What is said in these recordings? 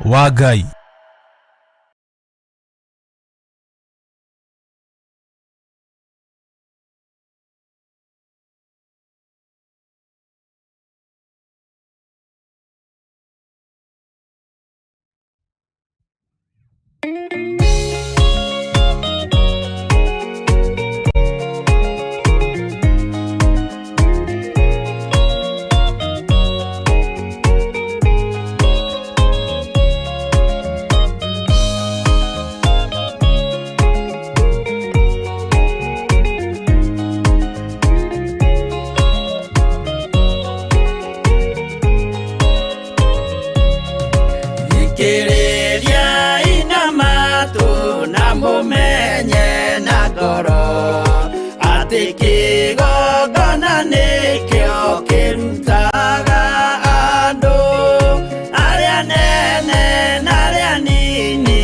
wa Ngai. Kiriria ina matu na mumenye na ngoro ati kigongona nikio kirutaga andu aria nene na aria nini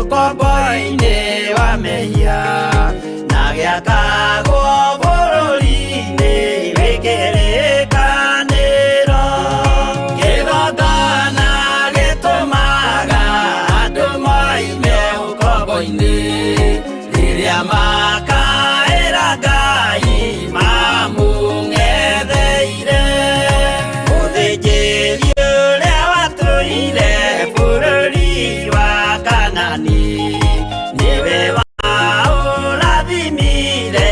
ukombo-ini wa mehia na giakagwo bururi-ini wikirikaniro kigongona riria makaira Ngai mamung'etheire mũthĩnjĩri ũrĩa watũire bũrũri wa Kanani niwe waũrathimire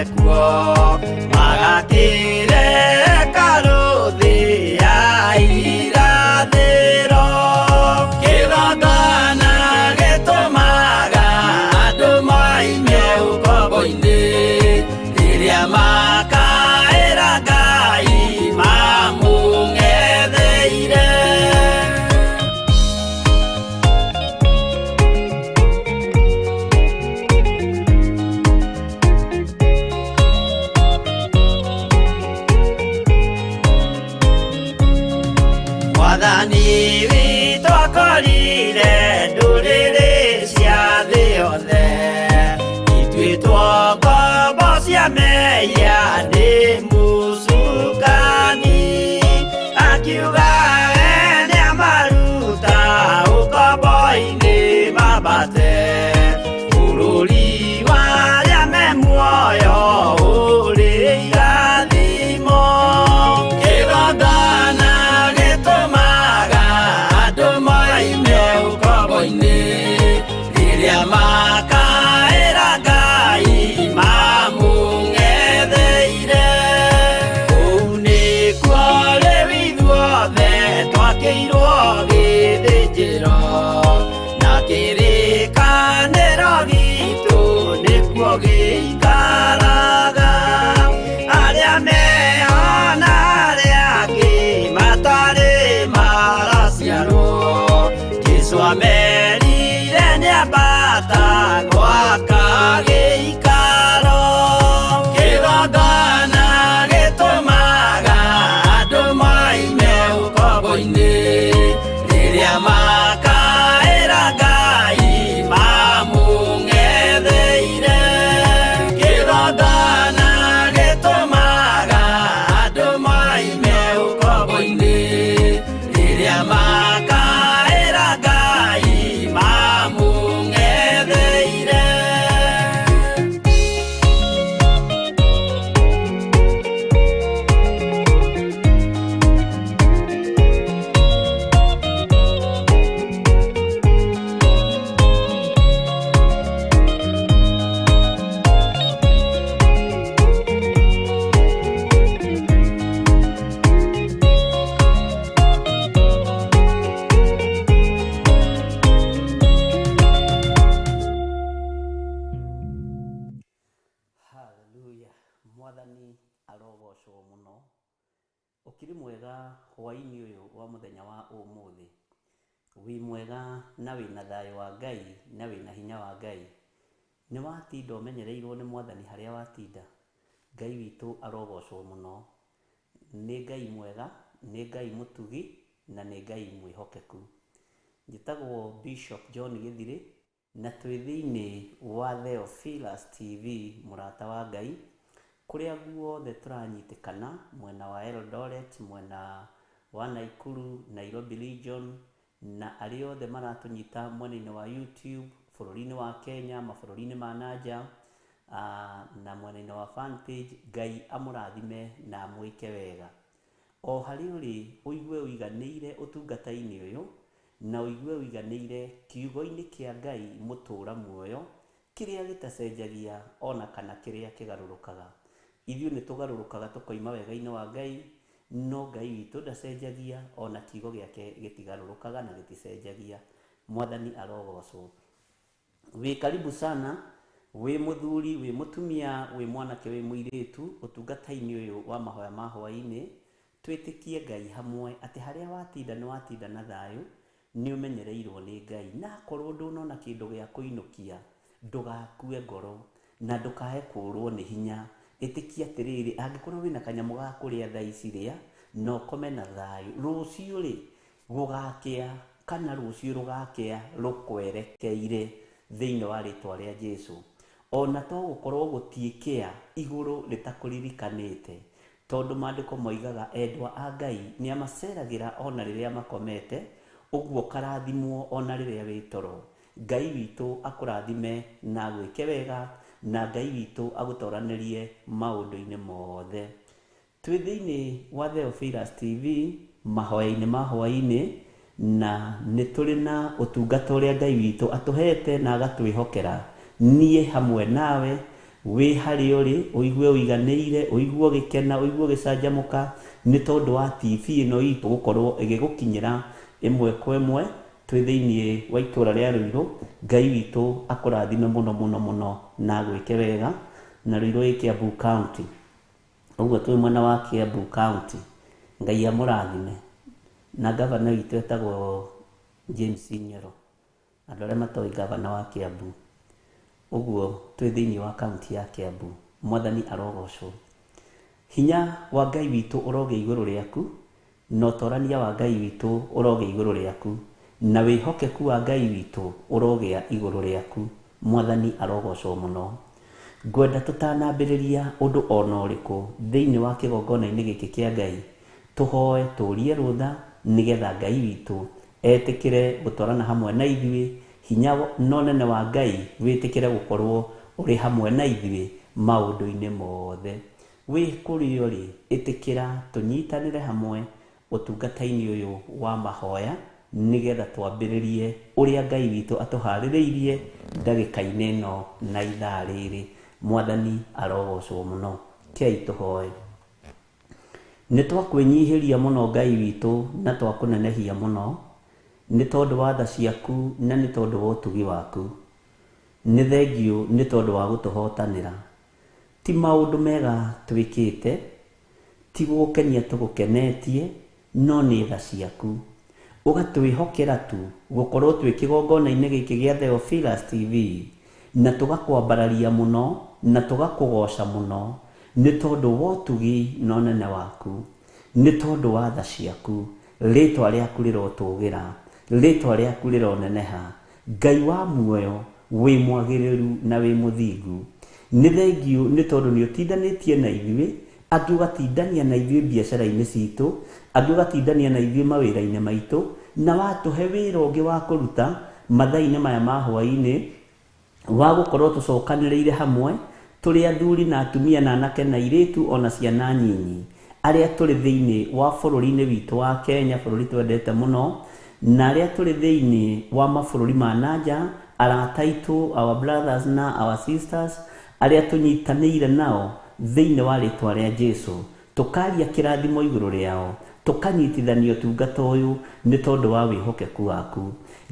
kuo magakire karuthi ya irathiro kĩgongona gĩtũmaga andũ moime ũkombo-inĩ rĩrĩa makaĩra Ngai mamũng'etheire. Mwathani witũ akorire ndũrĩrĩ cia thĩ yothe ituĩtwo ngombo cia mehia nĩ mũcukani akiuga we nĩamaruta ũkombo-inĩ mambate bũrũri wa arĩa me muoyo ũrĩ irathimo. Kĩgongona gĩtũmaga andũ moime ũkombo-inĩ rĩrĩa makaĩra Ngai mamũng'etheire. Kũu nĩkuo rĩu ithuothe twakĩirwo gĩthĩnjĩro na kĩrĩkanĩro gitũ nĩkuo gĩikaraga. Arĩa meho na arĩa angĩ matarĩ maraciarwo Jesũ amerire nĩambata gwaka gĩikaro. Kĩgongona gĩtũmaga andũ moime ũkombo-inĩ rĩrĩa makaĩra Ngai mamũng'etheire. Kĩgongona gĩtũmaga andũ moime ũkombo-inĩ rĩrĩa makaĩra Ngai mamũng'etheire. Haleluya. Mwathani arogocwo muno. Ukiri mwega hwaini uyu wa muthenya wa umuthi. Wi mwega na wina thayo wa Ngai na wina hinya wa Ngai. Ni watinda umenyereirwo ni Mwathani haria watinda. Ngai witu arogocwo muno. Ni Ngai mwega, ni Ngai mutugi na ni Ngai mwihokeku. Njitagwo Bishop John Githiri na twĩ thĩinĩ wa Theophilus TV mũrata wa Ngai kũrĩa guothe tũranyitĩkana mwena wa Eldoret, mwena wa Naikuru, Nairobi region na arĩa othe maratũnyita mwena-inĩ wa YouTube bũrũri-inĩ wa Kenya, mabũrũri-inĩ ma nanja na mwena-inĩ wa fanpage. Ngai amũrathime na amwĩke wega. O harĩ ũrĩ ũigue ũiganĩire ũtungata-inĩ ũyũ na ũigue ũiganĩire kiugo-inĩ kĩa Ngai mũtũra muoyo kĩrĩa gĩtacenjagia ona kana kĩrĩa kĩgarũrũkaga. Ithuĩ nĩ tũgarũrũkaga tũkoima wega-inĩ wa Ngai, no Ngai witũ ndacenjagia ona kiugo gĩake gĩtigarũrũkaga na gĩticenjagia. Mwathani arogocwo. Wĩ karibu sana, wĩ mũthuri, wĩ mũtumia, wĩ mwanake, wĩ mũirĩtu ũtungata-inĩ ũyũ wa mahoya ma hwaĩ-inĩ. Twĩtĩkie Ngai hamwe atĩ harĩa watinda nĩ watinda na thayũ, nĩ ũmenyereirwo nĩ Ngai. Na akorwo ndũnona kĩndũ gĩa kũinũkia, ndũgakue ngoro na ndũkae kũũrwo nĩ hinya. Ĩtĩkia atĩrĩrĩ, angĩkorwo wĩna kanyamũ ga kũrĩa thaa ici rĩa na ũkome na thayũ, rũciũ rĩ gũgakĩa kana rũciũ rũgakĩa rũkwerekeire thĩinĩ wa rĩtwa rĩa Jesũ. Ona to gũkorwo gũtiĩkĩa igũrũ rĩtakũririkanĩte, tondũ maandĩko moigaga endwa a Ngai nĩ amaceragĩra ona rĩrĩa makomete, ũguo karathimwo ona rĩrĩa wĩ toro. Ngai witũ akũrathime na gwĩke wega, na Ngai witũ agũtoranĩrie maũndũ-inĩ mothe. Twĩ thĩinĩ wa Theophilus TV mahoya-inĩ ma hwaĩ-inĩ, na nĩ tũrĩ na ũtungata ũrĩa Ngai witũ atũhete na agatwĩhokera niĩ hamwe nawe wĩ harĩa ũrĩ ũigue ũiganĩire, ũigue ũgĩkena, ũigue ũgĩcanjamũka nĩ tondũ wa TV ĩno itũ gũkorwo ĩgĩgũkinyĩra ĩmwe kwa ĩmwe twĩ thĩinĩ wa itũũra rĩa Ruiru. Ngai witũ akũrathime mũno mũno mũno na agwĩke wega. Na Ruiru ĩ Kiambu County, ũguo twĩ mwena wa Kiambu County. Ngai amũrathime. Na gavana witũ etagwo James Nyoro, andũ arĩa matoĩ gavana wa Kiambu. Ũguo twĩ thĩinĩ wa kaunti ya Kiambu. Mwathani arogocwo. Hinya wa Ngai witũ ũroge igũrũ rĩaku, na ũtorania wa Ngai witũ ũroge igũrũ rĩaku, na wĩhokeku wa Ngai witũ ũrogea igũrũ rĩaku. Mwathani arogocwo mũno. Ngwenda tũtanambĩrĩria ũndũ ona ũrĩkũ thĩinĩ wa kĩgongona-inĩ gĩkĩ kĩa Ngai, tũhoe tũrie rũtha nĩgetha Ngai witũ etĩkĩre gũtwarana hamwe na ithuĩ. Hinya na ũnene wa Ngai wĩtĩkĩre gũkorwo ũrĩ hamwe na ithuĩ maũndũ-inĩ mothe. Wĩ kũrĩa ũrĩ, ĩtĩkĩra tũnyitanĩre hamwe ũtungata-inĩ ũyũ wa mahoya nĩgetha twambĩrĩrie ũrĩa Ngai witũ atũharĩrĩirie ndagĩka-inĩ ĩno na ithaa rĩrĩ. Mwathani arogocwo mũno. Kei tũhoe. Nĩ twakwĩnyihĩria mũno Ngai witũ na twakũnenehia mũno nĩ tondũ wa tha ciaku na nĩ tondũ wa ũtugi waku. Nĩ thengio nĩ tondũ wa gũtũhotanĩra. Ti maũndũ mega twĩkĩte, ti gũgũkenia tũgũkenetie, no nĩ tha ciaku. Ũgatwĩhokera tu gũkorwo twĩ kĩgongona-inĩ gĩkĩ gĩa Theophilus TV, na tũgakwambararia mũno na tũgakũgoca mũno nĩ tondũ wa ũtugi na ũnene waku, nĩ tondũ wa tha ciaku. Rĩtwa rĩaku rĩrotũgĩra, rĩtwa rĩaku rĩroneneha. Ngai wa muoyo, wĩ mwagĩrĩru na wĩ mũthingu. Nĩ thengio nĩ tondũ nĩ ũtindanĩtie na ithuĩ, angĩ ũgatindania na ithuĩ biacara-inĩ citũ, angĩ ũgatindania na ithuĩ mawĩra-inĩ maitũ, na watũhe wĩra ũngĩ wa kũruta mathaa-inĩ maya ma hwaĩ-inĩ wa gũkorwo tũcokanĩrĩire hamwe tũrĩ athuri na atumia na anake na airĩtu ona ciana nyinyi arĩa tũrĩ thĩinĩ wa bũrũri-inĩ witũ wa Kenya, bũrũri twendete mũno, na arĩa tũrĩ thĩinĩ wa mabũrũri ma nanja, arata aitũ, our brothers na our sisters, arĩa tũnyitanĩire nao thĩinĩ wa rĩtwa rĩa Jesũ, tũkaria kĩrathimo igũrũ rĩao, tũkanyitithania ũtungata ũyũ nĩ tondũ wa wĩhokeku waku.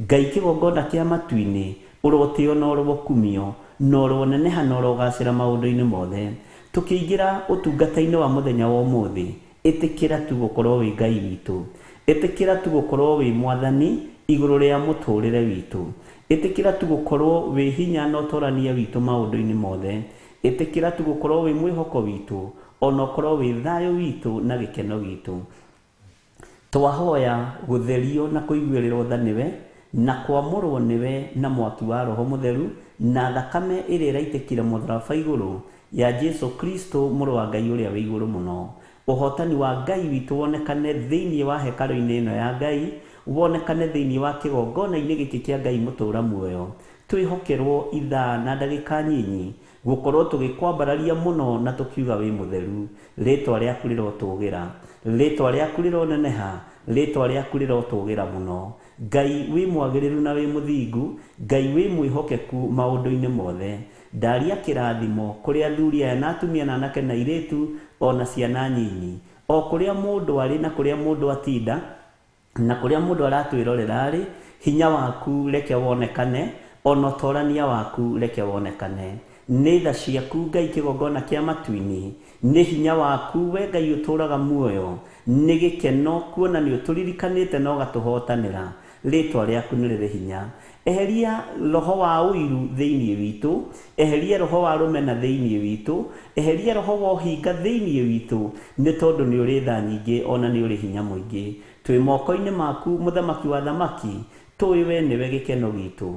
Ngai kĩgongona kĩa matu-inĩ ũrotĩo na ũrokumio na ũroneneha na ũrogacĩra maũndũ-inĩ mothe. Tũkĩingĩra ũtungata-inĩ wa mũthenya wa ũmũthĩ, ĩtĩkĩra tu gũkorwo wĩ Ngai witũ, ĩtĩkĩra tu gũkorwo wĩ Mwathani igũrũ rĩa mũtũrĩre witũ, ĩtĩkĩra tu gũkorwo wĩ hinya na ũtorania witũ maũndũ-inĩ mothe, ĩtĩkĩra tu gũkorwo wĩ mwĩhoko witũ, ona ũkorwo wĩ thayũ witũ na gĩkeno gitũ. Twahoya gũtherio na kũiguĩrĩrwo tha nĩwe na kwamũrwo nĩwe na mwaki wa Roho Mũtheru na thakame ĩrĩa ĩraitĩkire mũtharaba igũrũ ya Jesũ Kristo mũrũ wa Ngai ũrĩa wĩ igũrũ mũno. Ũhotani wa Ngai witũ wonekane thĩinĩ wa hekarũ-inĩ ĩno ya Ngai, wonekane thĩinĩ wa kĩgongona-inĩ gĩkĩ kĩa Ngai mũtũra muoyo. Twĩhokerwo ithaa na ndagĩka nyinyi gũkorwo tũgĩkwambararia mũno na tũkiuga wĩ mũtheru. Rĩtwa rĩaku rĩrotũgĩra, rĩtwa rĩaku rĩroneneha, rĩtwa rĩaku rĩrotũgĩra mũno. Ngai wĩ mwagĩrĩru na wĩ mũthingu, Ngai wĩ mwĩhokeku maũndũ-inĩ mothe. Ndaria kĩrathimo kũrĩ athuri aya na atumia na anake na airĩtu ona ciana nyinyi, o kũrĩa mũndũ arĩ na kũrĩa mũndũ atinda na kũrĩa mũndũ aratwĩrorera arĩ. Hinya waku reke wonekane, ona ũtorania waku reke wonekane. Nĩ tha ciaku Ngai kĩgongona kĩa matu-inĩ, nĩ hinya waku we Ngai ũtũraga muoyo, nĩ gĩkeno kuona nĩ ũtũririkanĩte na ũgatũhotanĩra. Rĩtwa rĩaku nĩ rĩrĩ hinya. Eheria roho wa ũiru thĩinĩ witũ, eheria roho wa rũmena thĩinĩ witũ, eheria roho wa ũhinga thĩinĩ witũ, nĩ tondũ nĩ ũrĩ tha nyingĩ ona nĩ ũrĩ hinya mũingĩ. Twĩ moko-inĩ maku mũthamaki wa thamaki, tũĩ we nĩwe gĩkeno gitũ.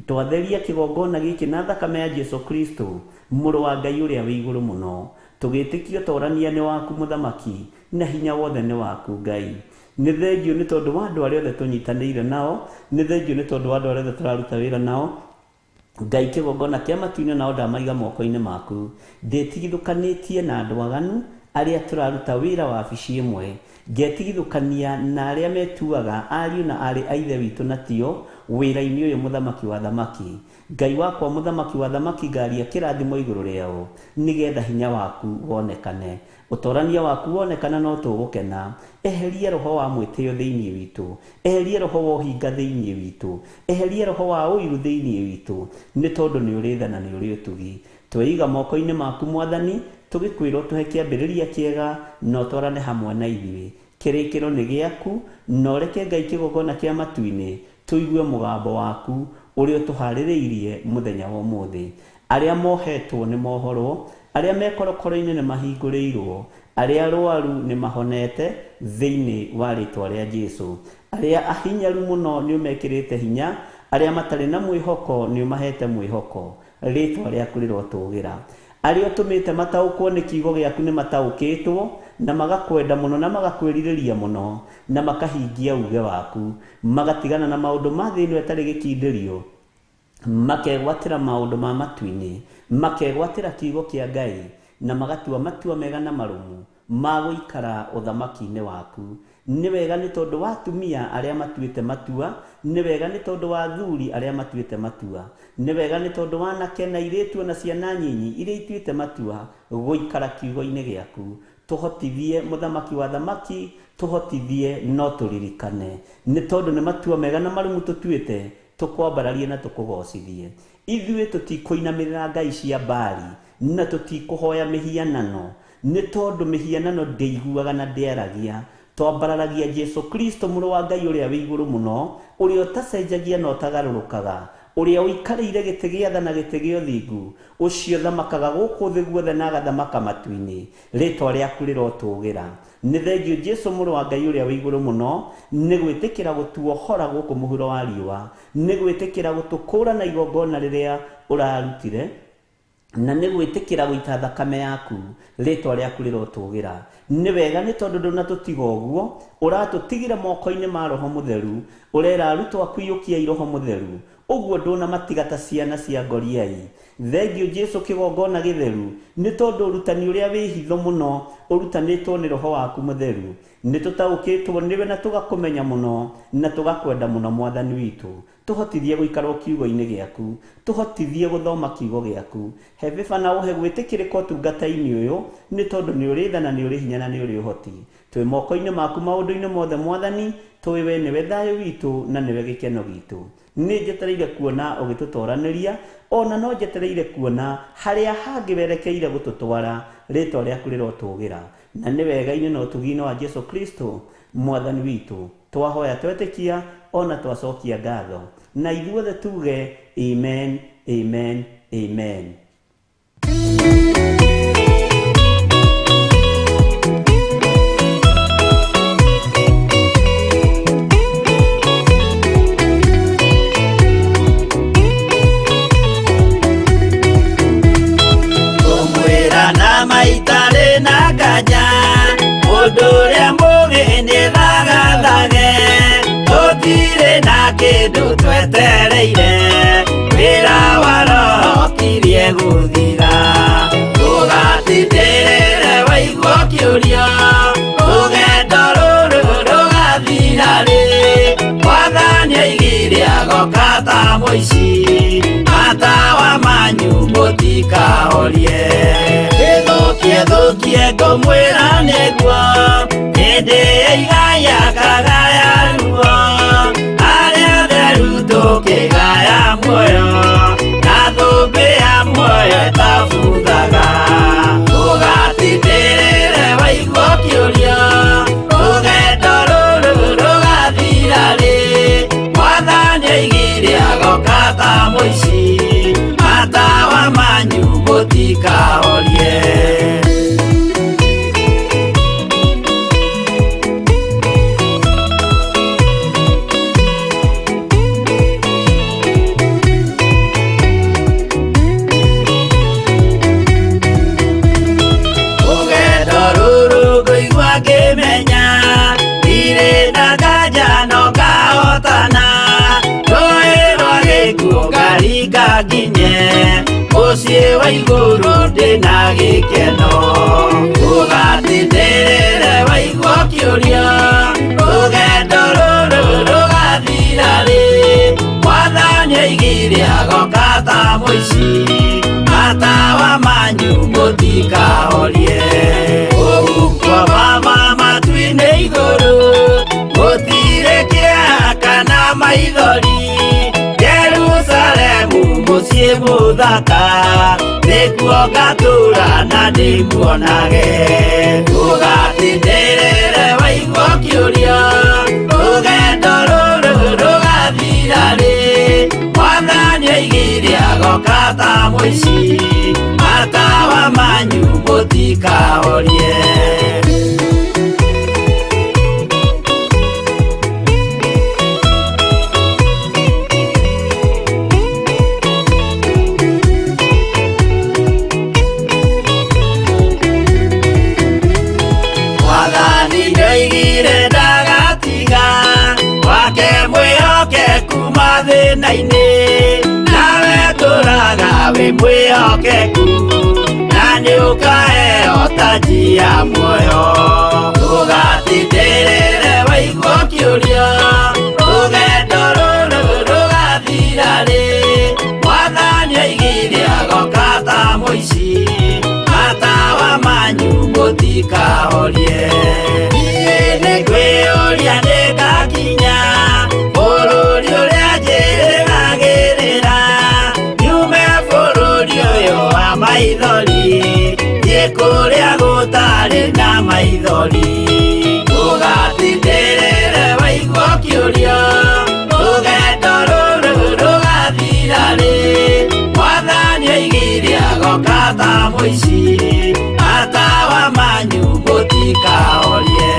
Twatheria kĩgongona gĩkĩ na thakame ya Jesũ Kristo mũrũ wa Ngai ũrĩa wĩ igũrũ mũno. Tũgĩtĩkia ũtorania nĩ waku mũthamaki na hinya wothe nĩ waku Ngai. Nĩ thengio nĩ tondũ wa andũ arĩa othe tũnyitanĩire nao, nĩ thengio nĩ tondũ wa andũ arĩa othe tũraruta wĩra nao. Ngai kĩgongona kĩa matu-inĩ nao ndamaiga moko-inĩ maku, ndĩtigithũkanĩtie na andũ aganu, aria turaruta wira wa wabici imwe ngetigithukania na aria metuaga ariu na ari aithe witu na tio wira-ini uyu muthamaki wa thamaki. Ngai wakwa muthamaki wa thamaki ngaria kirathimo iguru riao nigetha hinya waku wonekane, utorania waku wonekana no tugukena. Eherie roho wa mwitio thiini witu, eherie roho wa hinga thiini witu, eherie roho wa uiru thiini witu, ni tondu ni uri tha na ni uri utugi. Tweiga moko-ini maku Mwathani, tugikwira tuhe kiambiriria kiega no twarane hamwe na ithuĩ. Kirikiro ni giaku, no reke Ngai kigogona kia matu-ini tuigue mugambo waku uria utuhaririirie muthenya wa umuthi. Aria mohetwo ni mohorwo, aria mekorokoro-ini ni mahingũrĩirwo, aria arwaru ni mahonete thiini wa ritwa ria Jesu. Aria ahinyaru muno ni umekirite hinya, aria matari na mwihoko ni umahete mwihoko, ritwa riaku rirotugira. Aria utumite mataukwo ni kiugo giaku ni mataukitwo na magakwenda muno na magakwiririria muno na makahingia uge waku, magatigana na maundu ma thiini atari gikindirio, makegwatira maundu ma matu-ini, makegwatira kiugo kia Ngai na magatua matua mega na marumu ma guikara uthamaki-ini waku. Ni wega ni tondu wa atumia aria matuite matua, ni wega ni tondu wa athuri aria matuite matua, ni wega ni tondu wa anake na airitu na ciana nyinyi iria ituite matua guikara kiugo-ini giaku. Tuhotithie muthamaki wa thamaki, tuhotithie no turirikane, ni tondu ni matua mega na marumu tutuite, tukwambararie na tukugocithie. Ithuĩ tutikuinamirira ngai cia Baali na tutikuhoya mihianano, ni tondu mihianano ndĩiguaga na ndĩaragia. Twambararagia Jesu Kristo mũrũ wa Ngai ũrĩa wĩ igũrũ mũno, ũrĩa ũtacenjagia na ũtagarũrũkaga, ũrĩa ũikarĩire gĩtĩ gĩa tha na gĩtĩ gĩa ũthingu, ũcio thamakaga gũkũ thĩ guothe na agathamaka matu-inĩ. Rĩtwa rĩaku rĩrotũgĩra. Nĩ thengio Jesu mũrũ wa Ngai ũrĩa wĩ igũrũ mũno, nĩ gwĩtĩkĩra gũtuohora gũkũ mũhuro wa riũa, nĩ gwĩtĩkĩra gũtũkũũra igongona rĩrĩa ũrarutire, na nĩ gwĩtĩkĩra gũita thakame yaku. Rĩtwa rĩaku rĩrotũgĩra. Nĩ wega nĩ tondu ndũnatũtiga ũguo, ũratũtigĩra moko-inĩ ma Roho Mũtheru, ũrera arutwo aku iyũkiai Roho Mũtheru, ũguo ndũnamatiga ta ciana cia ngoriai. Thengio Jesu kĩgongona gĩtheru, nĩ tondu ũrutani ũrĩa wĩ hitho mũno ũrutanĩtwo nĩ Roho waku Mũtheru. Nĩ tũtaũkĩtwo nĩwe na tũgakũmenya mũno na tũgakwenda mũno Mwathani witũ. Tuhotithie guikara kiugo-ini giaku, tuhotithie guthoma kiugo giaku. He vĩba na ũhe gwĩtĩkĩrĩka ũtungata-inĩ ũyũ, nĩ tondu nĩ ũrĩ tha na nĩ ũrĩ hinya na nĩ ũrĩ ũhoti. Twĩ moko-inĩ maku maũndũ-inĩ mothe Mwathani, tũĩ we nĩwe thayũ witũ na nĩwe gĩkeno gitũ. Nĩ njetereire kuona ũgĩtũtoranĩria, ona no njetereire kuona harĩa hangĩ werekeire gũtũtwara. Rĩtwa rĩaku rĩrotũgĩra. Na nĩ wega-inĩ na ũtugi-inĩ wa Jesu Kristo Mwathani witũ twahoya twetĩkia ona twacokia ngatho, na ithuothe tuge amen, amen, amen. Kumwĩra na maitarĩ na nganja, mũndũ ũrĩa mũũgĩ nĩ thagathage, gũtirĩ na kĩndũ twetereire, wĩra wa Roho kirie gũthira. Ndũgatindĩrĩre waigua ũkĩũrio, rũgendo rũrũ rũgathira rĩ, Mwathani oigire agoka ta mũici, matawa manyu mũtikahorie. Gĩthũkie ngũmwĩra nĩguo, hĩndĩ ĩigaya kagaya ruo, arĩa atheru tũkĩgaya muoyo, na thũmbĩ ya muoyo ĩtabuthaga. Ndũgatindĩrĩre waigua ũkĩũrio, rũgendo rũrũ rũgathira rĩ, Mwathani oigire agoka ta mũici, matawa manyu mũtikahorie. Ngĩmenya ndirĩ na nganja no ngahotana, rũĩ rwa gĩkuũ ngaringa nginye mũciĩ wa igũrũ ndĩna gĩkeno. manyu mutikahorie kwa mama matuine iguru gutire kia kana maithori Jerusalemu mucie muthaka nikuo ngatura na ndimuonage ugatindĩrĩre waigua kĩũria rũgendo rũrũ rũgathira rĩ Mwathani oigire agoka ta mũici matawa manyu mũtikahorie thĩna-inĩ nawe tũraga wĩ mwĩhokeku na nĩũkaheo taji ya muoyo ndũgatindĩrĩre waigua kĩũria rũgendo rũrũ rũgathira rĩ Mwathani oigire agoka ta mũici matawa manyu mũtikahorie niĩ nĩngwĩyũria nĩngakinya bũrũri ũrĩa njĩrĩgagĩrĩra nyume bũrũri ũyũ wa maithori thiĩ kũrĩa gũtarĩ na maithori ndũgatindĩrĩre waigua kĩũria rũgendo rũrũ rũgathira rĩ Mwathani oigire agoka ta mũici matawa manyu mũtikahorie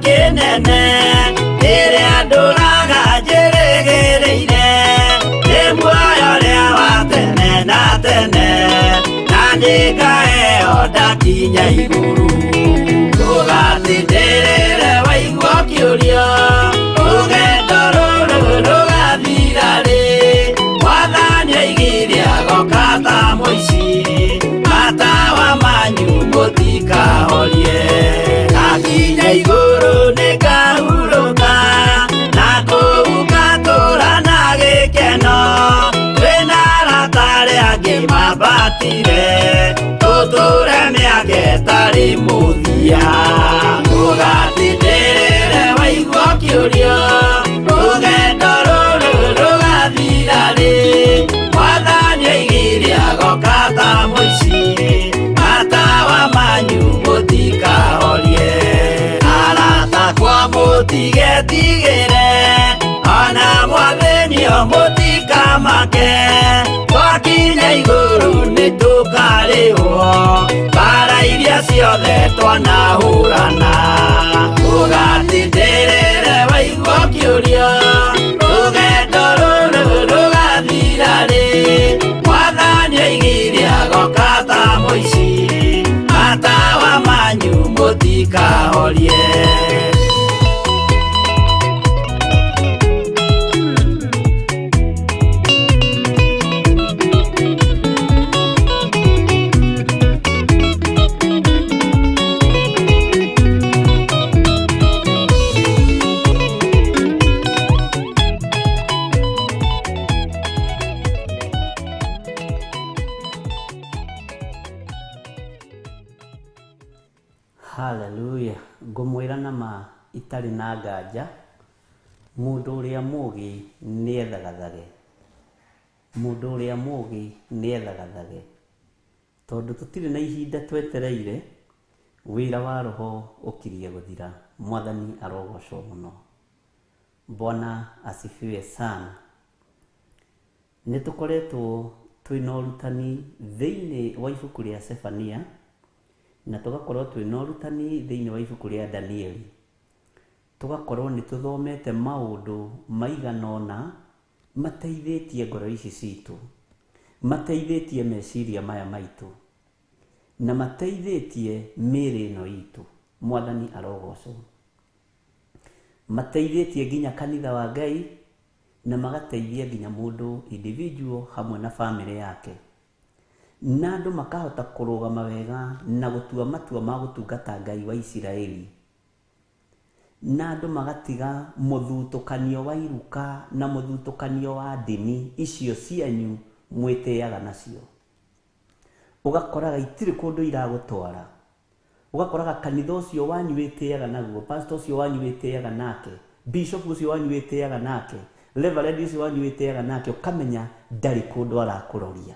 Kinene ĩrĩa ndũraga njĩrĩgĩrĩire nĩ muoyo ũrĩa wa tene na tene na nĩngaheo ndakinya igũrũ ndũgatindĩrĩre waigua kĩũria rũgendo rũrũ rũgathira rĩ Mwathani oigire agoka ta mũici matawa manyu mũtikahorie ngakinya igũrũ nĩngahurũka na kũu ngatũũra na gĩkeno twĩna arata arĩa angĩ mambatire tũtũũre mĩaka ĩtarĩ mũthia ndũgatindĩrĩre waigua kĩũria rũgendo rũrũ rũgathira rĩ Mwathani oigire agoka ta mũici matawa manyu mũtikahorie mũtigetigĩre ona mwathĩnio mũtikamake twakinya igũrũ nĩtũkarĩhwo mbara iria ciothe twanahũrana ndũgatindĩrĩre waigua kĩũria rũgendo rũrũ rũgathira rĩ Mwathani oigire agoka ta mũici matawa manyu mũtikahorie Hallelujah. Ngũmwĩra nama itarĩ na nganja mũndũ ũrĩa mũũgĩ nĩethagathage mũndũ ũrĩa mũũgĩ nĩethagathage tondũ tũtirĩ na ihinda twetereire wĩra wa roho ũkirie gũthira Mwathani arogocwo mũno Bwana asifiwe sana nĩtũkoretwo twĩna ũrutani thĩinĩ wa ibuku rĩa Sefania na tugakorwo twĩna ũrutani thĩinĩ wa ibuku rĩa Danieli tugakorwo nĩtũthomete maũndũ maigana ũna mateithĩtie ngoro ici citũ mateithĩtie meciria maya maitũ na mateithĩtie mĩĩrĩ ĩno itũ Mwathani arogocwo mateithĩtie nginya kanitha wa Ngai na magateithia nginya mũndũ individual hamwe na family yake, na andũ makahota kũrũgama wega na gũtua matua ma gũtungata Ngai wa Isiraeli, na andũ magatiga mũthutũkanio wa iruka na mũthutũkanio wa ndini icio cianyu mwĩtĩaga nacio. Ũgakoraga itirĩ kũndũ iragũtwara, ũgakoraga kanitha ũcio wanyu wĩtĩaga naguo, pastor ũcio wanyu wĩtĩaga nake, bishop ũcio wanyu wĩtĩaga nake, reverend ũcio wanyu wĩtĩaga nake, ũkamenya ndarĩ kũndũ arakũroria.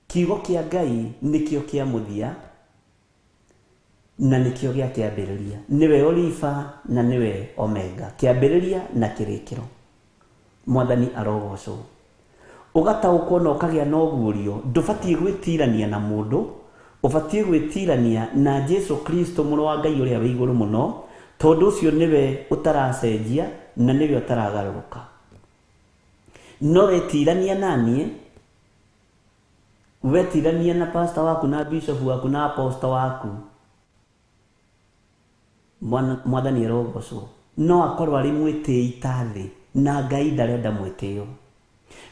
Kiugo kĩa Ngai nĩkĩo kĩa mũthia na nĩkĩo gĩa kĩambĩrĩria, nĩwe Olifa na nĩwe Omega, kĩambĩrĩria na kĩrĩkĩro. Mwathani arogocwo. Ũgataũkwo na ũkagĩa na ũguũrio, ndũbatiĩ gwĩtirania na mũndũ, ũbatiĩ gwĩtirania na Jesu Kristo mũrũ wa Ngai ũrĩa wĩ igũrũ mũno, tondũ ũcio nĩwe ũtaracenjia na nĩwe ũtaragarũrũka. No wetirania naniĩ, wetirania na pastor waku na bishop waku na apostle waku, Mwathani arogocwo, no akorwo arĩ mwĩtĩi ta thĩ na Ngai ndarenda mwĩtĩo.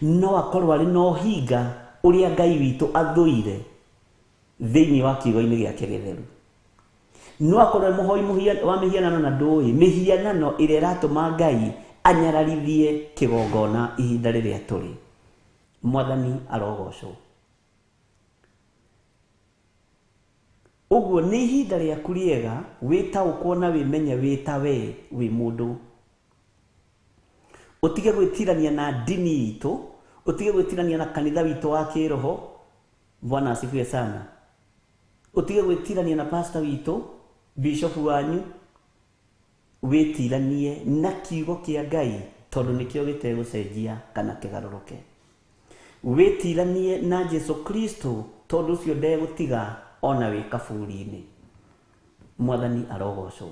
No akorwo arĩ na ũhinga ũrĩa Ngai witũ athũire thĩinĩ wa kiugo-inĩ gĩake gĩtheru. No akorwo mũhoi wa mĩhianano na ndũĩ, mĩhianano ĩrĩa ĩratũma Ngai anyararithie kĩgongona ihinda rĩrĩa tũrĩ. Mwathani arogocwo. Ũguo nĩ ihinda rĩaku rĩega wĩtaũkwo na wĩmenye wĩta we wĩ mũndũ. Ũtige gwĩtirania na ndini itũ, ũtige gwĩtirania na kanitha witũ wa kĩroho. Bwana asifiwe sana. Ũtige gwĩtirania na pastor witũ, bishop wanyu, wĩtiranie na kiugo kĩa Ngai, tondũ nĩkĩo gĩtegũcenjia kana kĩgarũrũke. Wĩtiranie na Jesu Kristo, tondũ ũcio ndegũtiga ona wĩ kaburi-inĩ. Mwathani arogocwo.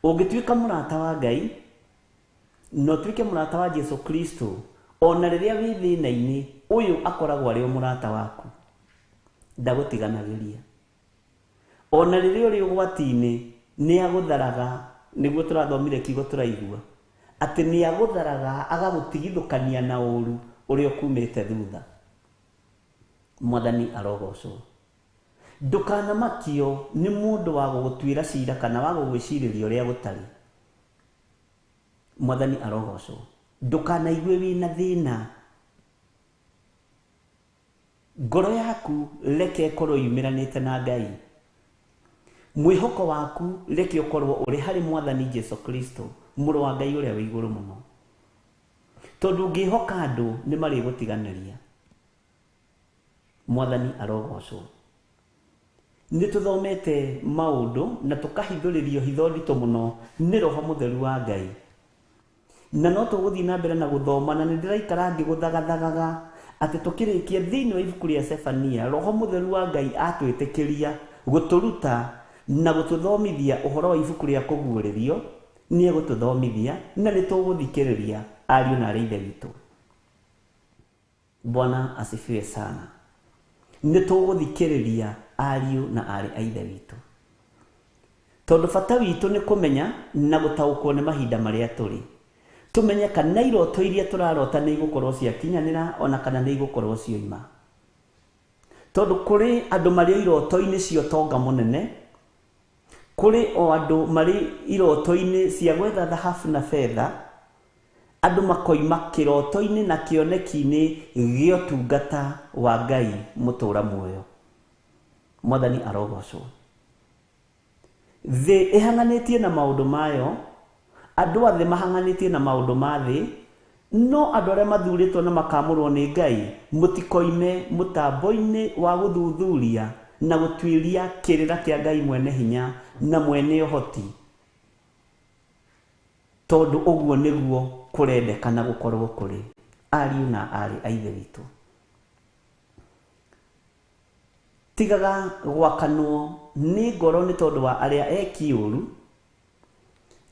Ũngĩtuĩka mũrata wa Ngai, no tuĩke mũrata wa Jesu Kristo, ona rĩrĩa wĩ thĩna-inĩ, ũyũ akoragwo arĩ o mũrata waku, ndagũtiganagĩria. Ona rĩrĩa ũrĩ ũgwati-inĩ, nĩ agũtharaga, nĩguo tũrathomire kiugo tũraigua, atĩ nĩ agũtharaga agagũtigithũkania na ũũru ũrĩa ũkumĩte thutha. Mwathani arogocwo. Ndũkanamakio nĩ mũndũ wa gũgũtuĩra ciira kana wa gũgwĩcirĩria ũrĩa gũtarĩ. Mwathani arogocwo. Ndũkanaigue wĩna thĩna. Ngoro yaku reke ĩkorwo yumiranĩte na Ngai. Mwĩhoko waku reke ũkorwo ũrĩ harĩ Mwathani Jesu Kristo, mũrũ wa Ngai ũrĩa wĩ igũrũ mũno. Tondũ ũngĩhoka andũ nĩ marĩgũtiganĩria. Mwathani arogocwo. Nĩ tũthomete maũndũ na tũkahithũrĩrio hitho nditũ mũno nĩ Roho Mũtheru wa Ngai. Na no tũgũthiĩ na mbere na gũthoma, na nĩ ndĩraikara ngĩgũthagathagaga atĩ tũkĩrĩkia thĩinĩ wa ibuku rĩa Sefania, Roho Mũtheru wa Ngai atwĩtĩkĩria gũtũruta na gũtũthomithia ũhoro wa ibuku rĩa kũguũrĩrio. Nĩ egũtũthomithia na nĩ tũgũthikĩrĩria ariũ na arĩ ithe witũ. Bwana asifiwe sana. Nĩ tũgũthikĩrĩria ariũ na arĩ a ithe witũ. Tondũ bata witũ nĩ kũmenya na gũtaũkwo nĩ mahinda marĩa tũrĩ. Tũmenye kana iroto iria tũrarota nĩ igũkorwo ciakinyanĩra ona kana nĩ igũkorwo cioima. Tondũ kũrĩ andũ marĩ iroto-inĩ cia ũtonga mũnene, kũrĩ o andũ marĩ iroto-inĩ cia gwetha thahabu na betha, andũ makoima kĩroto-inĩ na kĩoneki-inĩ gĩa ũtungata wa Ngai mũtũũra muoyo. Mwathani arogocwo. Thĩ ĩhanganĩtie na maũndũ mayo, andũ a thĩ mahanganĩtie na maũndũ ma thĩ, no andũ arĩa mathurĩtwo na makamũrwo nĩ Ngai mũtikoime mũtambo-inĩ wa gũthuthuria na gũtuĩria kĩrĩra kĩa Ngai mwene hinya na mwene ũhoti. Tondũ ũguo nĩguo kũrendekana gũkorwo kũrĩ ariũ na arĩ a ithe witũ. Tigaga gwakanwo nĩ ngoro nĩ tondũ wa arĩa eki ũru,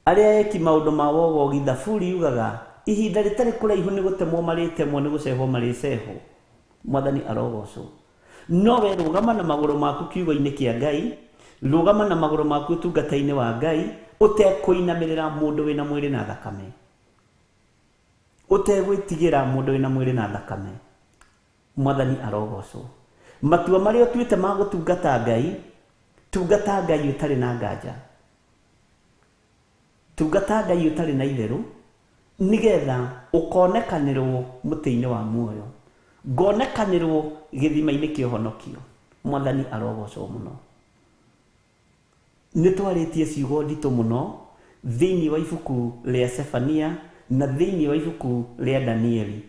arĩa eki maũndũ ma wogogi. Thaburi yugaga ihinda rĩtarĩ kũraihu nĩ gũtemwo marĩtemwo, nĩ gũcehwo marĩcehwo. Mwathani arogocwo. No we rũgama na magũrũ maku kiugo-inĩ kĩa Ngai, rũgama na magũrũ maku ũtungata-inĩ wa Ngai, ũtekũinamĩrĩra mũndũ wĩna mwĩrĩ na thakame. utegwitigira mundu wina mwiri na thakame. Mwathani arogocwo. Matua maria tuite magutungata Ngai utari na nganja. Tungata Ngai utari na itheru nigetha ukonekanirwo muti-ini wa muoyo, ngonekanirwo githima-ini kia uhonokio. Mwathani arogocwo muno. Nitwaritie ciugo ndito muno thiini wa ibuku ria Sefania na thiini wa ibuku ria Danieli.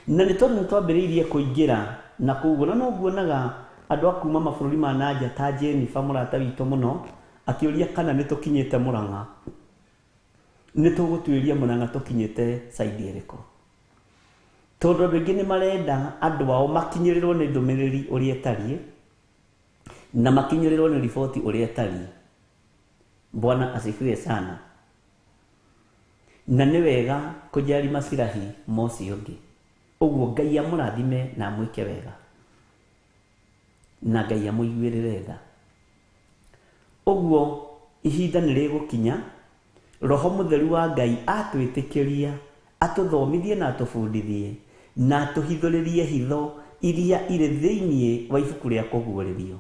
Na nitwambiriirie kuingira na kuguo na noguonaga andu akuma mabururi ma nanja ta Jennifer murata witu muno akiuria kana nitukinyite Murang'a. Nitugutwiria Murang'a tukinyite side iriko. Tondu bingi ni marenda andu ao makinyirirwo ni ndumiriri uria etari na makinyirirwo ni riboti uria etari. Bwana asifiwe sana. Na ni wega kujari masirahi mosi ungi. Uguo Ngai amurathime na mwike wega. Na Ngai amuiguirire tha. Uguo ihinda ni rigukinya Roho Mutheru wa Ngai atwitikiria atuthomithie na atubundithie na atuhithuririe hitho iria iri thiini wa ibuku ria kuguuririo.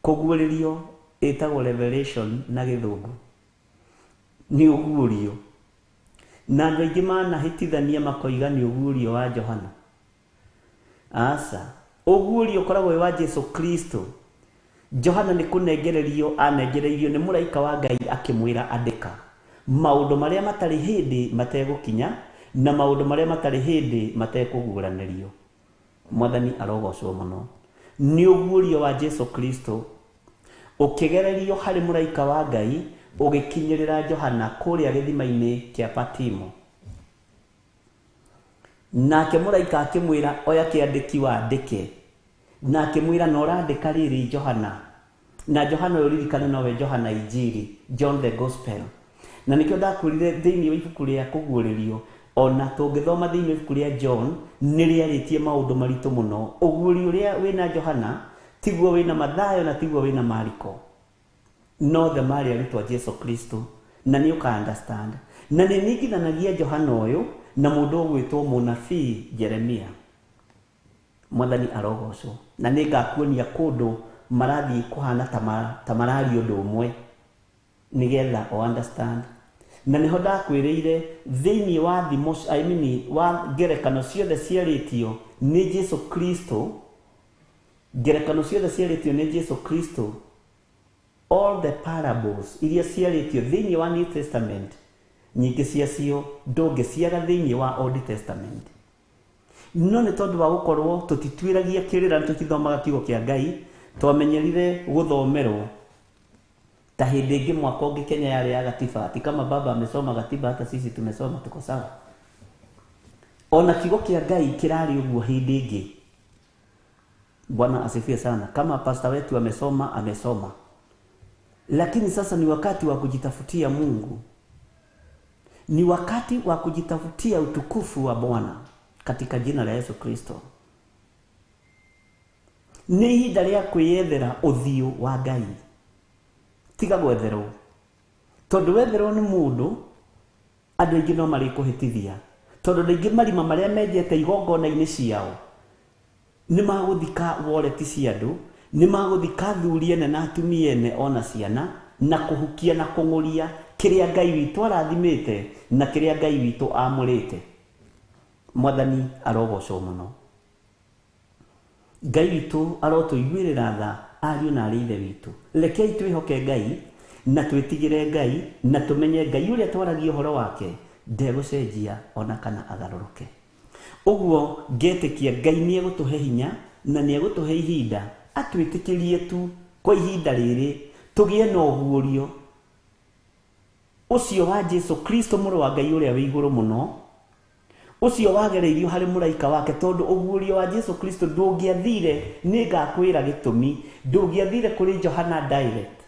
Kuguuririo etagwo revelation na githungu. Ni uguurio. Na andu aingi manahitithania makoiga ni uguurio wa Johana. Asa, uguurio koragwo wa Jesu Kristo. Johana ni kunengererio anengereirio ni muraika wa Ngai akimwira andika maundu maria matari hindi mategukinya na maundu maria matari hindi matekuguranirio. Mwathani arogocwo muno. Ni uguurio wa Jesu Kristo ukigererio hari muraika wa Ngai ugikinyirira Johana kuria githima-ini kia Patimo. Nake muraika akimwira oya kiandiki wa andike na akimwira no randika riri Johana. Na Johana uririkane nowe Johana Injiri, John the Gospel. Na nikio ndakurire thiini wa ibuku ria kuguuririo ona tungithoma thiini wa ibuku ria John niriaritie maundu maritu muno. Uguurio uria wina Johana tiguo wina Mathayo na tiguo wina Mariko. No the Mary aritwa Jesu Kristo na ni uka understand. Na ni ningithanagia Johana uyu na mundu ugwitwo munabii Jeremia. Mwathani arogocwo. Na ningakuonia kundu marathi kuhana tamarari undu umwe nigetha o understand. Na niho ndakwiriire thiini wa wa ngerekano ciothe ciaritio ni Jesu Kristo. Ngerekano ciothe ciaritio ni Jesu Kristo. All the parables iria ciaritio thiini wa New Testament nyingi ciacio ndungiciaga thiini wa Old Testament. No ni tondu wa gukorwo tutitwiragia kirira tutithomaga kiugo kia Ngai twamenyerire guthomerwo ta hindi ingi mwaka ungi Kenya yari ya gatiba ati kama baba amesoma gatiba hata sisi tumesoma tuko sawa. Ona kiugo kia Ngai kirari uguo hindi ingi. Bwana asifiwe sana. Kama pastor wetu amesoma. Lakini sasa ni wakati wa kujitafutia Mungu. Ni wakati wa kujitafutia utukufu wa Bwana katika jina la Yesu Kristo. Ni ihinda ria kwiyethera uthio wa Ngai. Tiga gwetherwo. Tondu wetherwo ni mundu andu aingi no marikuhitithia. Tondu aingi marima maria menjete igongona-ini ciao ni maguthika wallet cia andu, ni maguthika thuriene na atumiene ona ciana na kuhukia na kunguria kiria Ngai witu arathimite na kiria Ngai witu amurite. Mwathani arogocwo muno. Ngai witu arotuiguirira tha ariu na ari ithe witu. Rekei twihoke Ngai na twitigire Ngai na tumenye Ngai uria twaragia uhoro wake ndegucenjia ona kana agaruruke. Uguo ngetikia Ngai ni egutuhe hinya na ni egutuhe ihinda atwitikirie tu kwa ihinda riri tugie na uguurio ucio wa Jesu Kristo muru wa Ngai uria wi iguru muno, ucio wagereirio hari muraika wake. Tondu uguurio wa Jesu Kristo ndungiathire ni ngakwira gitumi ndungiathire kuri Johana direct.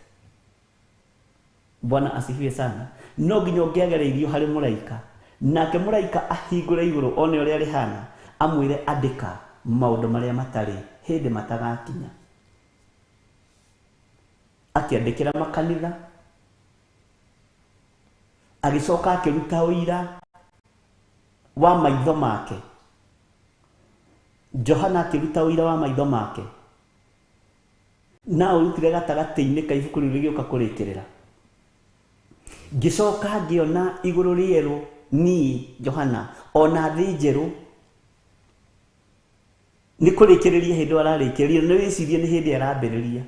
Bwana asifiwe sana. No nginya ungiagereirio hari muraika nake muraika ahingure iguru one uria rihana amwire andika maundu maria matari hindi matagakinya. Akiandikira makanitha, agicoka akiruta uira wa maitho make. Johana akiruta uira wa maitho make na urutire gatagati-inĩ ka ibuku rĩu rĩgĩũka kũrĩkĩrĩra. Ngicoka ngĩona igũrũ rĩerũ niĩ Johana ona thĩ njerũ. Nĩ kũrĩkĩrĩria hĩndĩ ararĩkĩrĩria, nĩ wĩcirie nĩ hĩndĩ arambĩrĩria.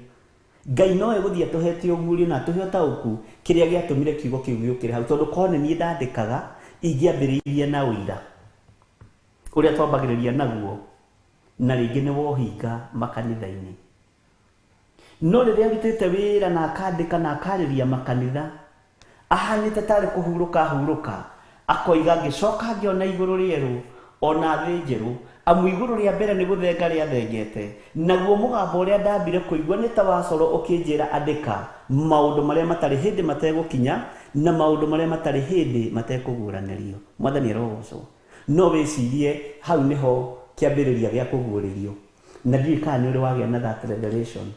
Ngai nowe gũthiĩ atũhete ũguũrio na atũhe ũtaũku kĩrĩa gĩatũmire kiugo kĩu gĩũkĩre hau, tondũ korwo nĩ niĩ ndandĩkaga ingĩambĩrĩirie na ũira ũrĩa twambagĩrĩria naguo, na rĩngĩ nĩ wohinga makanitha-inĩ. No rĩrĩa arutĩte wĩra na akandĩka na akarĩria makanitha, ahanĩte tarĩ kũhurũka ahurũka, akoiga ngĩcoka ngĩona igũrũ rĩerũ ona thĩ njerũ, amu igũrũ rĩa mbere nĩ gũthenga rĩathengete, naguo mũgambo ũrĩa ndambire kũigua nĩ ta wa coro ũkĩnjĩra andĩka maũndũ marĩa matarĩ hĩndĩ mategũkinya na maũndũ marĩa matarĩ hĩndĩ matekũguũranĩrio. Mwathani arogocwo. No wĩcirie hau nĩho kĩambĩrĩria gĩa kũguũrĩrio, na ndiũĩ kana nĩ ũrĩ wagĩa na that revelation.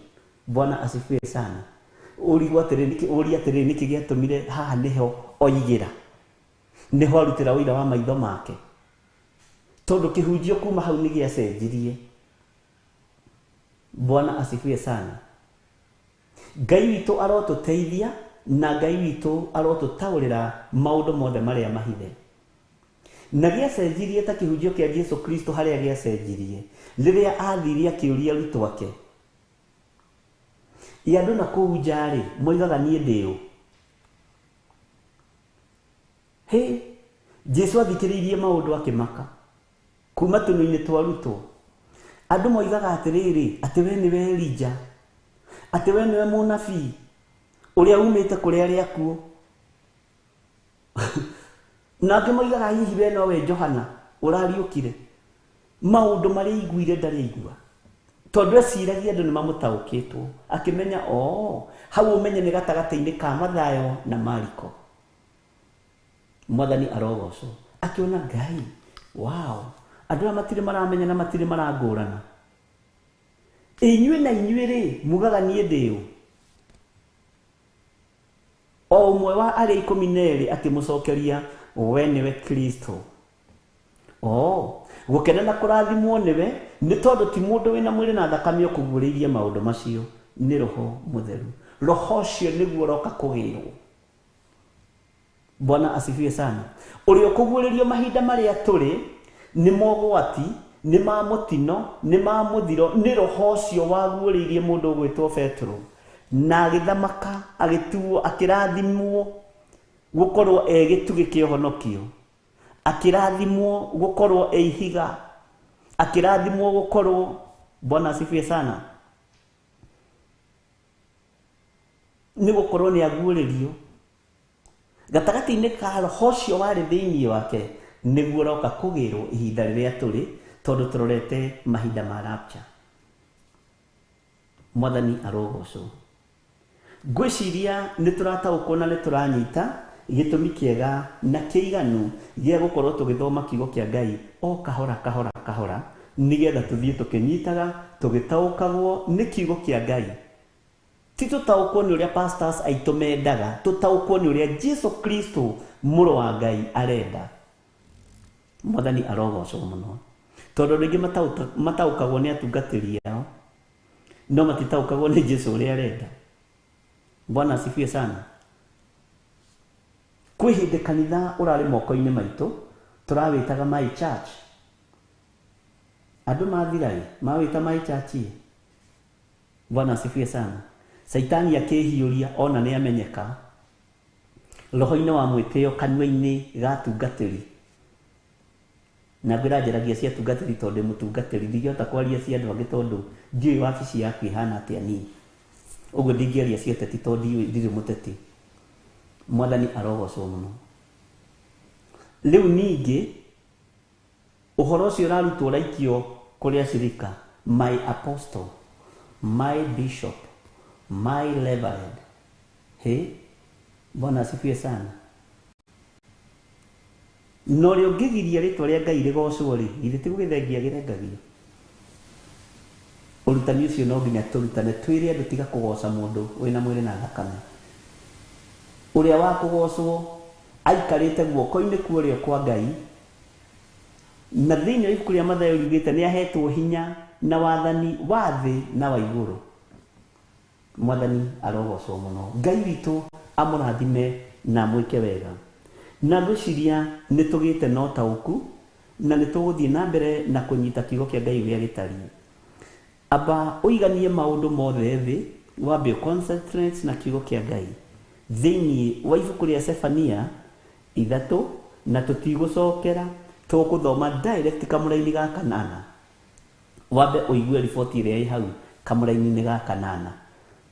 Bwana asifiwe sana. Ũria atĩrĩrĩ nĩkĩ gĩatũmire haha nĩho oigĩra, nĩho arutĩra ũira wa maitho make, tondũ kĩhunjio kuma hau nĩ gĩacenjirie. Bwana asifiwe sana. Ngai witũ arotũteithia na Ngai witũ arotũtaũrĩra maũndũ mothe marĩa mahithe. Na gĩacenjirie ta kĩhunjio kĩa Jesu Kristo harĩa gĩacenjirie rĩrĩa athirie akĩũria arutwo ake, andũ na kũu nja-rĩ moigaga niĩ ndĩ ũ? Hĩ, Jesu athikĩrĩirie maũndũ akĩmaka kuma tũnua-inĩ twa arutwo. Andũ moigaga atĩrĩrĩ, atĩ we nĩwe Elija, atĩ we nĩwe mũnabii ũrĩa umĩte kũrĩ arĩa akuũ. Na angĩ moigaga hihi we nowe Johana ũrariũkire. Maũndũ marĩa aiguire ndarĩ aigua, tondũ eciragia andũ nĩ mamũtaũkĩtwo, akĩmenya hau ũmenye nĩ gatagatĩ-inĩ ka Mathayo na Mariko. Mwathani arogocwo. Akĩona Ngai, wow, andũ aya matirĩ maramenya na matirĩ marangũrana. Inyuĩ na inyuĩ-rĩ mugaga niĩ ndĩ ũ? O ũmwe wa arĩa 12 akĩmũcokeria, we nĩwe Kristo. Gũkena na kũrathimwo nĩwe, nĩ tondũ ti mũndũ wĩna mwĩrĩ na thakame ũkũguũrĩirie maũndũ macio, nĩ Roho Mũtheru. Roho ũcio nĩguo ũroka kũgĩrwo. Bwana asifiwe sana. Ũrĩa ũkũguũrĩrio mahinda marĩa tũrĩ nĩ mogwati, nĩ ma mũtino, nĩ ma mũthiro, nĩ Roho ũcio waguũrĩirie mũndũ ũgwĩtwo Petro, na agĩthamaka, agĩtuo, akĩrathimwo gũkorwo gĩtugĩ kĩa ũhonokio, akĩrathimwo gũkorwo ihiga, akĩrathimwo gũkorwo, Bwana asifiwe sana, nĩ gũkorwo nĩ aguũrĩrio. Gatagatĩ-inĩ ka Roho ũcio warĩ thĩinĩ wake nĩguo ũroka kũgĩrwo ihinda rĩrĩa tũrĩ, tondũ tũrorete mahinda ma rapture. Mwathani arogocwo. Ngwĩciria nĩ tũrataũkwo na nĩ tũranyita gĩtũmi kĩega na kĩiganu gĩa gũkorwo tũgĩthoma kiugo kĩa Ngai o kahora kahora kahora, nĩgetha tũthiĩ tũkĩnyitaga, tũgĩtaũkagwo nĩ kiugo kĩa Ngai. Ti tũtaũkwo nĩ ũrĩa pastors aitũ mendaga, tũtaũkwo nĩ ũrĩa Jesu Kristo mũrũ wa Ngai arenda. Mwathani arogocwo mũno. Tondũ rĩngĩ mataũkagwo nĩ atungatĩri ao, no matitaũkagwo nĩ Jesu ũrĩa arenda. Bwana asifiwe sana. Kwĩ hĩndĩ kanitha ũrarĩ moko-inĩ maitũ, tũrawĩtaga My Church. Andũ mathira-ĩ, mawĩta My Church-ĩ. Bwana asifiwe sana. Saitani akĩhiũria ona nĩ amenyeka, roho-inĩ wa mwĩtĩo kanua-inĩ gatungatĩri. Na ngĩranjaragia cia tungatĩri tondũ mũtungatĩri, ndingĩhota kwaria cia andũ angĩ tondũ ndiũĩ wabici yaku ĩhana atĩa niĩ. Ũguo ndingĩaria cia ũteti tondũ ndirĩ mũteti. Mwathani arogocwo mũno. Rĩu ningĩ ũhoro ũcio ũrarutwo ũraikio kũrĩ acirika, my apostle, my bishop, my reverend. Bwana asifiwe sana. No rĩo ngĩgiria rĩtwa rĩa Ngai rĩgocwo-rĩ, githĩ ti gũgĩthengia gĩthengagio? Ũrutani ũcio no nginya tũrutane, twĩre andũ tiga kũgoca mũndũ wĩna mwĩrĩ na thakame. Ũrĩa wa kũgocwo aikarĩte guoko-inĩ kwa ũrĩo kwa Ngai, na thĩinĩ wa ibuku rĩa Mathayo riugĩte nĩ ahetwo hinya na wathani wa thĩ na wa igũrũ. Mwathani arogocwo mũno. Ngai witũ amũrathime na mwĩke wega. Na ngwĩciria nĩ tũgĩte na ũtaũku na nĩ tũgũthiĩ na mbere na kũnyita kiugo kĩa Ngai ũrĩa gĩtariĩ. Amba ũiganie maũndũ mothe thĩ, wambe concentrate na kiugo kĩa Ngai thĩinĩ wa ibuku rĩa Sefania 3, na tũtigũcokera, tũgũthoma direct kamũra-inĩ ga 8. Wambe ũigue riboti ĩrĩa ĩ hau kamũra-inĩ ga 8.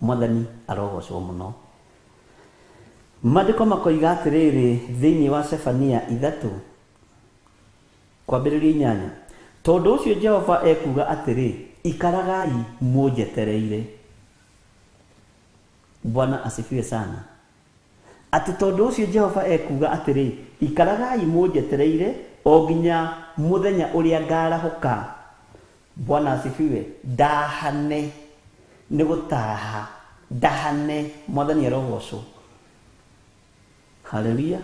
Mwathani arogocwo mũno. Maandĩko makoiga atĩrĩrĩ thĩinĩ wa Sefania 3 kwambĩrĩria 8, tondũ ũcio Jehova ekuga atĩrĩ, ikaragai mũnjetereire. Bwana asifiwe sana. Ati tondũ ũcio Jehova ekuga atĩrĩ, ikaragai mũnjetereire o nginya mũthenya ũrĩa ngarahũka. Bwana asifiwe. Ndahane nĩ gũtaha, ndahane. Mwathani arogocwo. Haleluya.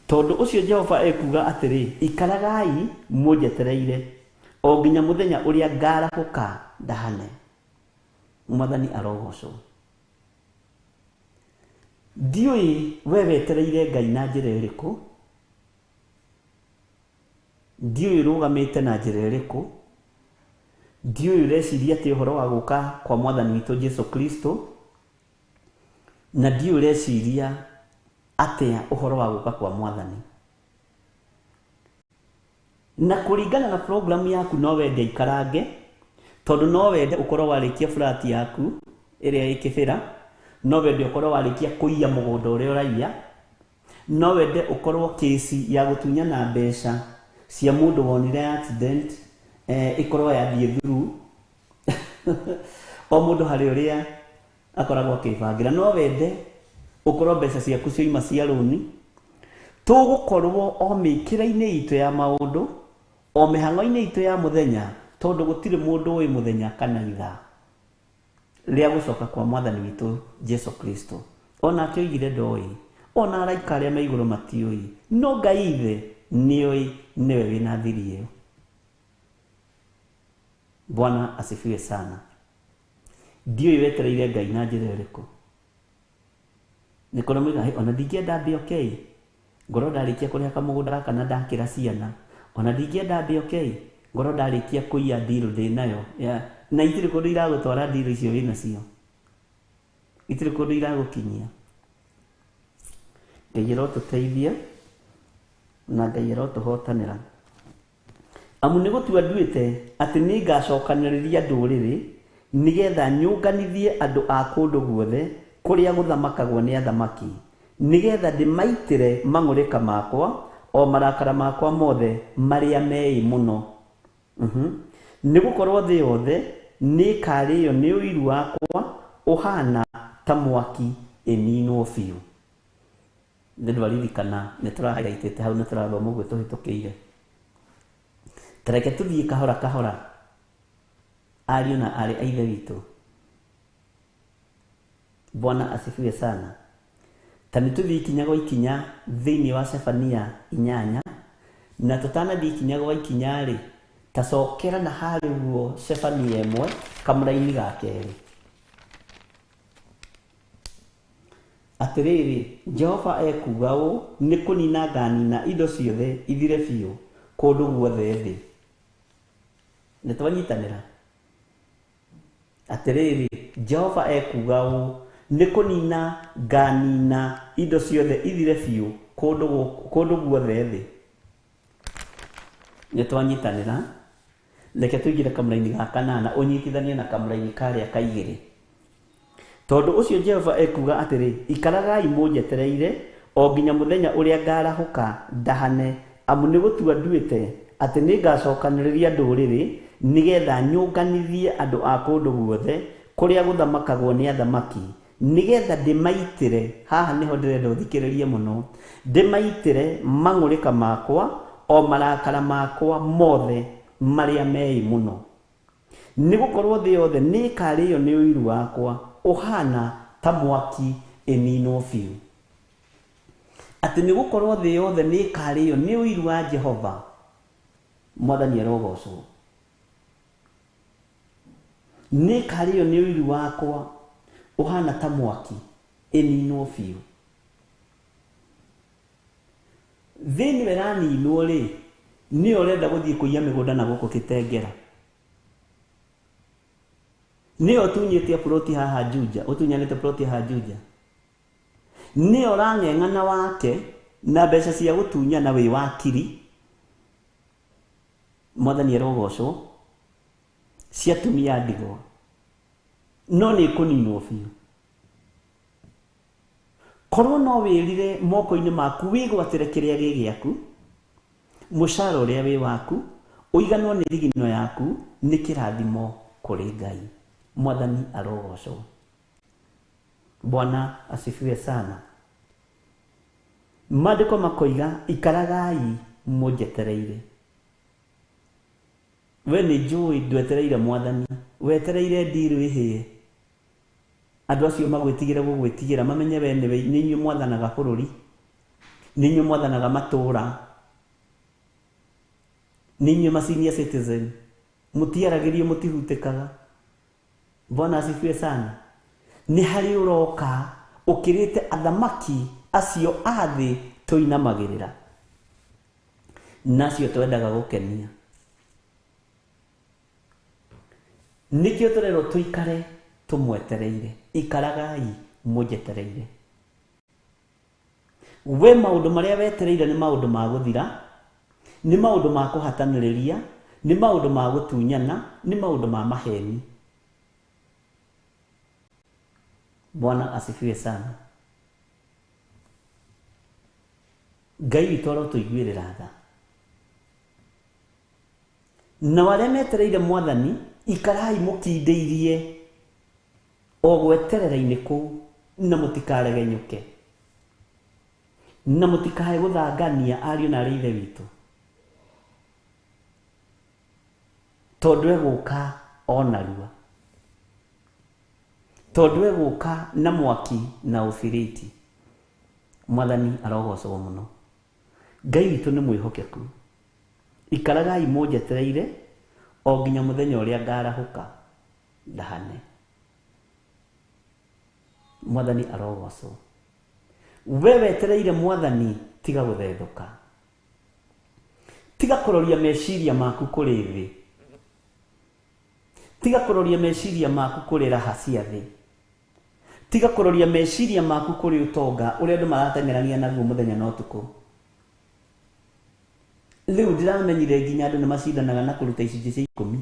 Tondũ ũcio Jehova ekuga atĩrĩ, ikaragai mũnjetereire o nginya mũthenya ũrĩa ngarahũka ndahane. Mwathani arogocwo. Ndiũĩ we wetereire Ngai na njĩra ĩrĩkũ, ndiũĩ ũrũgamĩte na njĩra ĩrĩkũ, ndiũĩ ũreciria atĩ ũhoro wa gũka kwa Mwathani witũ Jesu Kristo, na ndiũĩ ũreciria atĩa ũhoro wa gũka kwa Mwathani. Na kũringana na program yaku no wende ikarange, tondũ no wende ũkorwo warĩkia flat yaku ĩrĩa ĩ kĩbĩra, no wende ũkorwo warĩkia kũiya mũgũnda ũrĩa ũraiya, no wende ũkorwo kesi ya gũtunyana mbeca cia mũndũ wonire accident ĩkorwo yathiĩ through. O mũndũ harĩ ũrĩa akoragwo akĩbangĩra. No wende ũkorwo mbeca ciaku cioima cia rũni. Tũgũkorwo o mĩkĩra-inĩ itũ ya maũndũ, o mĩhang'o-inĩ itũ ya mũthenya, tondũ gũtirĩ mũndũ ũĩ mũthenya kana ithaa rĩa gũcoka kwa Mwathani witũ Jesu Kristo. Onake oigire ndoĩ, ona araika arĩa me igũrũ matiũĩ, no Ngai ithe nĩoĩ, nĩwe wĩna thiri ĩyo. Bwana asifiwe sana. Ndiũĩ wetereire Ngai na njĩra ĩrĩkũ. Nĩ kũrĩ mũiga, ona ndingĩenda mbe okay, ngoro ndarĩkia kũrĩha kamũgũnda gaka na ndakĩra ciana, ona ndingĩenda mbe okay, ngoro ndarĩkia kũiya ndiro ndĩ nayo, na itirĩ kũndũ iragũtwara ndiro icio wĩ nacio, itirĩ kũndũ iragũkinyia. Ngai arotũteithia na Ngai arotũhotanĩra. Amu nĩ gũtua nduĩte atĩ nĩ ngacokanĩrĩria ndũrĩrĩ nĩgetha nyũnganithie andũ a kũndũ guothe kũrĩa gũthamakagwo nĩ athamaki, nĩgetha ndĩmaitĩre mang'ũrĩka makwa, o marakara makwa mothe marĩa meĩ mũno. Nĩ gũkorwo thĩ yothe nĩ ĩkarĩĩo nĩ ũiru wakwa ũhana ta mwaki ĩninwo biũ. Nĩ ndwaririkana nĩ tũrahaitĩte hau, nĩ tũrathoma ũguo tũhĩtũkĩire. Tareke tũthiĩ kahora kahora, ariũ na arĩ a ithe witũ. Bwana asifiwe sana. Ta nĩ tũthiĩ ikinya gwa ikinya thĩinĩ wa Sefania 8, na tũtanathiĩ ikinya gwa ikinya rĩ, tacokera na harĩ guo Sefania 1 kamũra-inĩ ga kerĩ. Atĩrĩrĩ, Jehova ekuga ũũ, nĩ kũnina nganina indo ciothe ithire biũ kũndũ guothe thĩ. Nĩ twanyitanĩra? Atĩrĩrĩ, Jehova ekuga ũũ, nĩ kũnina nganina indo ciothe ithire biũ kũndũ guothe thĩ. Nĩ twanyitanĩra? Reke tũigire kamũra-inĩ ga 8 ũnyitithanie na kamũra-inĩ karĩa ka 2. Tondũ ũcio Jehova ekuga atĩrĩ, ikaragai mũnjetereire o nginya mũthenya ũrĩa ngarahũka ndahane, amu nĩ gũtua nduĩte atĩ nĩ ngacokanĩrĩria ndũrĩrĩ nĩgetha nyũnganithie andũ a kũndũ guothe kũrĩa gũthamakagwo nĩ athamaki, nĩgetha ndĩmaitĩre, haha nĩho ndĩrenda ũthikĩrĩrie mũno, ndĩmaitĩre mang'ũrĩka makwa, o marakara makwa mothe marĩa meĩ mũno. Nĩ gũkorwo thĩ yothe nĩ ĩkarĩĩo nĩ ũiru wakwa ũhana ta mwaki ĩninwo biũ. Atĩ nĩ gũkorwo thĩ yothe nĩ ĩkarĩo nĩ ũiru wa Jehova. Mwathani arogocwo. Nĩ ĩkarĩo nĩ ũiru wakwa ũhana ta mwaki ĩninwo biũ. Thĩ nĩwe ĩraninwo rĩ, nĩ ũrenda gũthiĩ kũiya mĩgũnda na gũkũ Kitengela. Nĩ ũtunyĩte ploti haha Juja, ũtunyanĩte ploti haha Juja. Nĩ ũrang'eng'ana wake na mbeca cia gũtunyana wĩ wakiri. Mwathani arogocwo. Cia atumia ndigwa. No nĩ kũninwo biũ. Korwo no wĩrire moko-inĩ maku wĩgwatĩre kĩrĩa gĩ gĩaku, mũcara ũrĩa wĩ waku, ũiganwo nĩ thigino yaku, nĩ kĩrathimo kũrĩ Ngai. Mwathani arogocwo. Bwana asifiwe sana. Maandĩko makoiga ikaragai mũnjetereire. We nĩ njũĩ ndwetereire Mwathani, wetereire ndirũ ĩhĩe. Andũ acio magwĩtigĩra gũgwĩtigĩra mamenye we nĩ inyuĩ mwathanaga bũrũri, nĩ inyuĩ mwathanaga matũũra, nĩ inyuĩ senior citizen, mũtiaragĩrio mũtihutĩkaga. Bwana asifiwe sana. Nĩ harĩ ũroka ũkĩrĩte athamaki acio a thĩ tũinamagĩrĩra, nacio twendaga gũkenia. Nĩkĩo tũrerwo tũikare tũmwetereire. Ikaragai mũnjetereire. We maũndũ marĩa wetereire nĩ maũndũ ma gũthira, nĩ maũndũ ma kũhatanĩrĩria, nĩ maũndũ ma gũtunyana, nĩ maũndũ ma maheni. Bwana asifiwe sana. Ngai witũ arotũiguĩrĩra tha. Na arĩa metereire Mwathani, ikarai mũkindĩirie o gweterera-inĩ kũu, na mũtikaregenyũke, na mũtikae gũthangania ariũ na arĩ ithe witũ, tondũ egũka o narua, tondũ egũka na mwaki na ũbiriti. Mwathani arogocwo mũno. Ngai witũ nĩ mwĩhokeku. Ikaragai mũnjetereire o nginya mũthenya ũrĩa ngarahũka ndahane. Mwathani arogocwo. We wetereire Mwathani, tiga gũthethũka, tiga kũroria meciria maku kũrĩ thĩ, tiga kũroria meciria maku kũrĩ raha cia thĩ, tiga kũroria meciria maku kũrĩ ũtonga ũrĩa andũ marateng'erania naguo mũthenya na ũtukũ. Rĩu ndĩramenyire nginya andũ nĩ macindanaga na kũruta icunjĩ cia 10.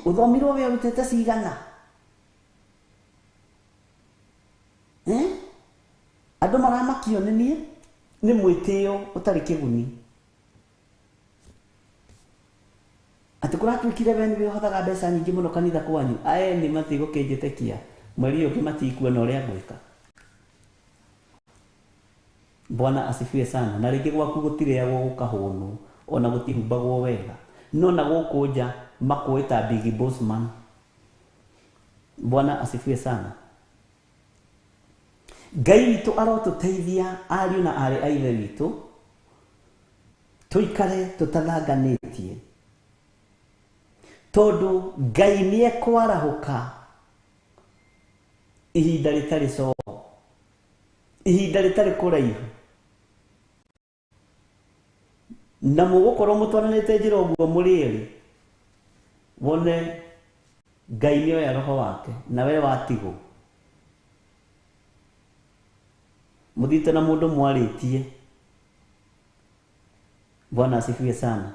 Ũthomirwo we ũrutĩte cigana? Andũ maramakio nĩ niĩ, nĩ mwĩtĩo ũtarĩ kĩguni. Atĩ kũratuĩkire we nĩwe ũhothaga mbeca nyingĩ mũno kanitha kwanyu. Nĩ matigũkĩnjĩtĩkia, mweri ũyũ kĩmatikuona ũrĩa ngwĩka. Bwana asifiwe sana. Na rĩngĩ gwaku gũtirĩagwo gũkahũnwo, ona gũtihumbagwo wega, no na gũkũ nja makwĩta Big Boss Man. Bwana asifiwe sana. Ngai witũ arotũteithia ariũ na arĩ a ithe witũ, tũikare tũtathanganĩtie, tondũ Ngai nĩ ekwarahũka ihinda rĩtarĩ coo, ihinda rĩtarĩ kũraihu, na mũgũkorwo mũtwaranĩte njĩra ũguo mũrĩ erĩ, wone Ngai nĩoya roho wake na we watigwo. Mũthite na mũndũ mwarĩtie. Bwana asifiwe sana.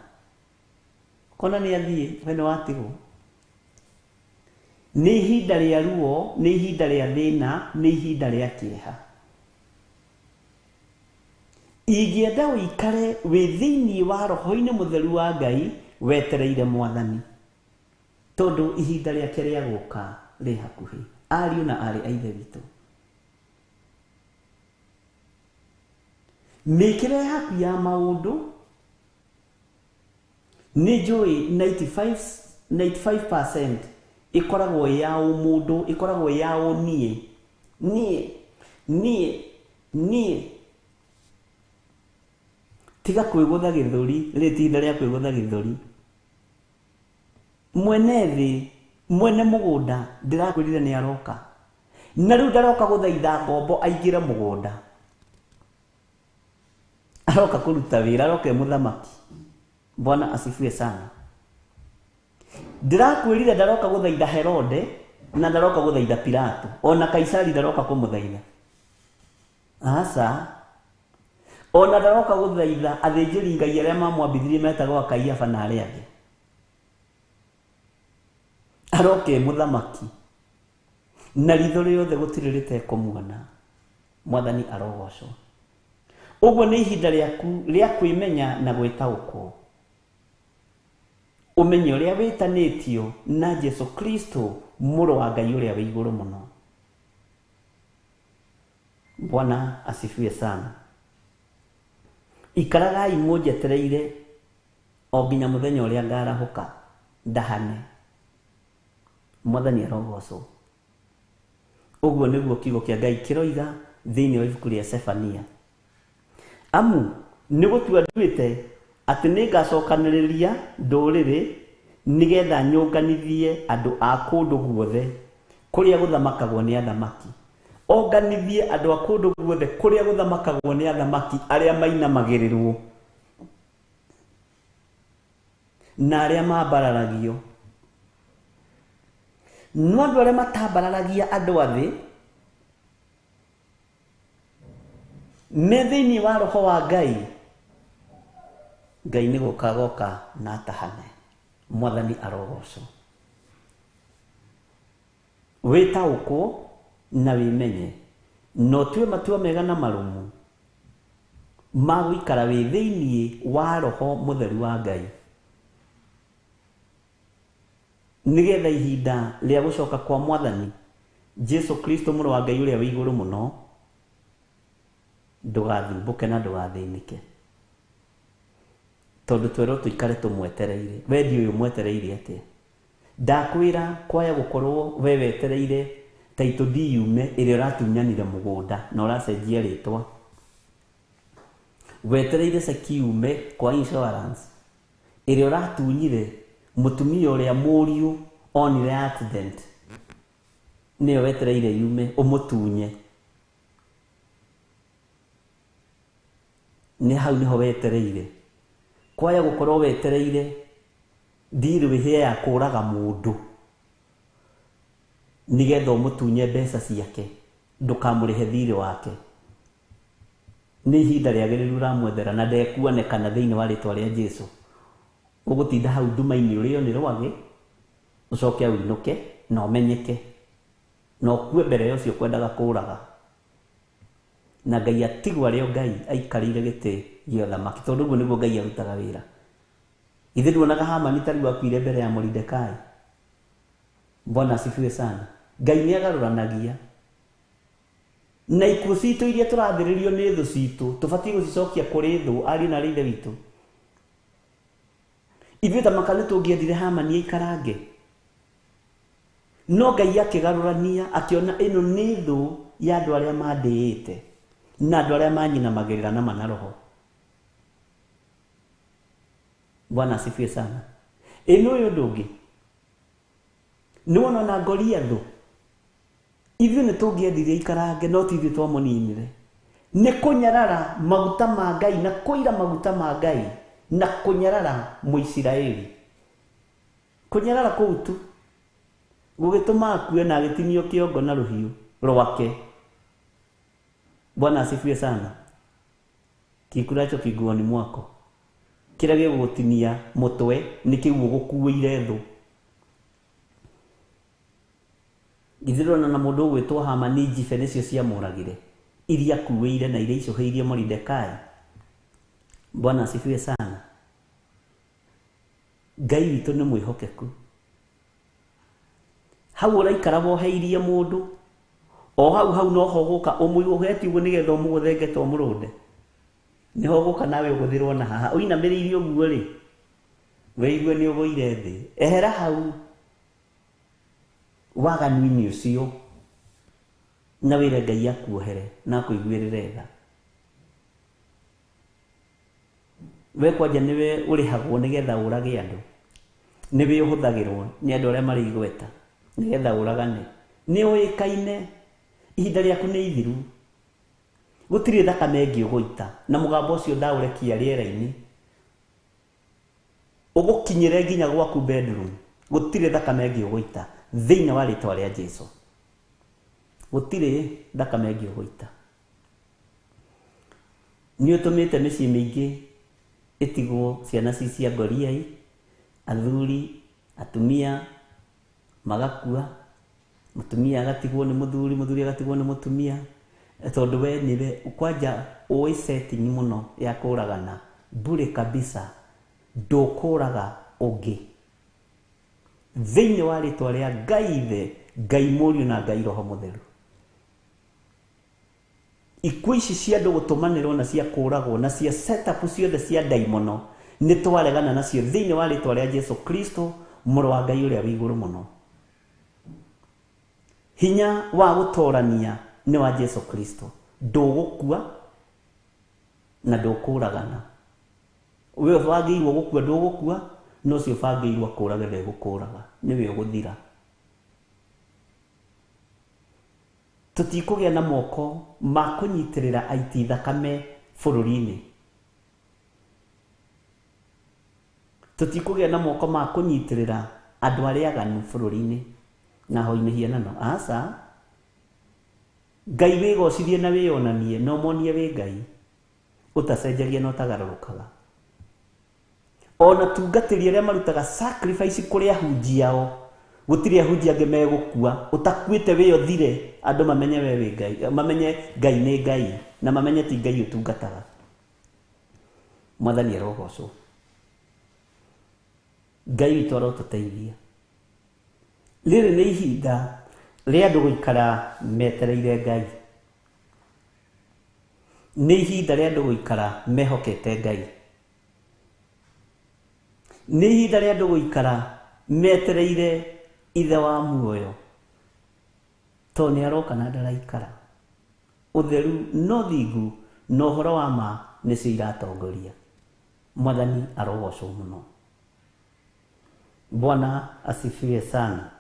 Kona nĩ athiĩ, we nĩ watigwo. Nĩ ihinda rĩa ruo, nĩ ihinda rĩa thĩna, nĩ ihinda rĩa kĩeha. Ingĩenda ũikare wĩ thĩinĩ wa roho-inĩ mũtheru wa Ngai wetereire Mwathani, tondũ ihinda rĩake rĩa gũka rĩ hakuhĩ. Ariũ na arĩ a ithe witũ, mĩkĩre yaku ya maũndũ nĩ njũĩ 95% ikoragwo ya mundu, ikoragwo ya nie tiga kwigutha githuri ritinda ria kwigutha githuri mwene mugunda ndirakwirire ni aroka na riu ndaroka guthaitha ngombo aingire mugunda, aroka kuruta wira, aroka muthamaki. Bwana asifiwe sana. Ndirakwirire ndaroka guthaitha Herode na ndaroka guthaitha Pilato, ona Kaisari ndaroka kumuthaitha. Asa ona ndaroka guthaitha athinjiri Ngai aria mamwambithirie metagwo Kaiafa na aria angi. Aroke muthamaki na ritho riothe gutiririte kumuona. Mwathani arogocwo. Uguo ni ihinda riaku ria kwimenya na gwitaukwo. Umenye uria witanitio na Jesu Kristo muru wa Ngai uria wi iguru muno. Bwana asifiwe sana. Ikaragai munjetereire o nginya muthenya uria ngarahuka ndahane. Mwathani arogocwo. Uguo niguo kiugo kia Ngai kiroiga thiini wa ibuku ria Sefania. Amu nigutua nduite ati ningacokaniriria nduriri nigetha nyunganithie andu a kundu guothe kuria guthamakagwo ni athamaki. Onganithie andu a kundu guothe kuria guthamakagwo ni athamaki aria mainamagirirwo na aria mambararagio. No andu aria matambararagia andu athi me thiini wa roho wa Ngai, Ngai nigukagoka na atahane. Mwathani arogocwo. Witaukwo na wimenye no tue matua mega na marumu ma guikara wi thiini wa roho mutheru wa Ngai, nigetha ihinda ria gucoka kwa Mwathani Jesu Kristo muru wa Ngai uria wi iguru muno ndugathimbuke na ndugathinike, tondu twero tuikare tumwetereire. We ndi uyu mwetereire atia? Ndakwira kwaya gukorwo we wetereire taito ndiume iria ratunyanire mugunda na uracenjia ritwa, wetereire sekiume kwa insurance iria uratunyire mutumia uria muriu onire accident, niyo wetereire yume umutunye. Ni hau niho wetereire. Kwaya gukorwo wetereire ndiri wihia ya kuraga mundu nigetha umutunye mbeca ciake ndukamurihe thiri wake. Ni ihinda riagiriru ramwethera na ndekuonekana thiini wa ritwa ria Jesu. Ugutinda hau nduma-ini urio ni rwagi ucoke uinuke na umenyeke na ukue mbere ucio kwendaga kuraga, na Ngai atigwa rio Ngai aikarire giti gio thamaki, tondu guo niguo Ngai arutaga wira. Ithe nduonaga Hamani tari wakuire mbere ya Mordekai. Bwana asifiwe sana. Ngai ni agaruranagia na ikuo citu iria turathiririo ni thu citu tubati gucicokia kuri thu ari na rithe witu. Ithuĩ ta makani tungiendire Hamani aikarange, no Ngai akigarurania akiona ino ni thu ya andu aria mandiite na andu aria manyinamagirira na mana roho. Bwana asifiwe sana. Ino uyu ndungi nuona na Goliathu ithuĩ ni tungiendire aikarange no ti ithuĩ twamuninire. Ni kunyarara maguta ma Ngai na kuira maguta ma Ngai na kunyarara Muisiraeli. Kunyarara kuu tu gugituma akue na agitinio kiongo na ruhiu rwake. Bwana asifiwe sana. Kikuracho kiguoni mwako kira gigutinia mutwe ni kiu gukuire thu. Githirona na mundu gwitwo Hamani jibe nicio cia muragire iria kuweire na iria icoheirie Mordekai. Bwana asifiwe sana. Ngai witu ni mwihokeku. Hau uraikara woheirie mundu o hau no hoguka umuigoheti uguo nigetha umuguthengete umurunde. Niho guka nawe uguthirwo na haha uinamiriire uguo ri weigue ni ugoire thi ehera hau. waganu-inĩ ũcio na wĩre Ngai akuohere na akũiguĩrĩre tha. We kwanja nĩwe ũrĩhagwo nĩgetha ũrage andũ, nĩwe ũhũthagĩrwo nĩ andũ arĩa marĩ igweta nĩgetha ũragane. Nĩ ũĩkaine, ihinda rĩaku nĩ ithiru, gũtirĩ thakame ĩngĩũgũita, na mũgambo ũcio ndaũrekia rĩera-inĩ ũgũkinyĩre nginya gwaku bedroom. Gũtirĩ thakame ĩngĩũgũita thĩinĩ wa rĩtwa rĩa Jesũ, gũtirĩ thakame ĩngĩũgũita. Nĩ ũtũmĩte mĩciĩ mĩingĩ ĩtigwo ciana ci cia ngoriai, athuri, atumia magakua, mũtumia agatigwo nĩ mũthuri, mũthuri agatigwo nĩ mũtumia, tondũ we nĩwe kwanja ũĩ setting mũno ya kũragana. Bure kabisa, ndũkũraga ũngĩ thĩinĩ wa rĩtwa rĩa Ngai Ithe, Ngai Mũriũ na Ngai Roho Mũtheru. Ikuũ ici cia andũ gũtũmanĩrwo na cia kũragwo na cia setup ciothe cia ndaimono nĩ twaregana nacio thĩinĩ wa rĩtwa rĩa Jesũ Kristo, mũrũ wa Ngai ũrĩa wĩ igũrũ mũno. Hinya wa gũtorania nĩ wa Jesũ Kristo. Ndũgũkua na ndũkũragana. We ũbangĩirwo gũkua ndũgũkua, no ũcio ũbangĩirwo kũraga ndegũkũraga, nĩwe ũgũthira. Tũtikũgĩa na moko ma kũnyitĩrĩra aiti thakame bũrũri-inĩ. Tũtikũgĩa na moko ma kũnyitĩrĩra andũ arĩa aganu bũrũri-inĩ na hoi mĩhianano. Aca, Ngai wĩgocithie na wĩonanie na ũmonie wĩ Ngai, ũtacenjagia na ũtagarũrũkaga. Ona tungatĩri arĩa marutaga sacrifice kũrĩ ahunjia ao, gũtirĩ ahunjia angĩ megũkua ũtakuĩte wĩ ũthire, andũ mamenye we wĩ Ngai, mamenye Ngai nĩ Ngai, na mamenye ti Ngai ũtungataga. Mwathani arogocwo. Ngai witũ arotũteithia. Rĩrĩ nĩ ihinda rĩa andũ gũikara metereire Ngai. Nĩ ihinda rĩa andũ gũikara mehokete Ngai. Nĩ ihinda rĩa andũ gũikara metereire Ithe wa muoyo, to nĩ aroka na ndaraikara. Ũtheru no thingu na ũhoro wa ma nĩcio iratongoria. Mwathani arogocwo mũno. Bwana asifiwe sana.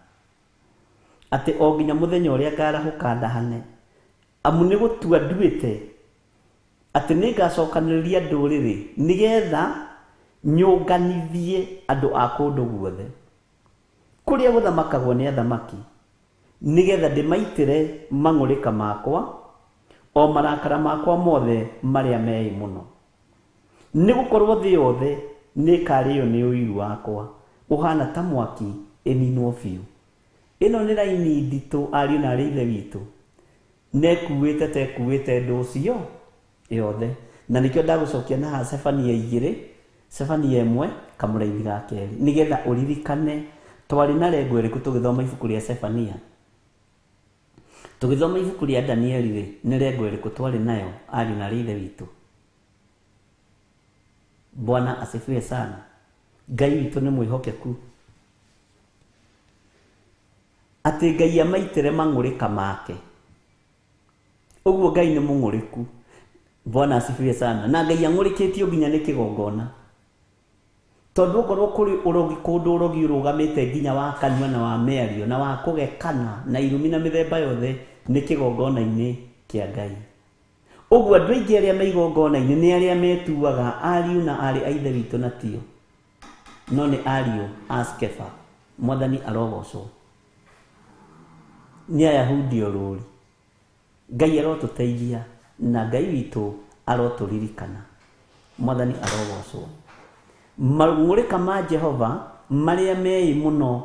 Atĩ o nginya mũthenya ũrĩa ngarahũka ndahane, amu nĩ gũtua nduĩte atĩ nĩ ngacokanĩrĩria ndũrĩrĩ nĩgetha nyũnganithie andũ a kũndũ guothe kũrĩa gũthamakagwo nĩ athamaki, nĩgetha ndĩmaitĩre mang'ũrĩka makwa, o marakara makwa mothe marĩa meĩ mũno. Nĩ gũkorwo thĩ yothe nĩ ĩkarĩo nĩ ũiru wakwa, ũhana ta mwaki ĩninwo biũ. Ĩno nĩ raini nditũ ariũ na arĩ ithe witũ, nekuĩte tekuĩte ndũ cio yothe. Na nĩkĩo ndagũcokia na ha Sefania 2, Sefania 1 kamũraithi ga kerĩ, nĩgetha ũririkane twarĩ na rengo ĩrĩkũ tũgĩthoma ibuku rĩa Sefania. Tũgĩthoma ibuku rĩa Danieli rĩ, nĩ rengo ĩrĩkũ twarĩ nayo ariũ na arĩ ithe witũ. Bwana asifiwe sana. Ngai witũ nĩ mwĩhokeku, atĩ Ngai amaitĩre mang'ũrĩka make. Ũguo Ngai nĩ mũng'ũrĩku. Bwana asifiwe sana. Na Ngai ang'ũrĩkĩtio nginya nĩ kĩgongona, tondũ okorwo kũrĩ ũrogi kũndũ ũrogi ũrũgamĩte nginya wa kanua na wa mĩario na wa kũgekana na irumi na mĩthemba yothe nĩ kĩgongona-inĩ kĩa Ngai. Ũguo andũ aingĩ arĩa me igongona-inĩ nĩ arĩa metuaga ariũ na arĩ a ithe witũ na tio, no nĩ ariũ a Skefa. Mwathani arogocwo. Nĩ Ayahudi orũri. Ngai arotũteithia na Ngai witũ arotũririkana. Mwathani arogocwo. Mang'ũrĩka ma Jehova marĩa meĩ mũno,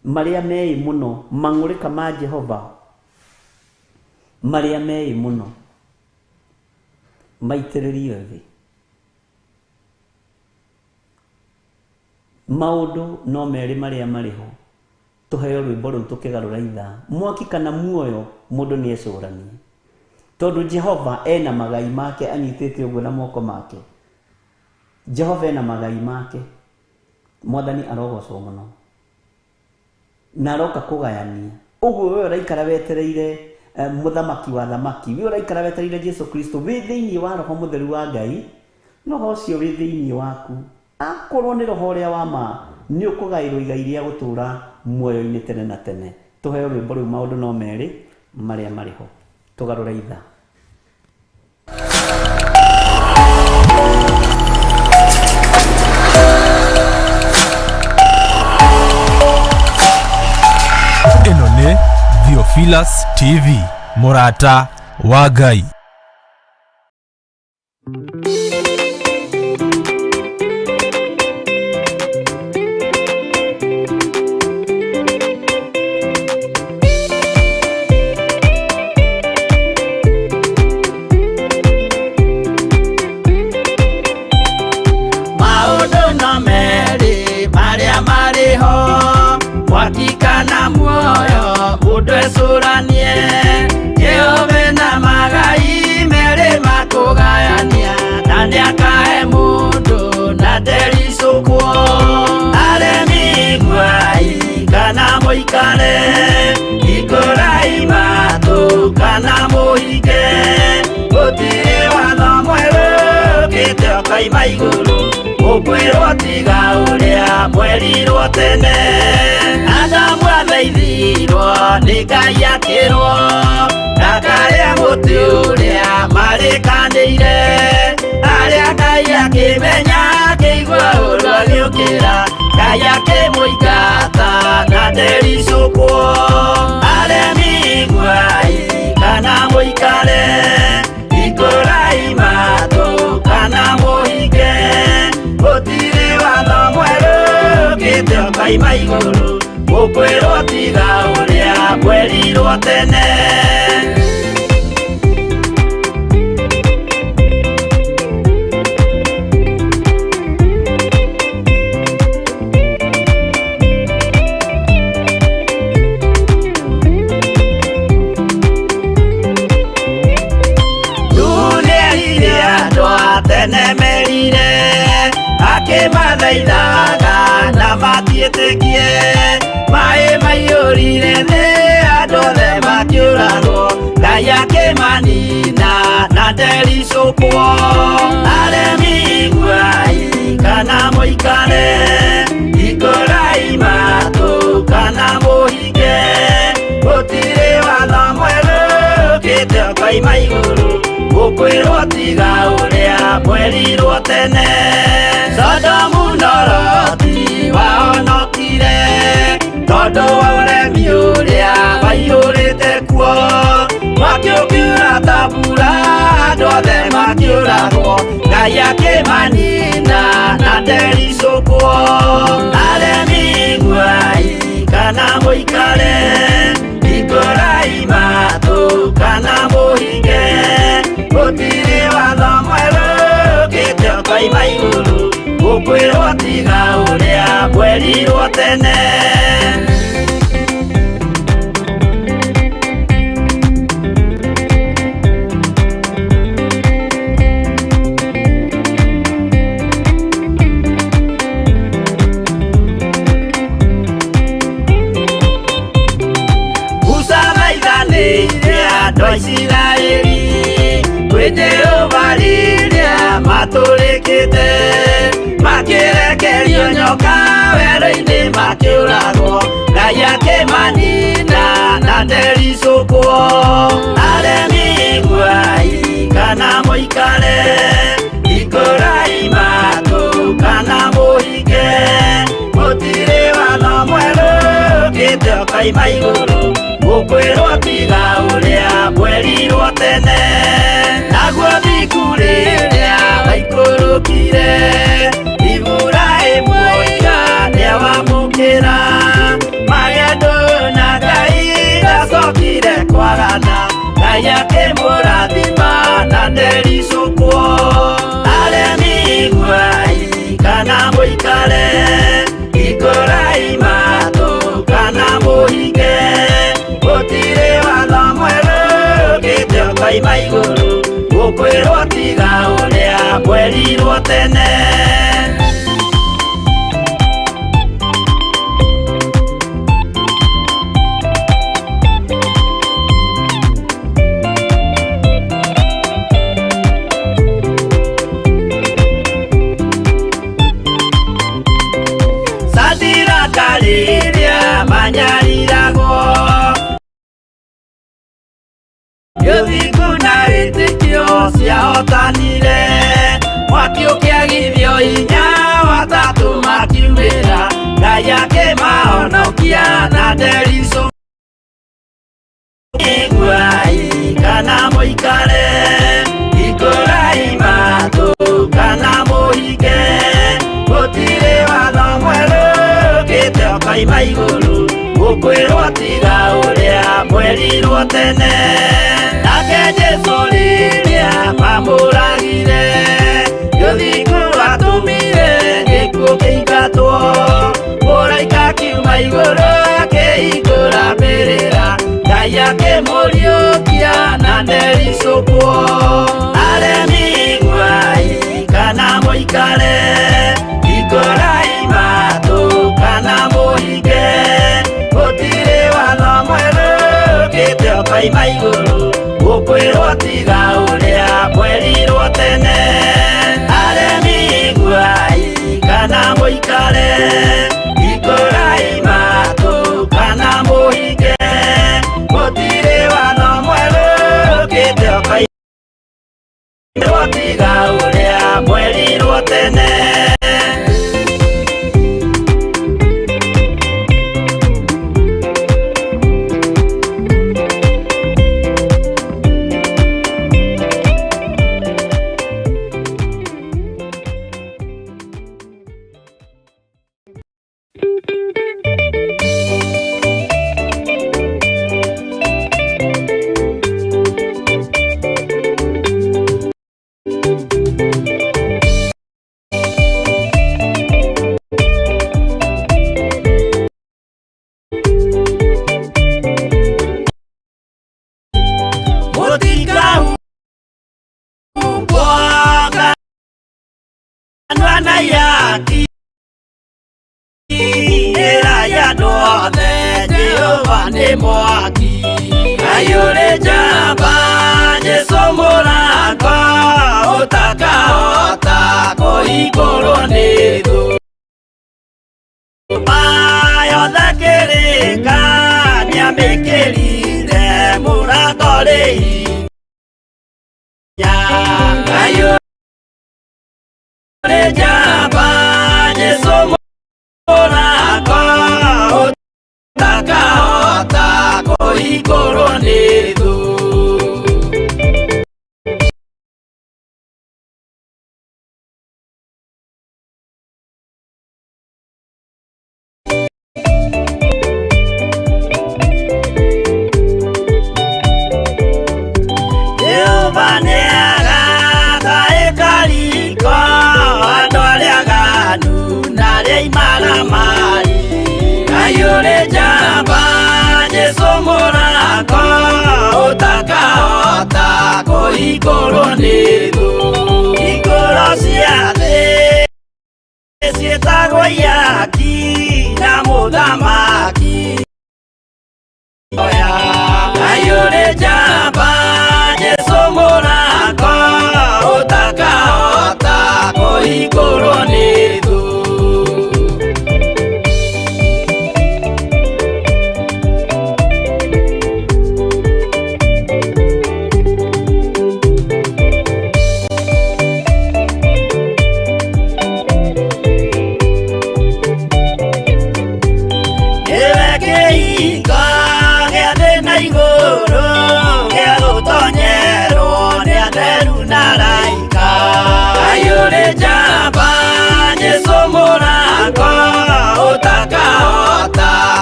marĩa meĩ mũno, mang'ũrĩka ma Jehova marĩa meĩ mũno maitĩrĩrio thĩ. Maũndũ no merĩ marĩa marĩho, tũheo rwĩmbo rũu tũkĩgarũra ithaa. Mwaki kana muoyo, mũndũ nĩ ecũranie, tondũ Jehova ena magai make anyitĩte ũguo na moko make. Jehova ena magai make. Mwathani arogocwo mũno. na aroka kugayania. Uguo we uraikara wetereire muthamaki wa thamaki, we uraikara wetereire Jesu Kristo wi thiini wa roho mutheru wa Ngai, roho ucio wi thiini waku akorwo ni roho uria wa ma ni ukugairwo igai ria gutura muoyo-ini tene na tene. Tuheo rwimbo riu maundu no meri maria mariho. Tugarure itha. Ino ni Theophilus TV, Murata wa Ngai. Wakikana muoyo udwesuranie Jehove na magai mere makugayania nani akae mundu na derisukwo aremi gwai kana muikare ikorai matu kana muhike gutire watho mweru kitio kaima iguru ukwirwo tiga uria mwerirwo tene Adamu athaithirwo nĩ Ngai akĩrwo ndakarĩa mũtĩ ũrĩa marĩkanĩire arĩa Ngai akĩmenya akĩigua ũru agĩũkĩra Ngai akĩmũingata na ndericũkwo aremi gwai kana mũikare ikũrai matũ kana mũhinge gũtirĩ watho mwerũ gĩtio kaima igũrũ ukwirwo tiga uria mwerirwo tene dunia iria andũ a tene merire akĩmathaithaga na matiĩtĩkie Mae maiyũrire thĩ andũ othe makĩũragwo Ngai akĩmanina na ndericũkwo aremi gwai kana mũikare ikũrai matũ kana mũhinge gũtirĩ watho mwerũ gĩtio kaima igũrũ ũkwĩrwo tiga ũrĩa mwerirwo tene Sodomu na Loti wahonokire tondũ wa ũremi ũrĩa waiyũrĩte kuo makĩũkĩra ta mbura andũ othe makĩũragwo Ngai akĩmanina na ndericũkwo aremi gwai kana mũikare ikũrai matũ kana mũhinge gũtirĩ watho mwerũ gĩtio kaima igũrũ ũkwĩrwo tiga ũrĩa mwerirwo tene andũ a Isiraeli kwĩ Jehova rĩrĩa matũrĩkĩte makĩrekerio nyoka werũ-inĩ makĩũragwo Ngai akĩmanina na ndericũkwo aremi gwai kana mũikare ikũrai matũ kana mũhinge gũtirĩ watho mwerũ gĩtio kaima igũrũ ũkwĩrwo tiga ũrĩa mwerirwo tene naguo thiku rĩrĩa waikũrũkire Iburahĩmu oiga nĩawamũkĩra magendo na Ngai ndacokire kwarana Ngai akĩmũrathima na ndericũkwo aremi gwai kana mũikare ikũrai matũ kana mũhinge gũtirĩ watho mwerũ gĩtio kaima igũrũ ũkwĩrwo tiga ũrĩa mwerirwo tene iria manyariragwo Yuthingu na wĩtĩkio ciahotanire mwaki ũkĩagithio hinya watatũ makiumĩra Ngai akĩmahonokia na nderico Iguai kana mũikare Ikurai matũ kana mũhinge Gũtirĩ watho mwerũ ũkĩte ũkoima igũrũ Gũkwĩrwo tiga ũrĩa mwerirwo tene Nake Jesũ rĩrĩa mamũragire Yũthingu atumire gĩkuũ kĩingatwo Mũraika akiuma igũrũ akĩhingũra mbĩrĩra Ngai akĩmũriũkia na ndericũkwo Aremi iguai kana mũikare Ikurai matũ kana mũhinge Gũtirĩ watho mwerũ ũkĩte ũkoima igũrũ Gũkwĩrwo tiga ũrĩa mwerirwo tene Aremi iguai kana mũikare Ikurai matũ kana mũhinge Gũtirĩ watho mwerũ ũkĩte ũkoima tiga ũrĩa mwerirwo tene Mwaki ayure jamba Jesũ mũrango ũtakahota kũhingũrwo nĩ thũ Yothe kĩrĩka nĩamĩkĩrire mũrango rĩ hinya ayure jamba Jesũ mũrango ũtakahota kũhingũrwo nĩ thũ Jehova nĩagatha ĩkariko andũ arĩa aganu na arĩa imaramari Ayure jamba Jesũ mũrango ũtakahota kũhingũrwo nĩ thũ Hingũro cia thĩ ciĩtagwo ihaki na mũthamaki Ayure jamba Jesũ mũrango ũtakahota kũhingũrwo nĩ thũ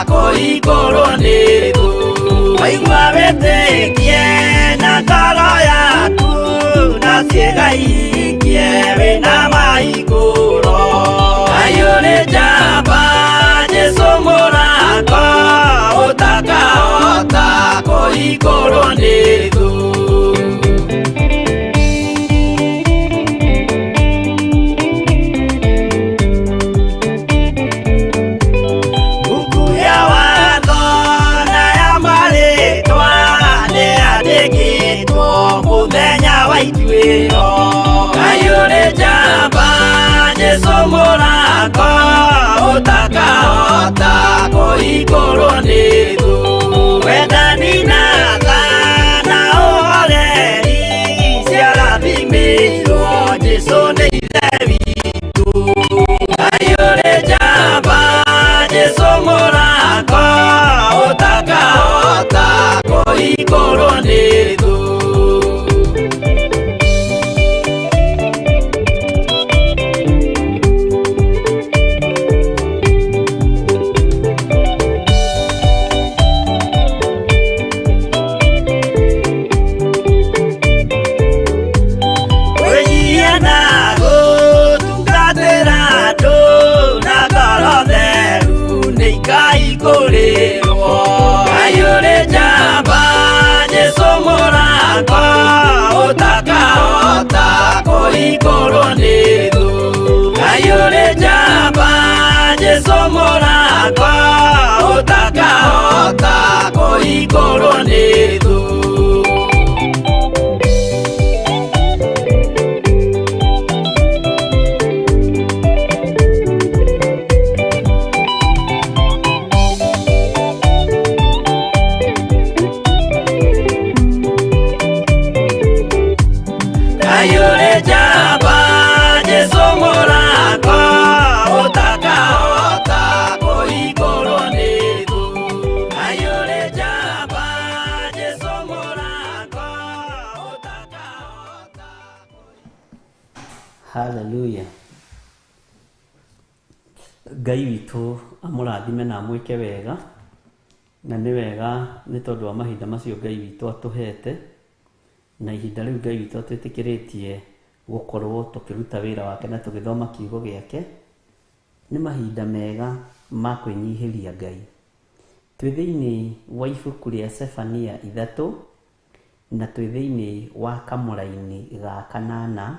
Kũhingũrwo nĩ thũ Waigua wĩtĩkie na ngoro yaku na ciĩga ihikie wĩna mahingũro Ayure jamba Jesũ mũrango ũtakahota kũhingũrwo nĩ thũ Ayure jamba Jesũ mũrango ũtakahota kũhingũrwo nĩ thũ. Wendani na tha na ũhoreri ciarathimĩirwo Jesũ nĩ ithe witũ. Ngai ũrĩ njamba, Jesũ mũrango, ũtakahota kũhingũrwo nĩ thũ. Ngai ũrĩ njamba, Jesũ mũrango, ũtakahota kũhingũrwo nĩ thũ. Ngai ũrĩ njamba, Jesũ mũrango, ũtakahota kũhingũrwo nĩ thũ. Ngai ũrĩ njamba, Jesũ mũrango, ũtakahota kũhingũrwo nĩ thũ. Ngai ũrĩ njamba, Jesũ mũrango, ũtakahota. Hallelujah. Ngai witũ amũrathime na amwĩke wega, na nĩ wega nĩ tondũ wa mahinda macio Ngai witũ atũhete, na ihinda rĩu Ngai witũ atwĩtĩkĩrĩtie gũkorwo tũkĩruta wĩra wake na tũgĩthoma kiugo gĩake. Nĩ mahinda mega ma kwĩnyihĩria Ngai. Twĩ thĩinĩ wa ibuku rĩa Sefania 3 na twĩ thĩinĩ wa kamũra-inĩ ga 8,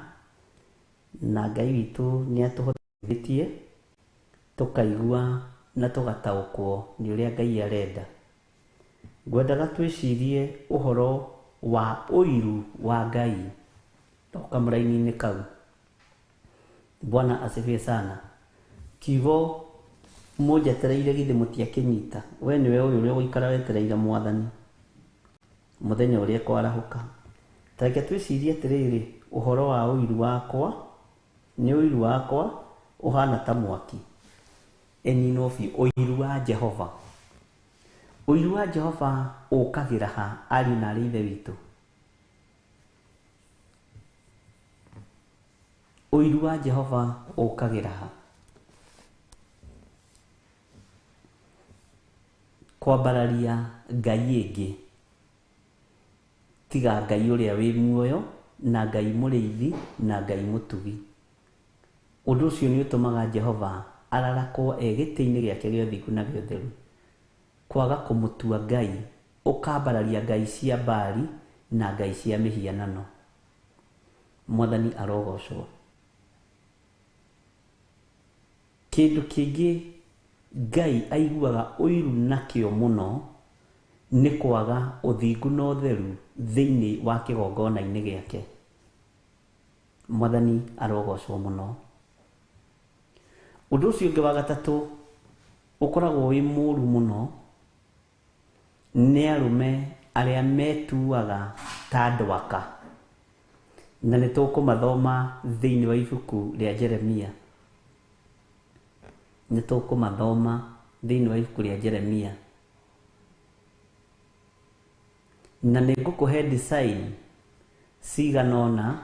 na Ngai witũ nĩ atũhotithĩtie tũkaigua na tũgataũkwo nĩ ũrĩa Ngai arenda. Ngwendaga twĩcirie ũhoro wa ũiru wa Ngai kamũra-inĩ kau. Bwana asifiwe sana. Kiugo mũnjetereire githĩ mũtiakĩnyita. We nĩwe ũyũ ũrĩa gũikara wetereire Mwathani mũthenya ũrĩa kwarahũka. Tareke twĩcirie atĩrĩrĩ, ũhoro wa ũiru wakwa nĩ ũiru wakwa ũhana ta mwaki. Eninofi, ũiru wa Jehova. Ũiru wa Jehova ũkagĩra ha ari na arĩ ithe witũ? Ũiru wa Jehova ũkagĩra ha? Kwambararia Ngai ĩngĩ tiga Ngai ũrĩa wĩ muoyo, na Ngai mũrĩithi, na Ngai mũtugi. Ũndũ ũcio nĩ ũtũmaga Jehova ararakwo gĩtĩ-inĩ gĩake gĩa ũthingu na gĩa ũtheru. Kwaga kũmũtua Ngai, ũkambararia ngai cia Baali na ngai cia mĩhianano. Mwathani arogocwo. Kĩndũ kĩngĩ Ngai aiguaga ũiru nakĩo mũno nĩ kwaga ũthingu na ũtheru thĩinĩ wa kĩgongona-inĩ gĩake. Mwathani arogocwo mũno. Ũndũ ũcio ũngĩ wa gatatũ ũkoragwo wĩ mũũru mũno nĩ arũme arĩa metuaga ta andũ aka, na nĩ tũkũmathoma thĩinĩ wa ibuku rĩa Jeremia. Nĩ tũkũmathoma thĩinĩ wa ibuku rĩa Jeremia, na nĩ ngũkũhe design cigana ũna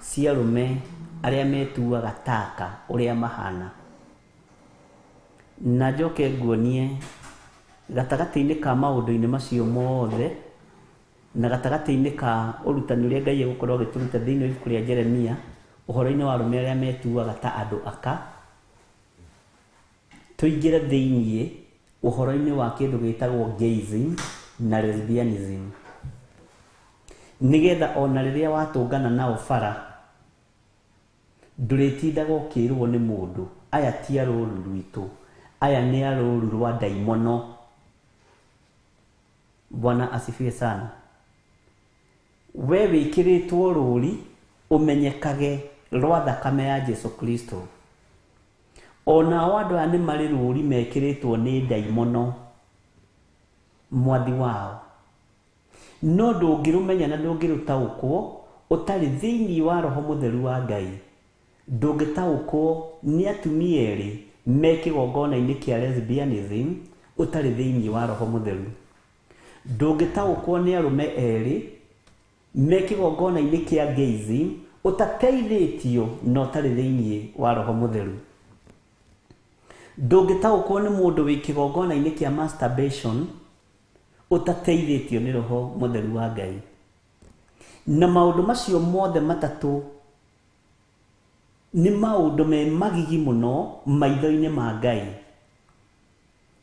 cia arũme arĩa metuaga ta aka ũrĩa mahana, na njoke nguonie gatagatĩ-inĩ ka maũndũ-inĩ macio mothe na gatagatĩ-inĩ ka ũrutani ũrĩa Ngai egũkorwo agĩtũruta thĩinĩ wa ibuku rĩa Jeremia ũhoro-inĩ wa arũme arĩa metuaga ta andũ aka, tũingĩre thĩinĩ ũhoro-inĩ wa kĩndũ gĩtagwo gayism na lesbianism, nĩgetha ona rĩrĩa watũngana nao bara ndũrĩtindaga ũkĩrwo nĩ mũndũ aya ti arũru rwitũ, aya nĩ arũru rwa ndaimono. Bwana asifiwe sana. We wĩkĩrĩtwo rũri ũmenyekage rwa thakame ya Jesu Kristo, ona andũ aya nĩ marĩ rũũri mekĩrĩtwo nĩ ndaimono mwathi wao, no ndũngĩrũmenya na ndũngĩrũtaũkwo ũtarĩ thĩinĩ wa Roho Mũtheru wa Ngai. Ndũngĩtaũkwo nĩ atumia erĩ me kĩgongona-inĩ kĩa lesbianism ũtarĩ thĩinĩ wa Roho Mũtheru. Ndũngĩtaũkwo nĩ arũme erĩ me kĩgongona-inĩ kĩa gayism ũtateithĩtio na ũtarĩ thĩinĩ wa Roho Mũtheru. Ndũngĩtaũkwo nĩ mũndũ wĩ kĩgongona-inĩ kĩa masturbation ũtateithĩtio nĩ Roho Mũtheru wa Ngai. Na maũndũ macio mothe matatũ nĩ maũndũ me magigi mũno maitho-inĩ ma Ngai,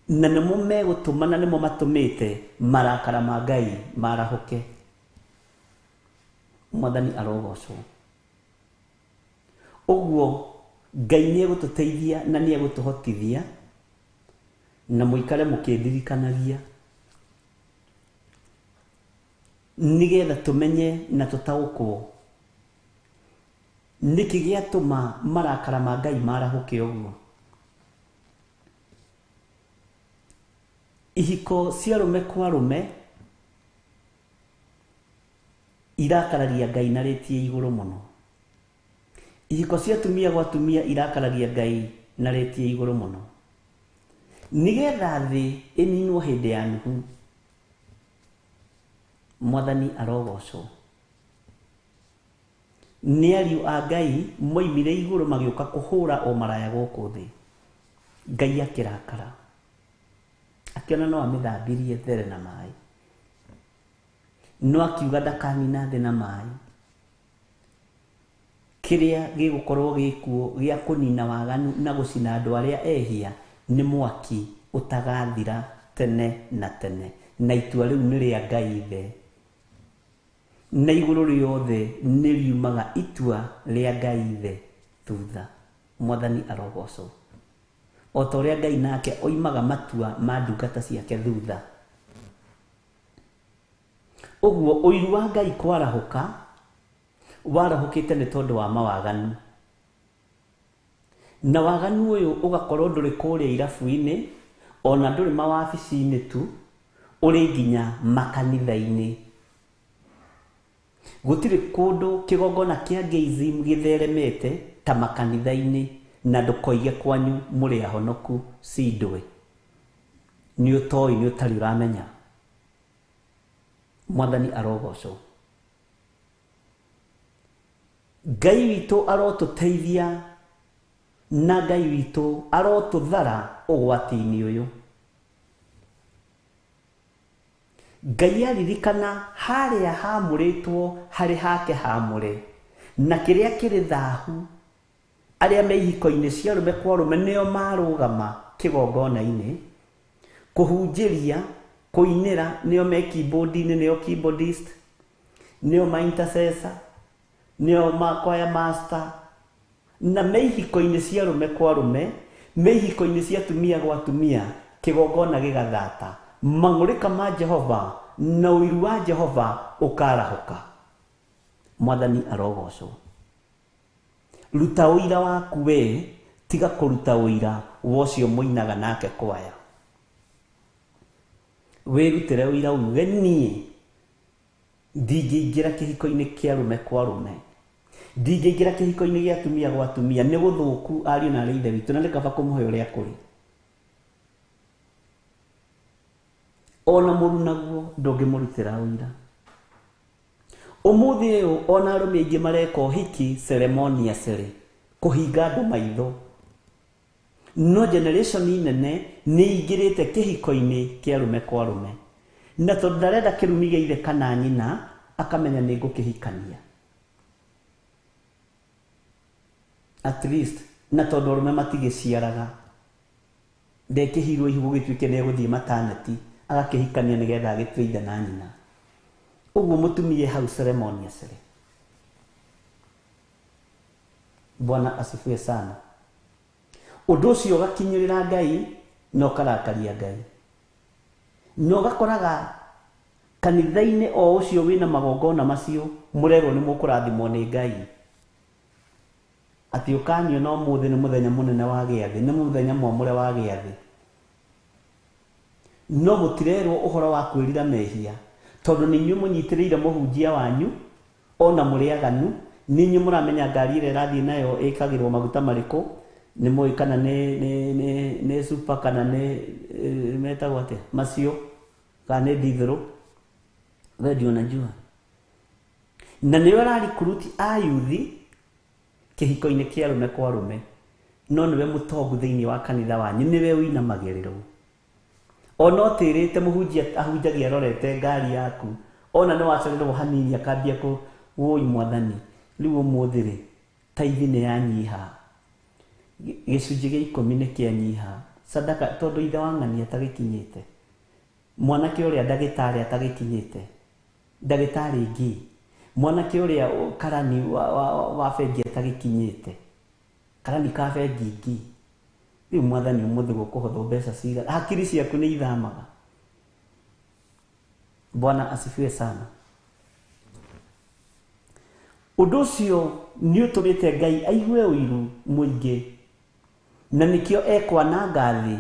na nĩmo megũtũma na nĩmo matũmĩte marakara ma Ngai marahũke. Mwathani arogocwo. Ũguo Ngai nĩ egũtũteithia na nĩ egũtũhotithia, na mũikare mũkĩndirikanagia nĩgetha tũmenye na tũtaũkwo nĩkĩ gĩatũma marakara ma Ngai marahũke ũguo. Ihiko cia arũme kwa arũme irakaragia Ngai na rĩtie igũrũ mũno. Ihiko cia atumia gwa atumia irakaragia Ngai na rĩtie igũrũ mũno. Nĩgetha thĩ ĩninwo hĩndĩ ya Nuhu. Mwathani arogocwo. Nĩ ariũ a Ngai moimire igũrũ magĩũka kũhũra o maraya gũkũ thĩ. Ngai akĩrakara, akĩona no amĩthambirie there na maĩ, no akiuga ndakanina thĩ na maĩ. Kĩrĩa gĩgũkorwo gĩkuo gĩa kũnina waganu na gũcina andũ arĩa ehia nĩ mwaki ũtagathira tene na tene, na itua rĩu nĩ rĩa Ngai Ithe, na igũrũ rĩothe nĩ riumaga itua rĩa Ngai Ithe thutha. Mwathani arogocwo. O ta ũrĩa Ngai nake oimaga matua ma ndungata ciake thutha. Ũguo ũiru wa Ngai kwarahũka, warahũkĩte nĩ tondũ wa mawaganu, na waganu ũyũ ũgakorwo ndũrĩ kũrĩa irabu-inĩ, ona ndũrĩ mawabici-inĩ tu, ũrĩ nginya makanitha-inĩ. Gũtirĩ kũndũ kĩgongona kĩa gayism gĩtheremete ta makanitha-inĩ, na ndũkoige kwanyu mũrĩ ahonoku cindwe. Nĩ ũtoĩ, nĩ ũtarĩ ũramenya. Mwathani arogocwo. Ngai witũ arotũteithia na Ngai witũ arotũthara ũgwati-inĩ ũyũ. Ngai aririkana harĩa hamũrĩtwo harĩ hake hamũre, na kĩrĩa kĩrĩ thaahu arĩa me ihiko-inĩ cia arũme kwa arũme nĩo marũgama kĩgongona-inĩ kũhunjĩria, kũinĩra, nĩo me keyboard-inĩ, nĩo keyboardist, nĩo ma intercessor, nĩo ma choir master, na me ihiko-inĩ cia arũme kwa arũme, me ihiko-inĩ cia atumia gwa atumia, kĩgongona gĩgathata, mang'ũrĩka ma Jehova na ũiru wa Jehova ũkarahũka. Mwathani arogocwo. Ruta ũira waku we, tiga kũruta ũira wa ũcio mũinaga nake kwaya. Wĩrutĩre ũira uge niĩ ndingĩingĩra kĩhiko-inĩ kĩa arũme kwa arũme, ndingĩingĩra kĩhiko-inĩ gĩa atumia gwa atumia, nĩ gũthũku ariũ na arĩ ithe witũ, na nĩ kaba kũmũhe ũrĩa kũrĩ. Ona mũru naguo ndũngĩmũrutĩra ũira. Ũmũthĩ ũyũ ona arũme aingĩ mareka ũhiki ceremoniously, kũhinga andũ maitho. No generation nene nĩ ingĩrĩte kĩhiko-inĩ kĩa arũme kwa arũme, na tondũ ndarenda kĩrumi gĩa ithe kana nyina, akamenya nĩ ngũkĩhikania. At least, na tondũ arũme matigĩciaraga, ndekĩhirwo ihu gũgĩtuĩke nĩ egũthiĩ maternity, agakĩhikania nĩgetha agĩtue ithe na nyina. Ũguo mũtumie hau ceremoniously. Bwana asifiwe sana. Ũndũ ũcio ũgakinyĩrĩra Ngai na ũkarakaria Ngai. Na ũgakoraga kanitha-inĩ o ũcio wĩna magongona macio mũrerwo nĩ mũkũrathimwo nĩ Ngai. ati ukanio no muthi ni muthenya munene wa giathi ni muthenya mwamure wa giathi no mutirerwo uhoro wa kwirira mehia tondu ni nyu munyitiriire muhunjia wanyu ona muriaganu ni nyu muramenya ngari ire rathi nayo ikagirwo maguta mariko ni moi kana ne super kana ne meta wote masio kana dithro radio najua na ni wala recruit ayuthi kihiko-ini kia rume kwa rume no niwe mutongu thiini wa kanitha wanyu niwe wina magerero ona otirite muhunjia ahunjagia rorete ngari yaku ona no wacererwo hanini akambia ku woi mwathani riu umuthiri taithi ni yanyiha gicunji gia 10 ni kianyiha sadaka tondu ithe wa ng'ani atagikinyite mwanake uria ndagitari atagikinyite ndagitari ngi mwanake uria karani wa bengi atagikinyite karani ka bengi ngi riu mwathani umuthi gukuhotho mbeca ciga hakiri ciaku ni ithamaga. Bwana asifiwe sana. Undu ucio ni utumite Ngai aigue uiru muingi na nikio ekwananga thi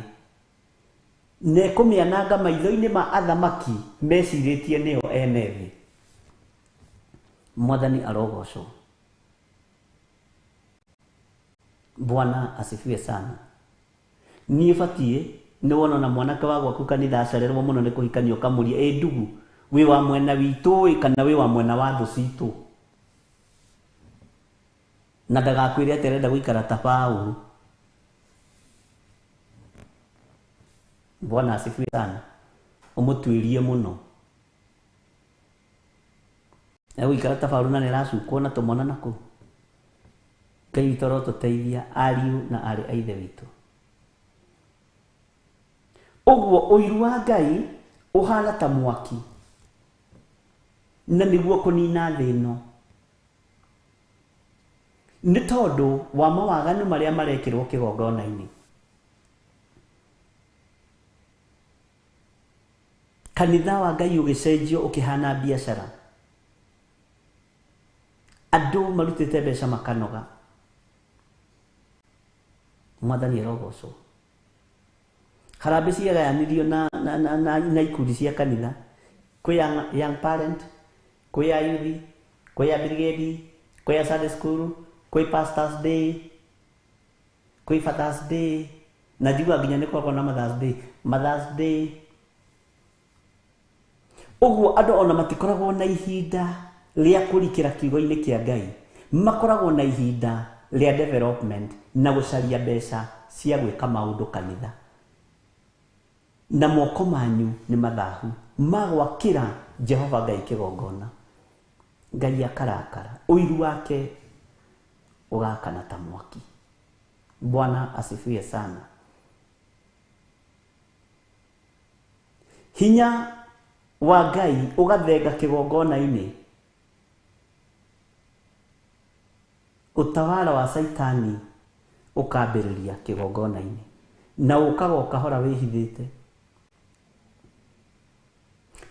ne kumiananga maitho-ini ma athamaki meciritie nio ene thi. Mwathani arogocwo. Bwana asifiwe sana. Ni batie ni wona na mwanake wa gwaku kanitha acererwo muno ni kuhikanio kamuria ndugu wi wa mwena witu kana wi wa mwena wa thu citu na ndagakwire aterenda guikara ta Paulo. Bwana asifiwe sana. Umutwirie muno na guikara ta Paulo na niracukwo na tumona naku Ngai witũ tuteithia ariu na ari aithe witu. Uguo uiru wa Ngai uhana ta mwaki na niguo kunina thino ni tondu wa mawaganu maria marekirwo kigongona-ini. Kanitha wa Ngai ugicenjio ukihana biashara, andu marutite mbeca makanoga. Mwathani arogocwo. Harambe ciagayanirio na ikundi cia kanitha kwi young parent, kwi youth, kwi brigade, kwi Sunday school, kwi pastors day, kwi fathers day, na ndigwa nginya ni kwa na mothers day. Uguo andu ona matikoragwo na ihinda ria kurikira kiugo-ini kia Ngai, makoragwo na ihinda ria development na gucaria mbeca cia gwika maundu kanitha. Na moko manyu ni mathahu magwakira Jehova Ngai kigongona. Ngai akarakara, uiru wake ugakana ta mwaki. Bwana asifiwe sana. Hinya wa Ngai ugathenga kigongona-ini. Utawala wa Saitani ukambiriria kigongona-ini na ukagoka hora wihithite.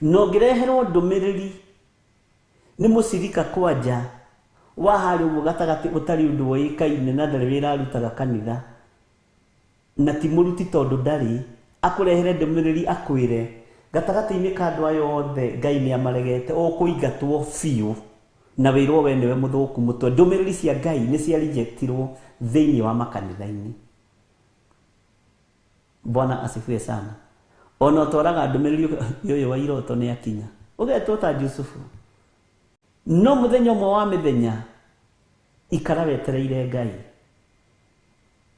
No ngireherwo ndumiriri ni mucirika kwanja wa hari uguo gatagati utari undu woikaine na ndari wira arutaga kanitha na ti muruti tondu ndari akurehere ndumiriri akwire gatagati-ini ka andu ayo othe Ngai ni amaregete ukuingatwo fiu na wirwo we niwe muthuku mutwe. Ndumiriri cia Ngai ni cia rejectirwo thiini wa makanitha-ini. Bwana asifiwe sana. Ona toraga ndumiriri yoyo wa iroto ni akinya ugetwo ta Jusufu no muthenya umwe wa mithenya ikara wetereire Ngai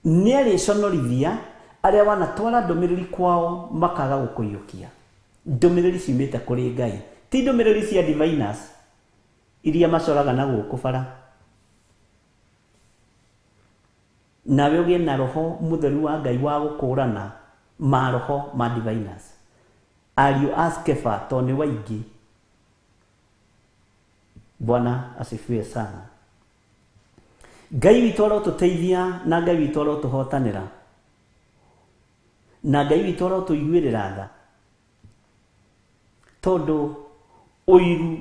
ni ariconorithia aria wanatwara ndumiriri kwao makaga gukuyukia. Ndumiriri cimite kuri Ngai ti ndumiriri cia diviners iria macoraga na guku bara. Nawe ugie na roho mutheru wa Ngai wa gukurana maroho ma diviners. Ariu askefa toni waingi. Bwana asifiwe sana. Ngai witu arotuteithia na Ngai witu arotuhotanira na Ngai witu arotuiguirira tha tondu uiru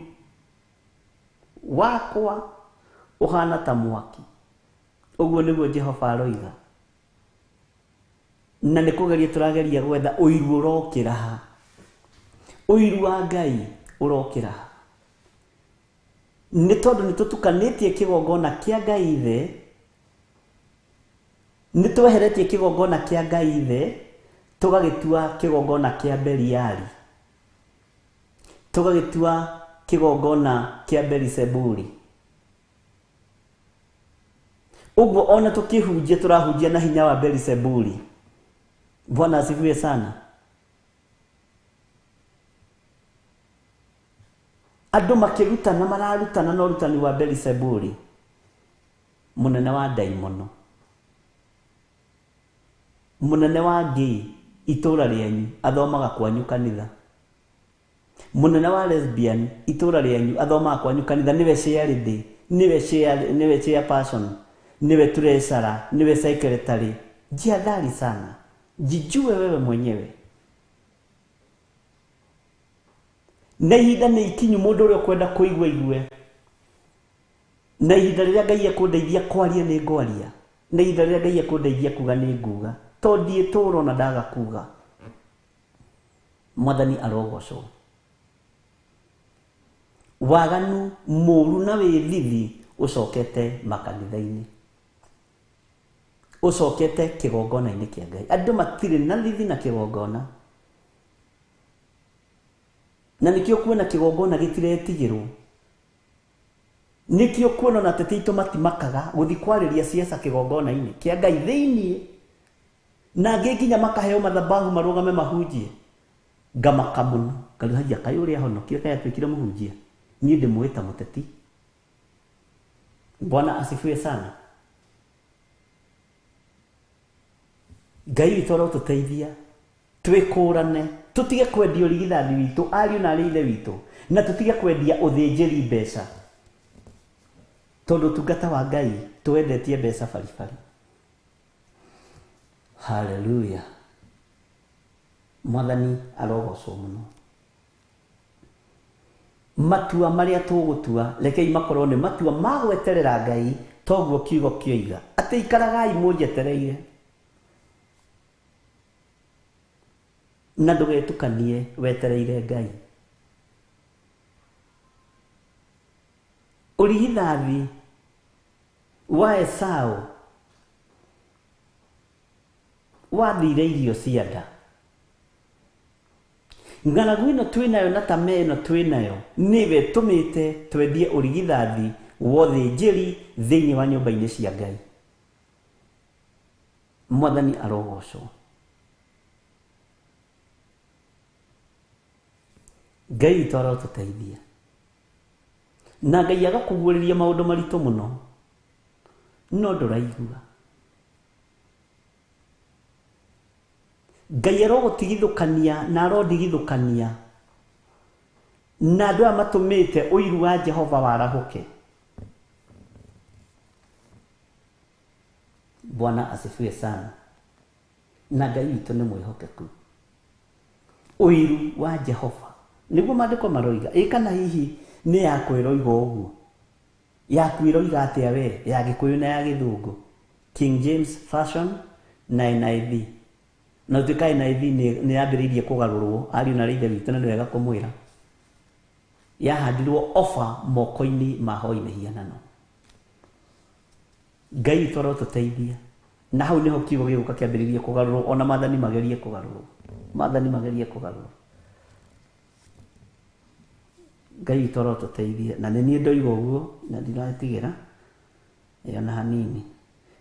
wakwa uhana ta mwaki Uguo niguo Jehova aroiga. Na nĩ kũgeria tũrageria gwetha ũiru ũrokĩra ha. Ũiru wa Ngai ũrokĩra ha. Nĩ tondũ nĩ tũtukanĩtie kĩgongona kĩa Ngai Ithe, nĩ tweheretie kĩgongona kĩa Ngai Ithe, tũgagĩtua kĩgongona kĩa Beliali, tũgagĩtua kĩgongona kĩa Beelzebuli. Uguo ona tukihunjia turahunjia na hinya wa Beelzebuli. Bwana asifiwe sana. Andũ makĩrutana mararutana na ũrutani wa Beelzebuli, munene wa daimono, munene wa ngei itũra rĩanyu athomaga kwanyu kanitha, munene wa lesbian itũra rĩanyu athomaga kwanyu kanitha, niwe Sherilyn, niwe chairperson, niwe treasurer, niwe secretary. Jihadhari sana, jijue wewe mwenyewe. Na ihinda nĩ ikinyu mũndũ ũrĩa kwenda kũigua igue. Na ihinda rĩrĩa Ngai ekũndeithia kwaria nĩ ngwaria, na ihinda rĩrĩa Ngai ekũndeithia kuga nĩ nguga, to ndiĩtũũra na ndaga kuga. Mwathani arogocwo. Waganu mũũru na wĩthithi ũcokete makanitha-inĩ, ũcokete kĩgongona-inĩ kĩa Ngai. Andũ matirĩ na thithi na kĩgongona, na nikio kuona kĩgongona gĩtiretigĩrwo. Nikio kuona na ateti aitũ matimakaga gũthiĩ kwarĩria ciaca kĩgongona-inĩ kĩa Ngai thĩiniĩ, na angĩ nginya makaheo mathabahu marũgame mahunjie. Ngamaka mũno, ngaruhagia kaĩ ũrĩa honokire kaĩ atuĩkire mũhunjia. Niĩ ndĩmwĩta mũteti. Bwana asifiwe sana. Ngai witũ arotũteithia twĩkũrane, tũtige kwendia ũrigithathi witũ, ariũ na arĩ ithe witũ, na tũtige kwendia ũthĩnjĩri mbeca, tondũ ũtungata wa Ngai tũwendetie mbeca baribari. Haleluya. Mwathani arogocwo mũno. Matua marĩa tũgũtua rekei makorwo nĩ matua ma gweterera Ngai, toguo kiugo kĩoiga atĩ ikaragai mũnjetereire, na ndũgetukanie wetereire Ngai. Ũrigithathi wa Esau wathire irio cia nda. Ng'aragu ĩno twĩnayo na tame ĩno twĩnayo nĩwe tũmĩte twendie ũrigithathi wa ũthĩnjĩri thĩinĩ wa nyũmba-inĩ cia Ngai. Mwathani arogocwo. Ngai witũ arotũteithia, na Ngai agakũguũrĩria maũndũ maritũ mũno, no ndũraigua. Ngai arogũtigithũkania na arondigithũkania na andũ aya matũmĩte ũiru wa Jehova warahũke. Bwana asifiwe sana. Na Ngai witũ nĩ mwĩhokeku. Ũiru wa Jehova nĩguo maandĩko maroiga. Kana hihi nĩ yakwĩroiga ũguo? Yakwĩroiga atĩa we, ya Gĩkũyũ na ya Gĩthũngũ? King James Version na NIV. Na ũtuĩka NIV nĩ yambĩrĩirie kũgarũrwo, ariũ na ithe witũ, na nĩ wega kũmwĩra. Yahandirwo ofa moko-inĩ ma hoi mĩhianano. Ngai witũ arotũteithia, na hau nĩho kiugo gĩgũka kĩambĩrĩirie kũgarũrwo, ona maathani magerie kũgarũrwo. Maathani magerie kũgarũrwo. Ngai witũ arotũteithia, na nĩ niĩ ndoiga ũguo na ndiratigĩra ona hanini.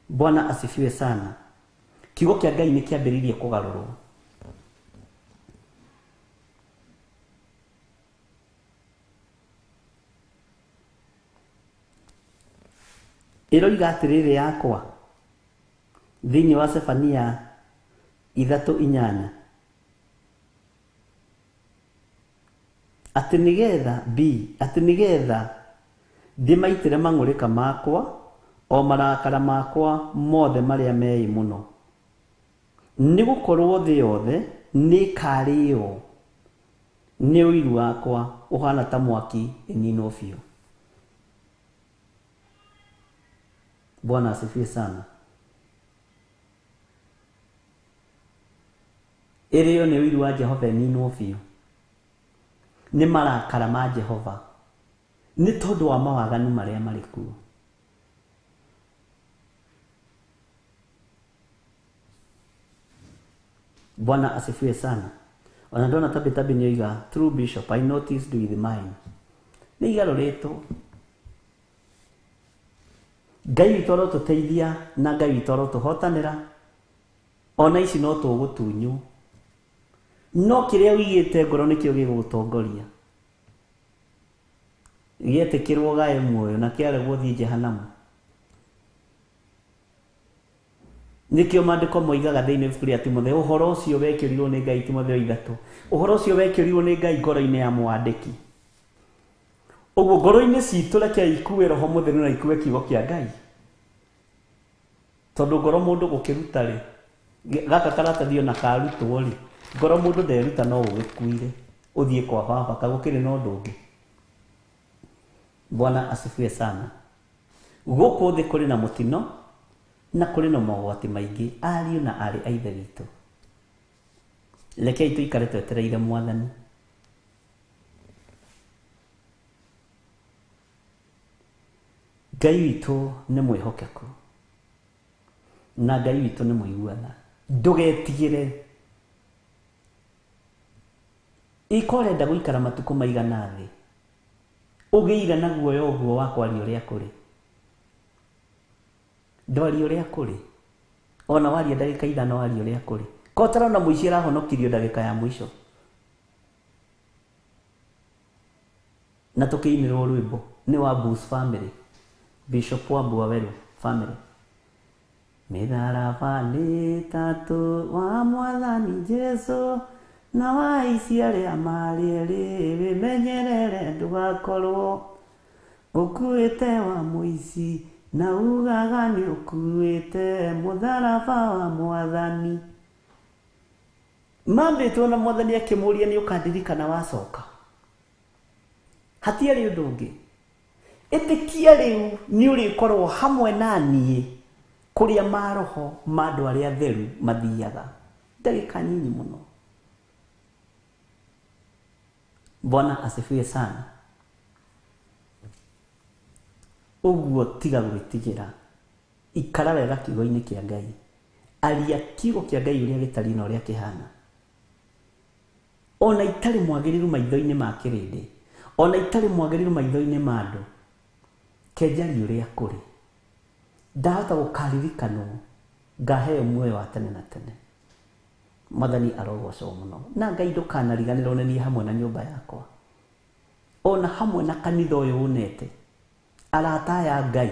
Bwana asifiwe sana. Kiugo kĩa Ngai nĩ kĩambĩrĩirie kũgarũrwo. Ĩroiga atĩrĩrĩ yakwa thĩinĩ wa Sefania 3:8 atĩ nĩgetha ndĩmaitĩre mang'ũrĩka makwa o marakara makwa mothe marĩa meĩ mũno, nĩgũkorwo thĩ yothe nĩ ĩkarĩĩo nĩ ũiru wakwa ũhana ta mwaki ĩninwo biũ. Bwana asifiwe sana. Ĩrĩo nĩ ũiru wa Jehova ninwo biũ. Nĩ marakara ma Jehova. Nĩ tondũ wa mawaganu marĩa marĩ kuo. Bwana asifiwe sana. Ona ndona Tabi nyoiga, true bishop, I noticed with mine. Nĩ igarũrĩtwo. Ngai witũ arotũteithia na Ngai witũ arotũhotanĩra. Ona ici no tũgũtunywo. No kĩrĩa wĩigĩte ngoro nĩkĩo gĩgũgũtongoria. Gĩetĩkĩrwo gae muoyo na kĩaregwo thiĩ jehanamu. Nikio maandĩko moigaga thĩinĩ wa ya Timotheo, ũhoro ũcio wekĩrirwo nĩ Ngai, Timotheo 3. Ũhoro ũcio wekĩrirwo nĩ Ngai ngoro-inĩ ya mwandĩki. Ũguo ngoro-inĩ citũ reke ikue Roho Mũtheru na ikue kiugo kĩa Ngai. Tondũ ngoro mũndũ gũkĩruta rĩ, gaka karatathi ona karutwo rĩ, ngoro mũndũ nderuta no ũgĩkuire ũthiĩ kwa baba kagũkĩrĩ na ũndũ ũngĩ. Bwana asifiwe sana. Gũkũ thĩ kũrĩ na mũtino na kũrĩ na mogwati maingĩ, ariũ na arĩ a ithe witũ. Rekei tũikare twetereire Mwathani. Ngai witũ nĩ mwĩhokeku na Ngai witũ nĩ mũiguana. Ndũgetigĩre. Ikorenda gũikara matukũ maigana thĩ, ũgĩire na guoya ũguo wa kwaria ũrĩa kũrĩ. Ndwari ũrĩa kũrĩ. Ona waria ndagĩka ithano waria ũrĩa kũrĩ. Ko tarona mũici arahonokirio ndagĩka ya mũico. Na tũkĩinĩrwo rwĩmbo nĩ wa Bruce family, Bishop wa Waweru family. Mĩtharaba nĩ tatũ wa Mwathani Jesũ na wa ici arĩa marĩ erĩ, wĩmenyerere ndũgakorwo ũkuĩte wa mũici na ugaga nĩ ũkuĩte mũtharaba wa Mwathani. Mambĩtwo na Mwathani akĩmũria nĩ ũkandirikana wacoka. Hatiarĩ ũndũ ũngĩ. Ĩtĩkia rĩu nĩ ũrĩkorwo hamwe na niĩ kũrĩa maroho ma andũ arĩa atheru mathiaga. Ndagĩka nyinyi mũno. Bwana asifiwe sana. Ũguo tiga gwĩtigĩra. Ikara wega kiugo-inĩ kĩa Ngai. Aria kiugo kĩa Ngai ũrĩa gĩtariĩ na ũrĩa kĩhana. Ona itarĩ mwagĩrĩru maitho-inĩ ma kĩrĩndĩ. Ona itarĩ mwagĩrĩru maitho-inĩ ma andũ. Kenjari ũrĩa kũrĩ. Ndahota gũkaririkanwo. Ngaheo muoyo wa tene na tene. Mwathani arogocwo mũno. Na Ngai ndũkanariganĩrwo nĩ niĩ hamwe na nyũmba yakwa. Ona hamwe na kanitha ũyũ ũnete. Arata ya Ngai.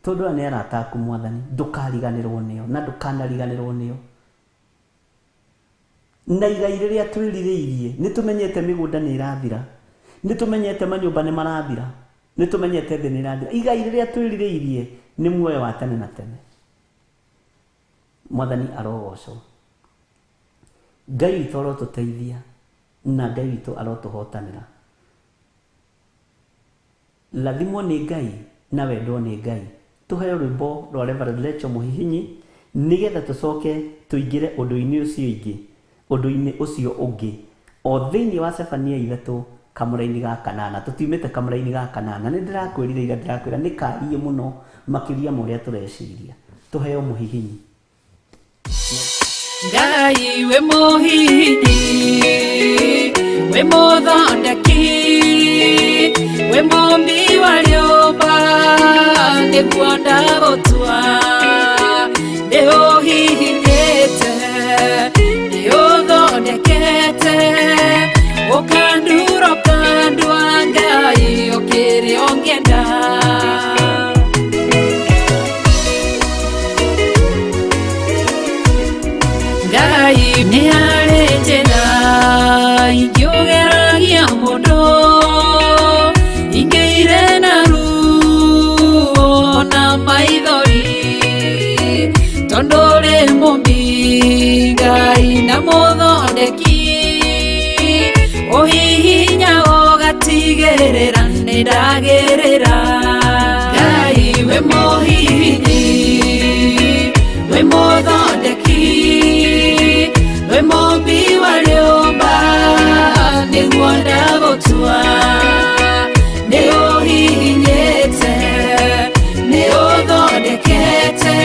Tondũ nĩ arata aku Mwathani. Ndũkariganĩrwo nĩo na ndũkanariganĩrwo nĩo. Na igai rĩrĩa twĩrirĩirie, nĩ tũmenyete mĩgũnda nĩ ĩrathira. Nĩ tũmenyete manyũmba nĩ marathira. Nĩ tũmenyete thĩ nĩ ĩrathira. Igai rĩrĩa twĩrirĩirie nĩ muoyo wa tene na tene. Mwathani arogocwo. Ngai witũ arotũteithia na Ngai witũ arotũhotanĩra. Lathimwo nĩ Ngai na wendwo nĩ Ngai. Tũheo rwĩmbo rwa Reverend Rachel Mũhihinyi nĩgetha tũcoke tũingĩre ũndũ-inĩ ũcio ingĩ, ũndũ-inĩ ũcio ũngĩ. O thĩinĩ wa Sefania 3 kamũra-inĩ ga 8. Tũtiumĩte kamũra-inĩ ga 8. Nĩ ndĩrakwĩrire ndĩrakwĩra nĩ kariĩ mũno makĩria ma ũrĩa tũreciria. Tũheo Mũhihinyi. Ngai we Mũhihinyi, we mũthondeki, we mũmbi wa rĩũmba, nĩguo ndagũtua, ndĩũhihinyĩte, ndĩũthondekete, ũkandura ũkandua Ngai ũkĩrĩ ũngĩenda. Ngai nĩ arĩ njĩra ingĩũgeragia mũndũ, ingĩire na ruo na maithori, tondũ rĩ mũmbi Ngai na mũthondeki, ũhihinya ũgatigĩrĩra nĩ ndagĩrĩra. Ngai we Mũhihinyi mũmbi wa rĩũmba nĩguo ndagũtua nĩ ũhihinyĩte nĩ ũthondekete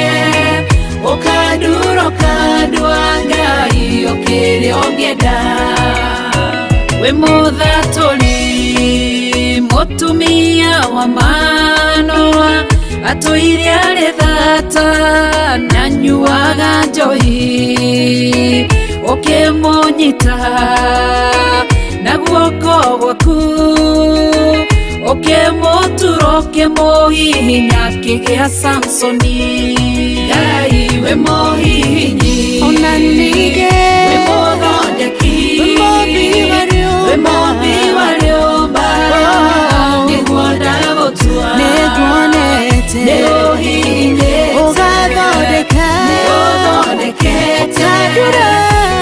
ũkandura ũkandua Ngai ũkĩrĩa ũngĩenda wĩ mũthatũri mũtumia wa Manoa atũire arĩ thata na nyuaga njohi ũkĩmũnyita na guoko gwaku ũkĩmũtura ũkĩmũhihinya kĩgĩa Samsoni Ngai wĩ mũhihinyi ona ningĩ wĩ mũthondeki wĩ mũmbi wa rĩũmba nĩguo ndagũtua nĩguonete nĩ ũhihinyĩte ũgathondeka nĩ ũthondekete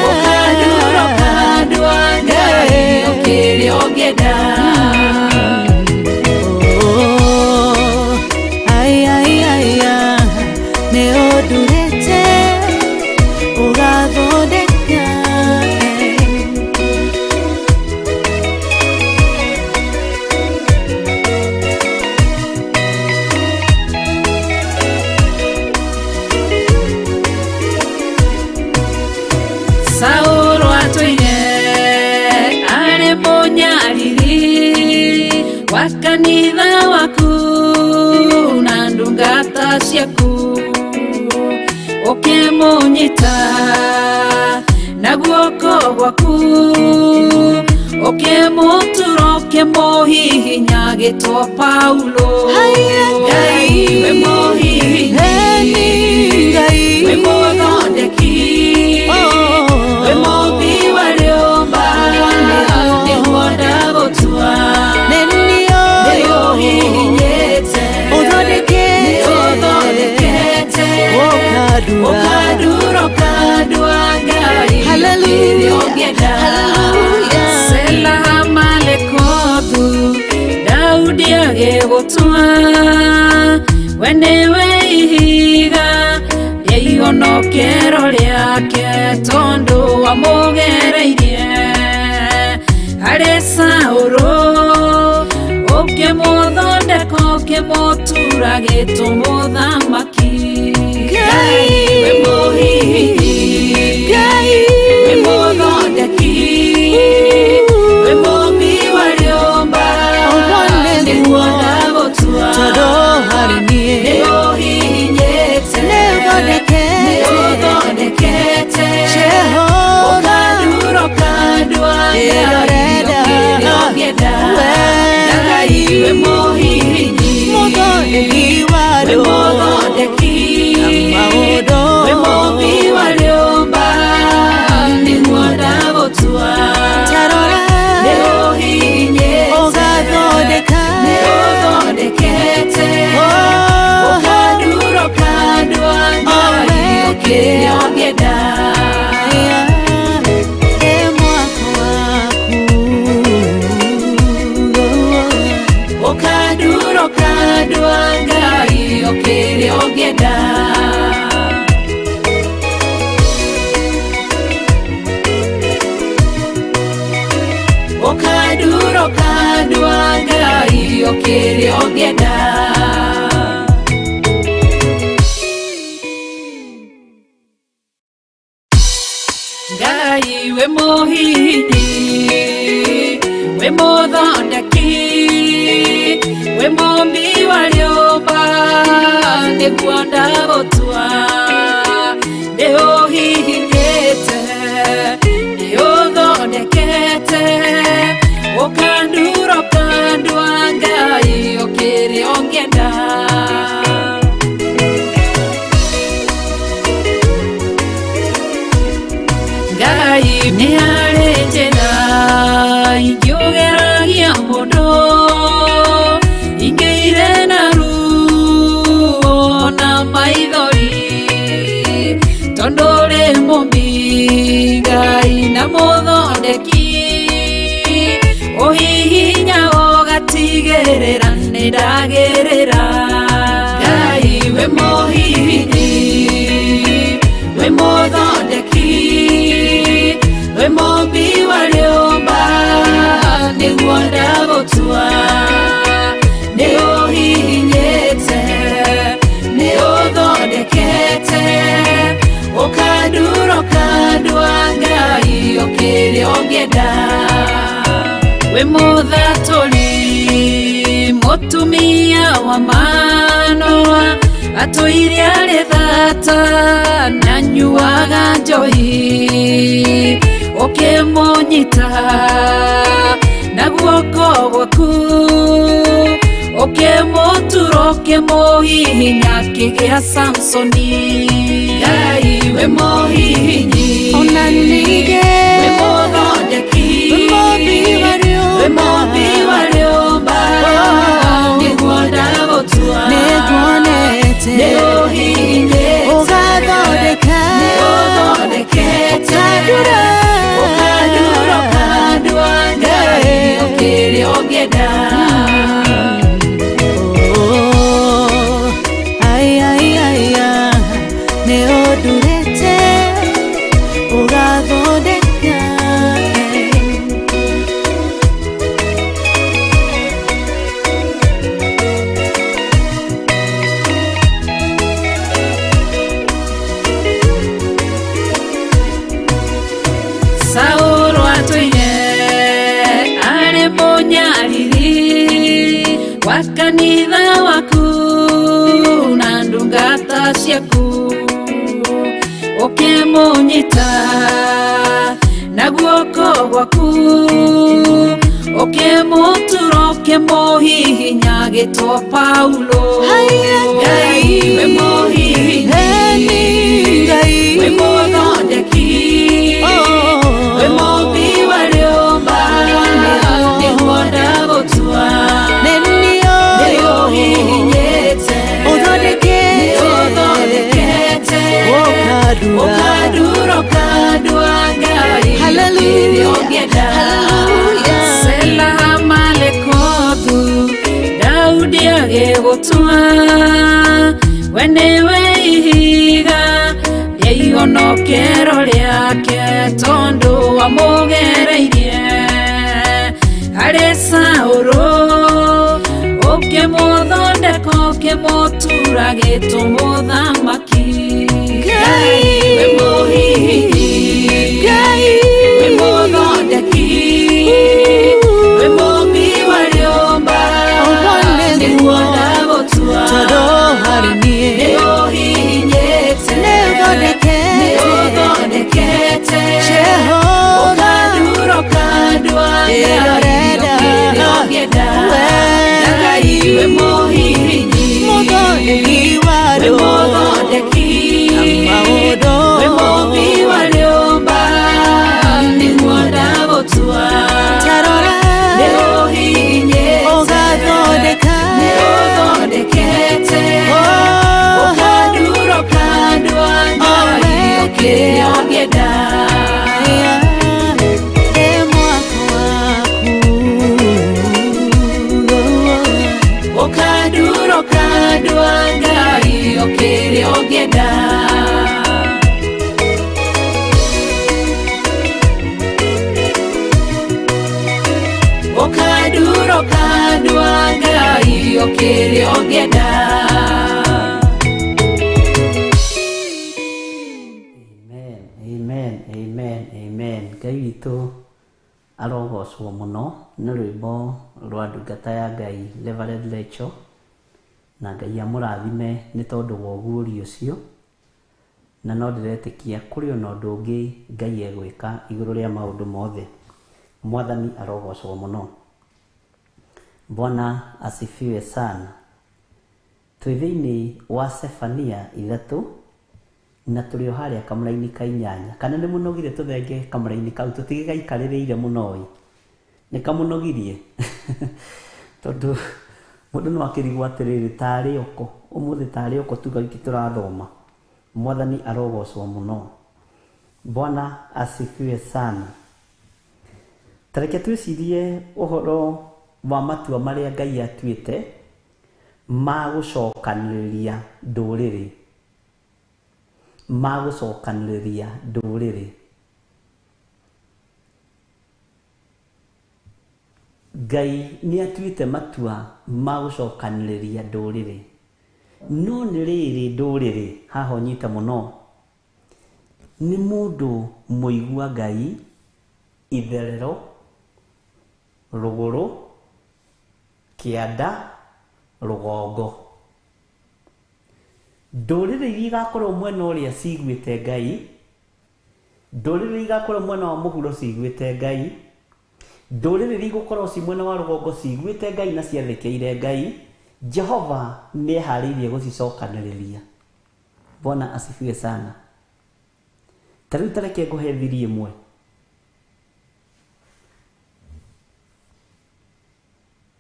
ũkandura ũkandua Ngai ũkĩrĩa ũngĩenda nĩ ũndurĩte ũgathondeka Saũlũ atũire arĩ mũnyariri wa kanitha waku na ndungata ciaku ũkĩmũnyita na guoko gwaku ũkĩmũtura ũkĩmũhihinya gĩtwo Paulo Ngai wĩ mũhihinyi wĩ mũthondeki wĩ mũmbi wa rĩũmba nĩguo ndagũtua nĩ ũhihinyĩte nĩ ũthondekete ũkandura ũkandua Ngai ũkĩrĩa ũngĩenda Sela Malekothu Daudi agĩgũtua we nĩwe ihiga rĩa ihonokero rĩake tondũ wamũgereirie harĩ Saũlũ ũkĩmũthondeka ũkĩmũtura gĩtwo mũthamaki Ngai wĩ mũhihinyi wĩ mũthondeki wĩ mũmbi wa rĩũmba nĩguo ndagũtua nĩ ũhihinyĩte nĩ ũthondekete ũkandura ũkandua Ngai ũkĩrĩa ũngĩenda Ngai wĩ mũhihinyi wĩ mũthondeki wĩ mũmbi wa rĩũmba nĩguo ndagũtua nĩ ũhihinyĩte nĩ ũthondekete ũkandura ũkandua Ngai ũkĩrĩa ũngĩenda ũkandura ũkandua Ngai ũkĩrĩa ũngĩenda ũkandura ũkandua Ngai ũkĩrĩa ũngĩenda Ngai wĩ mũhihinyi wĩ mũthondeki wĩ mũmbi wa rĩũmba nĩguo ndagũtua nĩ ũhihinyĩte nĩ ũthondekete ũkandura ũkandua Ngai ũkĩrĩa ũngĩenda Ngai nĩ harĩ njĩra ingĩũgeragia mũndũ ingĩire na ruo na maithori tondũ ũrĩ mũmbi Ngai na mũthondeki ũhihinya ũgatigĩrĩra nĩ ndagĩrĩra Ngai wĩ mũhihinyi wĩ mũthondeki we muthaturi mutumia wa Manoa atũire arĩ thata na nyuaga njohi ũkĩmũnyita na guoko gwaku ũkĩmũtura ũkĩmũhihinya kĩgĩa Samsoni. Ngai we mũhihinyi ona ningĩ we mũthondeki we mũmbi wa rĩũmba nĩguo ndagũtua nĩguonete nĩũhihinyĩte ũgathondekete ũkandura ũkandua Ngai ũkĩrĩ ũngĩenda. Nĩũndurĩte ũgathondeka Saũlũ atũire arĩ mũnyariri wa kanitha waku na ndungata ciaku ũkĩmũnyita na guoko gwaku ũkĩmũtura ũkĩmũhihinya gĩtwo Paulo. Ngai we mũhihinyi we mũthondeki we mũmbi wa rĩũmba nĩguo ndagũtua nĩũhihinyĩte ũthondekete ũkandura ũkandua Ngai ũkĩrĩ ũngĩenda. Sela Malekothu Daudi agĩgũtua we nĩwe ihiga rĩa ihonokero rĩake tondũ wamũgereirie harĩ Saũlũ ũkĩmũthondeka ũkĩmũtura gĩtwo mũthamaki. Ngai we mũhihinyi we mũthondeki we mũmbi wa rĩũmba nĩguo ndagũtua nĩũhihinyĩte nĩũthondekete ũkandura ũkandua Ngai ũkĩrĩ ũngĩenda. Ngai we mũhihinyi we mũthondeki we mũmbi wa rĩũmba nĩguo ndagũtua nĩũhihinyĩte nĩũthondekete ũkandura ũkandua Ngai ũkĩrĩ ũngĩenda. Ũkandura ũkandua Ngai ũkĩrĩ ũngĩenda. Ũkandura ũkandua Ngai ũkĩrĩ ũngĩenda. Amen, amen, amen. Ngai witũ arogocwo mũno nĩ rwĩmbo rwa ndungata ya Ngai Reverend Rachel, na Ngai amũrathime nĩ tondũ wa ũguũrio ũcio, na no ndĩretĩkia kũrĩ ona ũndũ ũngĩ Ngai egwĩka igũrũ rĩa maũndũ mothe. Mwathani arogocwo mũno. Bwana asifiwe sana. Twĩ thĩinĩ wa Sefania 3 na tũrĩ o harĩa kamũra-inĩ ka 8. Kana nĩ mũnogire tũthenge kamũra-inĩ kau tũtige gaikarĩrĩire mũno ĩ? Nĩ kamũnogirie tondũ mũndũ no akĩrigwo atĩrĩrĩ tarĩ oko ũmũthĩ tarĩ oko tuga iki tũrathoma. Mwathani arogocwo mũno. Bwana asifiwe sana. Tareke twĩcirie ũhoro wa matua marĩa Ngai atuĩte ma gũcokanĩrĩria ndũrĩrĩ. Ma gũcokanĩrĩria ndũrĩrĩ. Ngai nĩ atuĩte matua ma gũcokanĩrĩria ndũrĩrĩ. No nĩ rĩrĩ ndũrĩrĩ haha ũnyite mũno nĩ mũndũ mũigua Ngai itherero rũgũrũ, kĩanda, rũgongo. Ndũrĩrĩ iria igakorwo mwena ũrĩa ciguĩte Ngai, ndũrĩrĩ iria igakorwo mwena wa mũhuro ciguĩte Ngai, ndũrĩrĩ iria igũkorwo ci mwena wa rũgongo ciguĩte Ngai na ciathĩkĩire Ngai, Jehova nĩeharĩirie gũcicokanĩrĩria. Bwana asifiwe sana. Tarĩu tareke ngũhe thiri ĩmwe.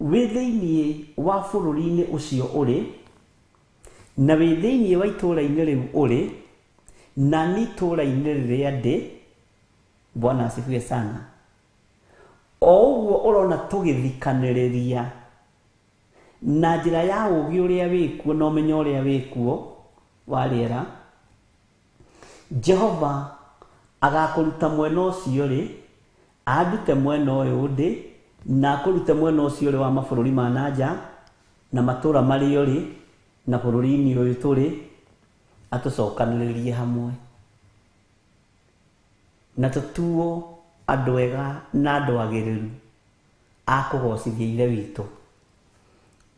Wĩ thĩinĩ wa bũrũri-inĩ ũcio ũrĩ, na wĩ thĩinĩ wa itũũra-inĩ rĩu ũrĩ, na nĩ itũũra-inĩ rĩrĩa ndĩ. Bwana asifiwe sana. O ũguo ũrona tũgĩthikanĩrĩria na njĩra ya ũũgĩ ũrĩa wĩkuo na ũmenyo ũrĩa wĩkuo wa rĩera, Jehova agakũruta mwena ũcio rĩ, andute mwena ũyũ ndĩ, na akũrute mwena ũcio rĩ wa mabũrũri ma nanja na matũũra marĩa ũrĩ na bũrũri-inĩ ũyũ tũrĩ, atũcokanĩrĩrie hamwe na tũtuo andũ ega na andũ agĩrĩru a kũgocithia ithe witũ,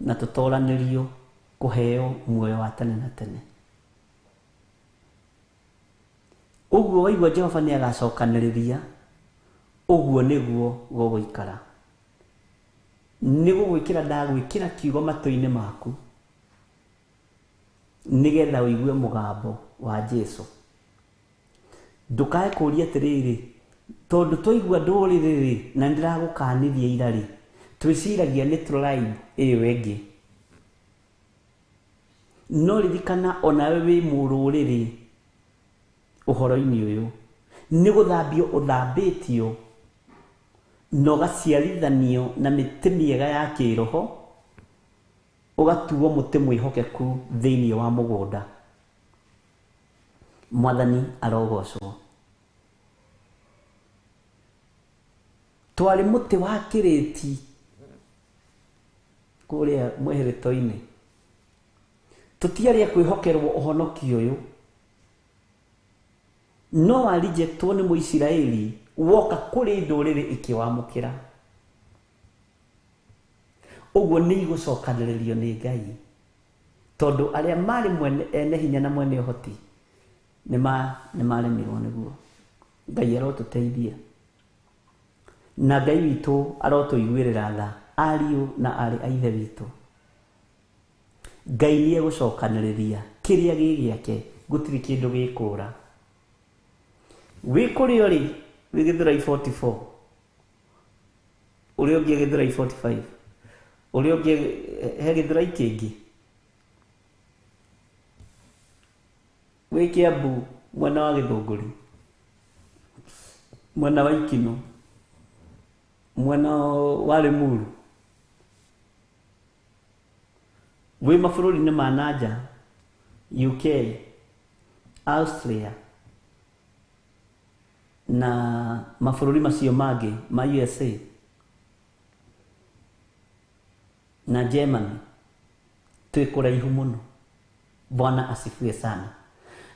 na tũtoranĩrio kũheo muoyo wa tene na tene. Ũguo waigua Jehova nĩ agacokanĩrĩria, ũguo nĩguo gũgũikara. Nĩ gũgwĩkĩra ndagwĩkĩra kiugo matũ-inĩ maku, nĩgetha ũigue mũgambo wa Jesũ. Ndũkae kũũria atĩrĩrĩ, tondũ twaigua ndũrĩrĩ rĩ na nĩndĩragũkanithia ira rĩ, twĩciragia nĩ tribe ĩyo ĩngĩ. No ririkana onawe wĩ mũrũrĩrĩ ũhoro-inĩ ũyũ, nĩ gũthambio ũthambĩtio na ũgaciarithanio na mĩtĩ mĩega ya kĩroho, ũgatuo mũtĩ mwĩhokeku thĩinĩ wa mũgũnda. Mwathani arogocwo. Twarĩ mũtĩ wa kĩrĩti kũrĩa mwĩhĩrĩto-inĩ, tũtiarĩ kwĩhokerwo ũhonokio ũyũ, no warejectwo nĩ Mũisiraeli woka kũrĩ ndũrĩrĩ ĩkĩwamũkĩra. Ũguo nĩ igũcokanĩrĩrio nĩ Ngai, tondũ arĩa marĩ mwene ene hinya na mwene ũhoti nĩ maremirwo nĩguo. Ngai arotũteithia na Ngai witũ arotũiguĩrĩra tha, ariũ na arĩ a ithe witũ. Ngai nĩ egũcokanĩrĩria kĩrĩa gĩ gĩake, gũtirĩ kĩndũ gĩkũra. Wĩ kũrĩa ũrĩ wĩ Gĩthũrai 44, ũrĩa ũngĩ Gĩthũrai 45, ũrĩa ũngĩ he Gĩthũrai kĩngĩ, wĩ Kĩambu mwena wa Gĩthũngũri, mwena wa Ikino, mwena wa Limuru, wĩ mabũrũri-inĩ ma nanja, UK, Austria na mabũrũri macio mangĩ ma USA na Germany, twĩ kũraihu mũno. Bwana asifiwe sana.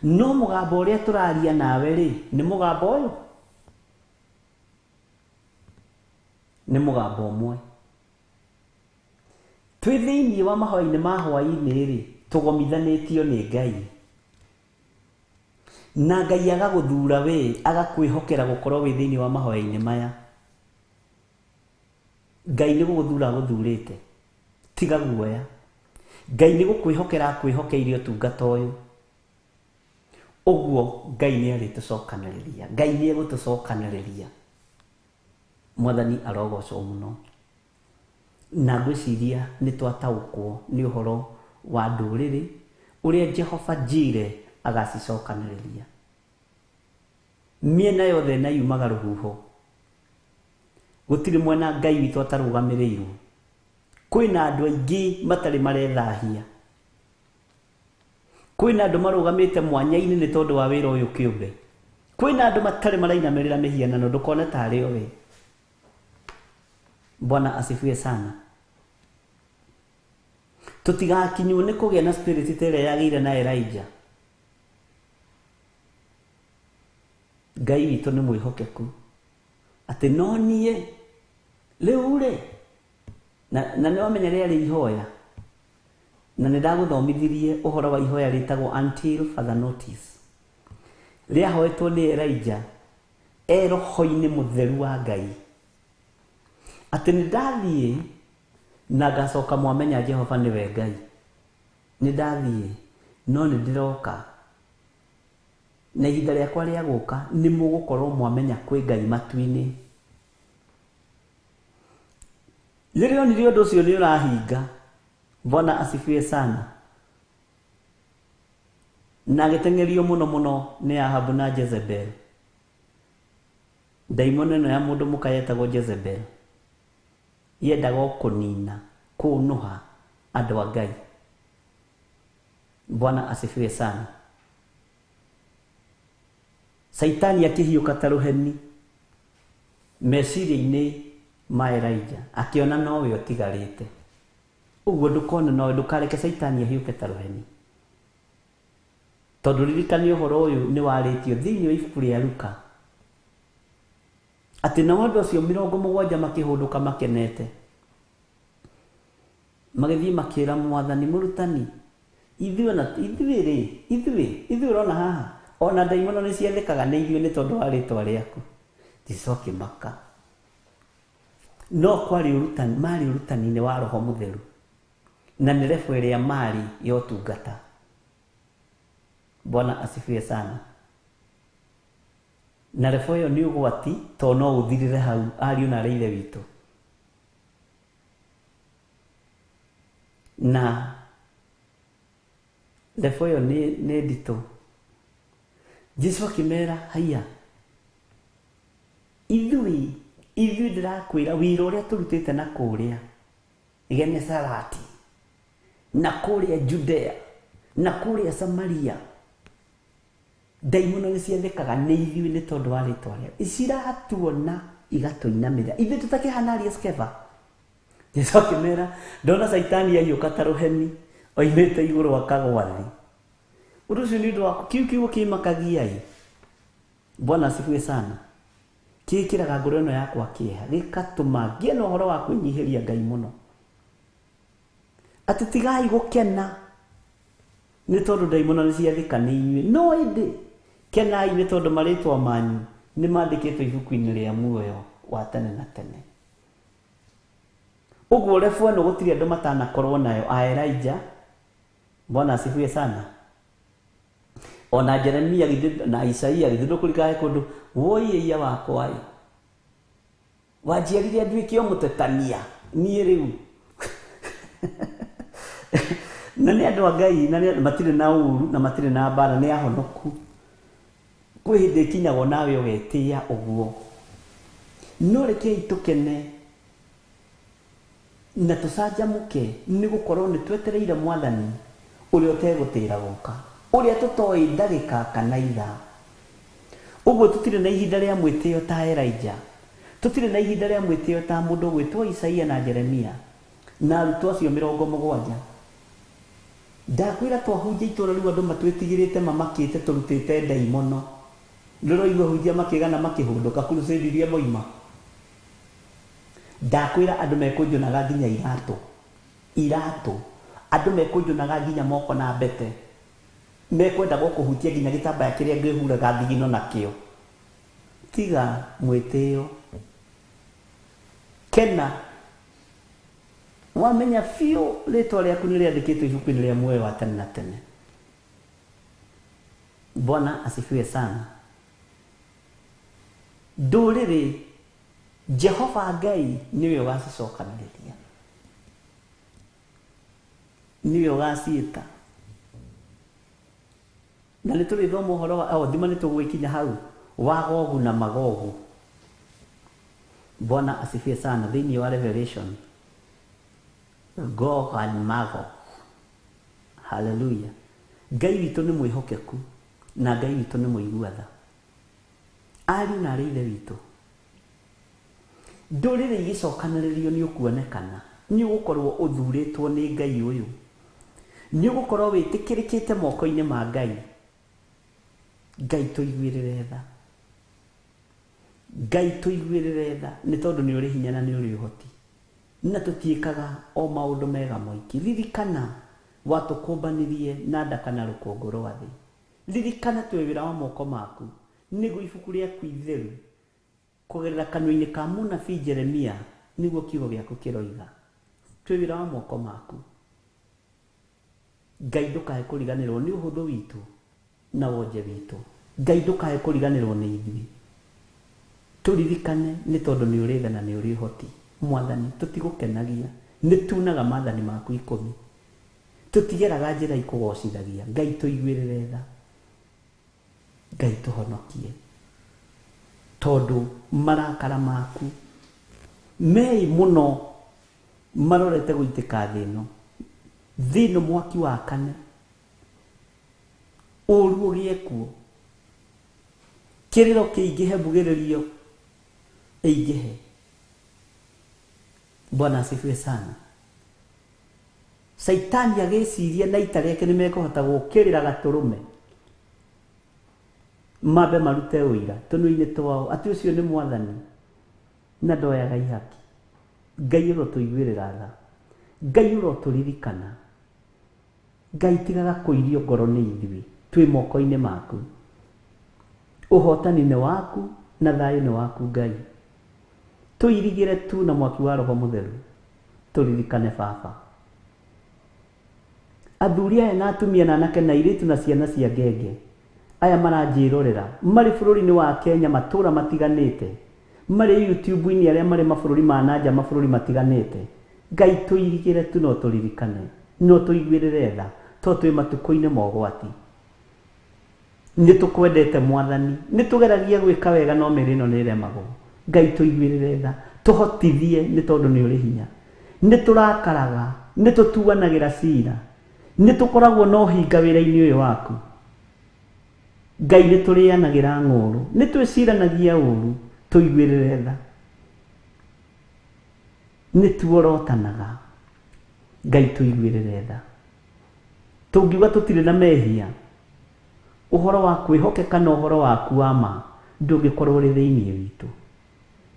No mũgambo ũrĩa tũraria nawe rĩ, nĩ mũgambo ũyũ, nĩ mũgambo ũmwe. Twĩ thĩinĩ wa mahoya-inĩ ma hwaĩ-inĩ rĩ, tũgomithanĩtio nĩ Ngai, na Ngai agagũthura we, agakwĩhokera gũkorwo wĩ thĩinĩ wa mahoya-inĩ maya. Ngai nĩ gũgũthura agũthurĩte, tiga guoya. Ngai nĩ gũkwĩhokera akwĩhokeire ũtungata ũyũ. Ũguo Ngai nĩ arĩtũcokanĩrĩria, Ngai nĩ egũtũcokanĩrĩria. Mwathani arogocwo mũno. Na ngwĩciria nĩ twataũkwo nĩ ũhoro wa ndũrĩrĩ ũrĩa Jehova njire agacicokanĩrĩria. Mĩena yothe na yumaga rũhuho, gũtirĩ mwena Ngai witũ atarũgamĩrĩirwo. Kwĩna andũ aingĩ matarĩ marethahia, kwĩna andũ marũgamĩte mwanya-inĩ nĩ tondũ wa wĩra ũyũ kĩũmbe, kwĩna andũ matarĩ marainamĩrĩra mĩhianano, ndũkone tarĩ o we. Bwana asifiwe sana. Tũtigakinywo nĩ kũgĩa na spirit ta ĩrĩa yagĩire na Elijah. Ngai witũ nĩ mwĩhokeku atĩ no niĩ Riu ri na nĩ wamenya rĩrĩa rĩ ihoya, na nĩ ndagũthomithirie ũhoro wa ihoya rĩtagwo until further notice. Rĩrĩa hoetwo nĩ Elijah roho-inĩ mũtheru wa Ngai atĩ nĩ ndathiĩ na ngacoka mwamenya Jehova nĩwe Ngai. Nĩ ndathiĩ no nĩ ndĩroka na ihinda rĩakwa rĩa gũka nĩ mũgũkorwo mwamenya kwĩ Ngai matu-inĩ. Rĩrĩa onire ũndũ ũcio nĩ ũrahinga, Bwana asifiwe sana, na agĩteng'erio mũno mũno nĩ Ahabu na Jezebel. Ndaimono ĩno ya mũndũ mũka yetagwo Jezebel yendaga kũnina, kũnũha andũ a Ngai. Bwana asifiwe sana. Saitani akĩhiũka ta rũheni meciria-inĩ ma Elijah, akĩona nowe ũtigarĩte. Ũguo ndũkone nowe, ndũkareke Saitani ahiũke ta rũheni, tondũ ririkane ũhoro ũyũ nĩ warĩtio thĩinĩ wa ibuku rĩa Luka atĩ nao andũ acio 70 makĩhũndũka makenete, magĩthiĩ makĩra Mwathani, Mũrutani, ithuĩ ũrona haha ona ndaimono nĩ ciathĩkaga nĩ ithuĩ nĩ tondũ wa rĩtwa rĩaku. Jesũ akĩmaka. No kwarĩ ũrutani, marĩ ũrutani-inĩ wa Roho Mũtheru, na nĩ rebu ĩrĩa marĩ ya ũtungata. Bwana asifiwe sana. Na rebu ĩyo nĩ ũgwati tondũ no ũthirĩre hau, ariũ na Ithe witũ. Na rebu ĩyo nĩ nditũ. Jesũ akĩmera, haiya, ithuĩ ndĩrakwĩra wĩra ũrĩa tũrutĩte na kũrĩa Genesarati na kũrĩa Judea na kũrĩa Samaria, ndaimono nĩ ciathĩkaga nĩ ithuĩ nĩ tondũ wa rĩtwa rĩaku, ciratuona igatũinamĩrĩra, ithuĩ tũtakĩhana Ariel Skeva. Jesũ akĩmera, ndona Saitani ahiũka ta rũheni oimĩte igũrũ akagwa thĩ. Ũndũ ũcio nĩ ũndũ wa kiugo kĩmakagia. Bwana asifiwe sana. Kĩkĩraga ngoro ĩno yakwa kĩeha, gĩgatũma ngĩe na ũhoro wa kwĩnyihĩria Ngai mũno. Atĩ tigai gũkena nĩ tondũ ndaimono nĩ ciathĩka nĩ inyuĩ, no ĩndĩ kenai nĩ tondũ marĩtwa manyu nĩ mandĩkĩtwo ibuku-inĩ rĩa muoyo wa tene na tene. Ũguo rebu ĩno gũtirĩ andũ matanakorwo nayo a Elijah. Bwana asifiwe sana. Ona Jeremia na Isaia ndũkũrikaga kũndũ woiye ya wakwa wanjiarire nduĩke mũtetania niĩ rĩu. Na nĩ andũ a Ngai, na matirĩ na ũru na matirĩ na mbara, nĩ ahonoku. Kwĩ hĩndĩ ĩkinyagwo nawe ũgetĩĩa ũguo. No rekei tũkene na tũcanjamũke nĩ gũkorwo nĩ twetereire Mwathani ũrĩa ũtegũtĩra gũka, ũrĩa tũtoĩ ndagĩka kana ithaa. Ũguo tũtirĩ na ihinda rĩa mwĩtĩo ta Elijah, tũtirĩ na ihinda rĩa mwĩtĩo ta mũndũ gwĩtwo Isaia na Jeremia na arutwo acio 70. Ndakwĩra twahunjia itũũra rĩu andũ matwĩtigĩrĩte mamakĩte tũrutĩte ndaimono. Ndĩroigua hunjia makĩgana makĩhũndũka crusade iria moima. Ndakwĩra andũ mekũnjonaga nginya iratũ, andũ mekũnjonaga nginya moko na mbete, mekwenda gũkũhutia nginya gĩtambaya kĩrĩa ngĩhuraga thigino nakĩo. Tiga mwĩtĩo, kena, wamenya biũ rĩtwa rĩaku nĩ rĩandĩkĩtwo ibuku-inĩ rĩa muoyo wa tene na tene. Bwana asifiwe sana. Ndũrĩrĩ Jehova Ngai niwe ũgacicokanĩrĩria, niwe ũgaciĩta. Na nĩ tũrĩthoma ũhoro wa thima, nĩ tũgwĩkinya hau wa Gogu na Magogu. Bwana asifiwe sana. Thĩinĩ wa Revelation, Gog and Magog. Hallelujah. Ngai witũ nĩ mwĩhokeku na Ngai witũ nĩ mũigua tha. Ariũ na Ithe witũ, ndũrĩrĩ igĩcokanĩrĩrio nĩ ũkuonekana, nĩ ũgũkorwo ũthurĩtwo nĩ Ngai ũyũ, nĩ ũgũkorwo wĩtĩkĩrĩkĩte moko-inĩ ma Ngai. Ngai tũiguĩrĩre tha. Ngai tuiguirire tha ni tondu ni uri hinya na ni uri uhoti na tutiikaga o maundu mega moiki. Ririkana watukumbanirie na ndaka na rukongo rwa thi. Ririkana twi wira wa moko maku niguo ibuku riaku itheru kugerera kanua-ini ka munabii Jeremia niguo kiugo giaku kiroiga. Twi wira wa moko maku. Ngai ndukae kuriganirwo ni uhuthu witu na wonje witu. Ngai ndukae kuriganirwo ni ithui. Turirikane ni tondu ni uri tha na ni uri hoti. Mwathani tutigukenagia ni tunaga maathani maku 10. Tutigeraga njira ikugocithagia. Ngai tuiguirire tha. Ngai tuhonokie tondu marakara maku mei muno marorete guitika thino thino mwaki wa kane uru giekuo kiriro kiingihe mbugiririo eigihe. Bwana asifiwe sana. Saitani agiciria na ita riake nimekuhota gukirira gaturume mabe marute uira tunu-ini twao ati ucio ni Mwathani na ndoyaga ihaki. Ngai uro tuiguirira tha. Ngai uro turirikana. Ngai tigaga kuirio ngoro ni ithui twi moko-ini maku. Uhotani ni waku na thayu ni waku Ngai. Tuirigire tu na mwaki wa Roho Mutheru. Turirikane Baba. Athuri aya na atumia na anake na airitu na ciana cia ngenge aya maranjirorera mari bururi-ini wa Kenya matura matiganite mari YouTube-ini aria mari mabururi ma nanja mabururi matiganite. Ngai tuirigire tu no turirikane no tuiguirire tha to twi matuko-ini mogwati. Ni tukwendete Mwathani ni tugeragia gwika wega no mirino ni remagwo. Ngai tuiguirire tha tuhotithie ni tondu ni uri hinya. Ni turakaraga ni tutuanagira cira ni tukoragwo no hinga wira-ini uyu waku. Ngai ni turianagira ng'uru ni twiciranagia uru tuiguirire tha ni tuorotanaga. Ngai tuiguirire tha tungiuga tutire na mehia uhoro wa kwihokeka na uhoro waku wa ma ndungikorwo uri thiini witu.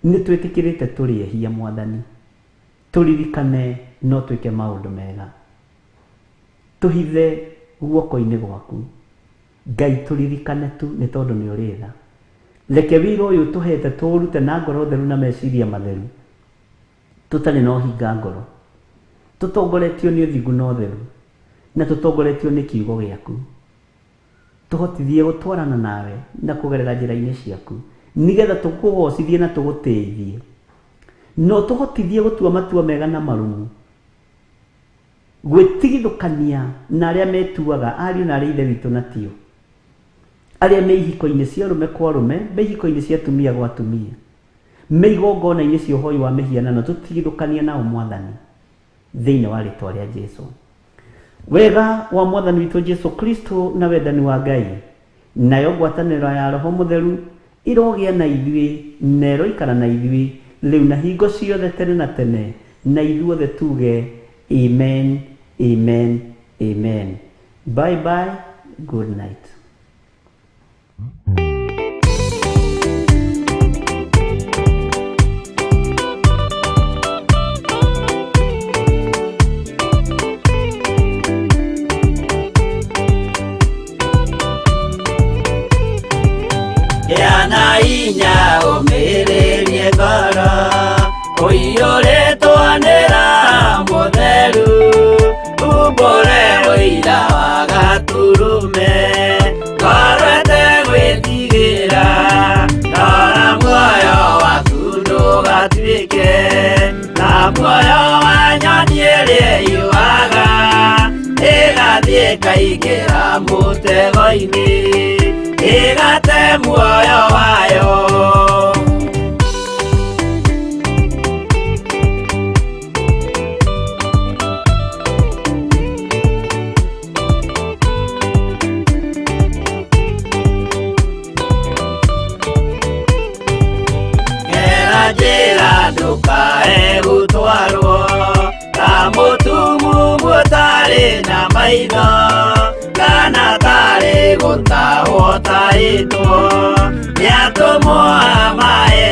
Ni twitikirite turi ehia Mwathani. Turirikane no twike maundu mega. Tuhithe guoko-ini gwaku. Ngai turirikane tu ni tondu ni uri tha. Reke wira uyu tuhete turute na ngoro theru na meciria matheru tutari no hinga ngoro. Tutongoretio ni uthingu no theru na tutongoretio ni kiugo giaku. Tuhotithie gutwarana nawe na kugerera njira-ini ciaku nigetha tukugocithie na tugutithie no tuhotithie gutua matua mega na marumu gwitigithukania na aria metuaga ariu na aria ithe witu na tio aria me ihiko-ini cia rume kwa rume me ihiko-ini cia tumia gwa tumia me igongona-ini cia uhoi wa mihianano tutigithukania nao Mwathani thiini wa ritwa ria Jesu. Wega wa Mwathani witu Jesu Kristo na wendani wa Ngai nayo ngwataniro ya Roho Mutheru irogia na ithui na iroikara na ithui riu na hingo ciothe tene na tene na ithuothe tuge amen, amen, amen. Bye bye, good night. Yana inya umiririe ngoro uiyuritwo ni Roho Mutheru umbure uira wa gaturume ngorwete gwitigira rora muoyo waku ndugatuike na muoyo wa nyoni iria yuaga igathie ikaingira mutego-ini igate muoyo wayo. Gera njira ndukae gutwarwo ta mutumu mutari na maitho kana tari gutahwo taitwo niatumwo amae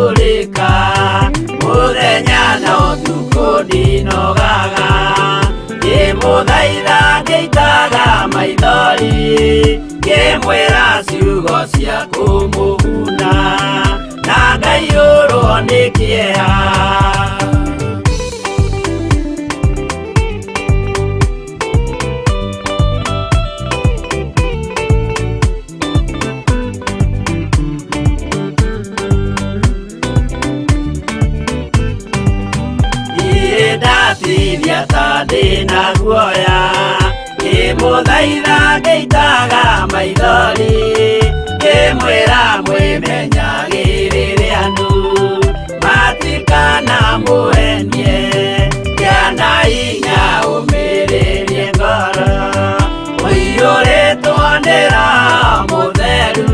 ngaturika muthenya na utuku ndinogaga ngimuthaitha ngĩitaga maithori ngĩmwĩra ciugo cia kũmũguna na ngaiyũrwo nĩ kĩeha. Ndatithia ta ndĩna guoya ngĩmũthaitha ngĩitaga maithori ngĩmwĩra mwĩmenyagĩrĩre andũ matikana mũhenie gĩa na hinya ũmĩrĩrie ngoro ũiyũrĩtwo nĩ Roho Mũtheru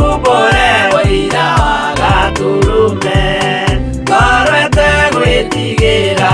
umbũre ũira wa Gatũrũme ngoro ĩtegwĩtigĩra.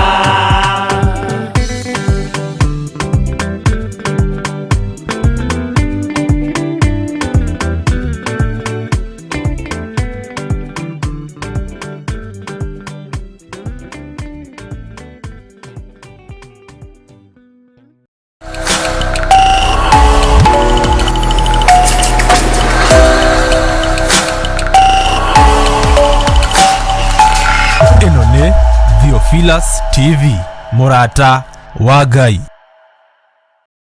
Theophilus TV, Murata wa Ngai.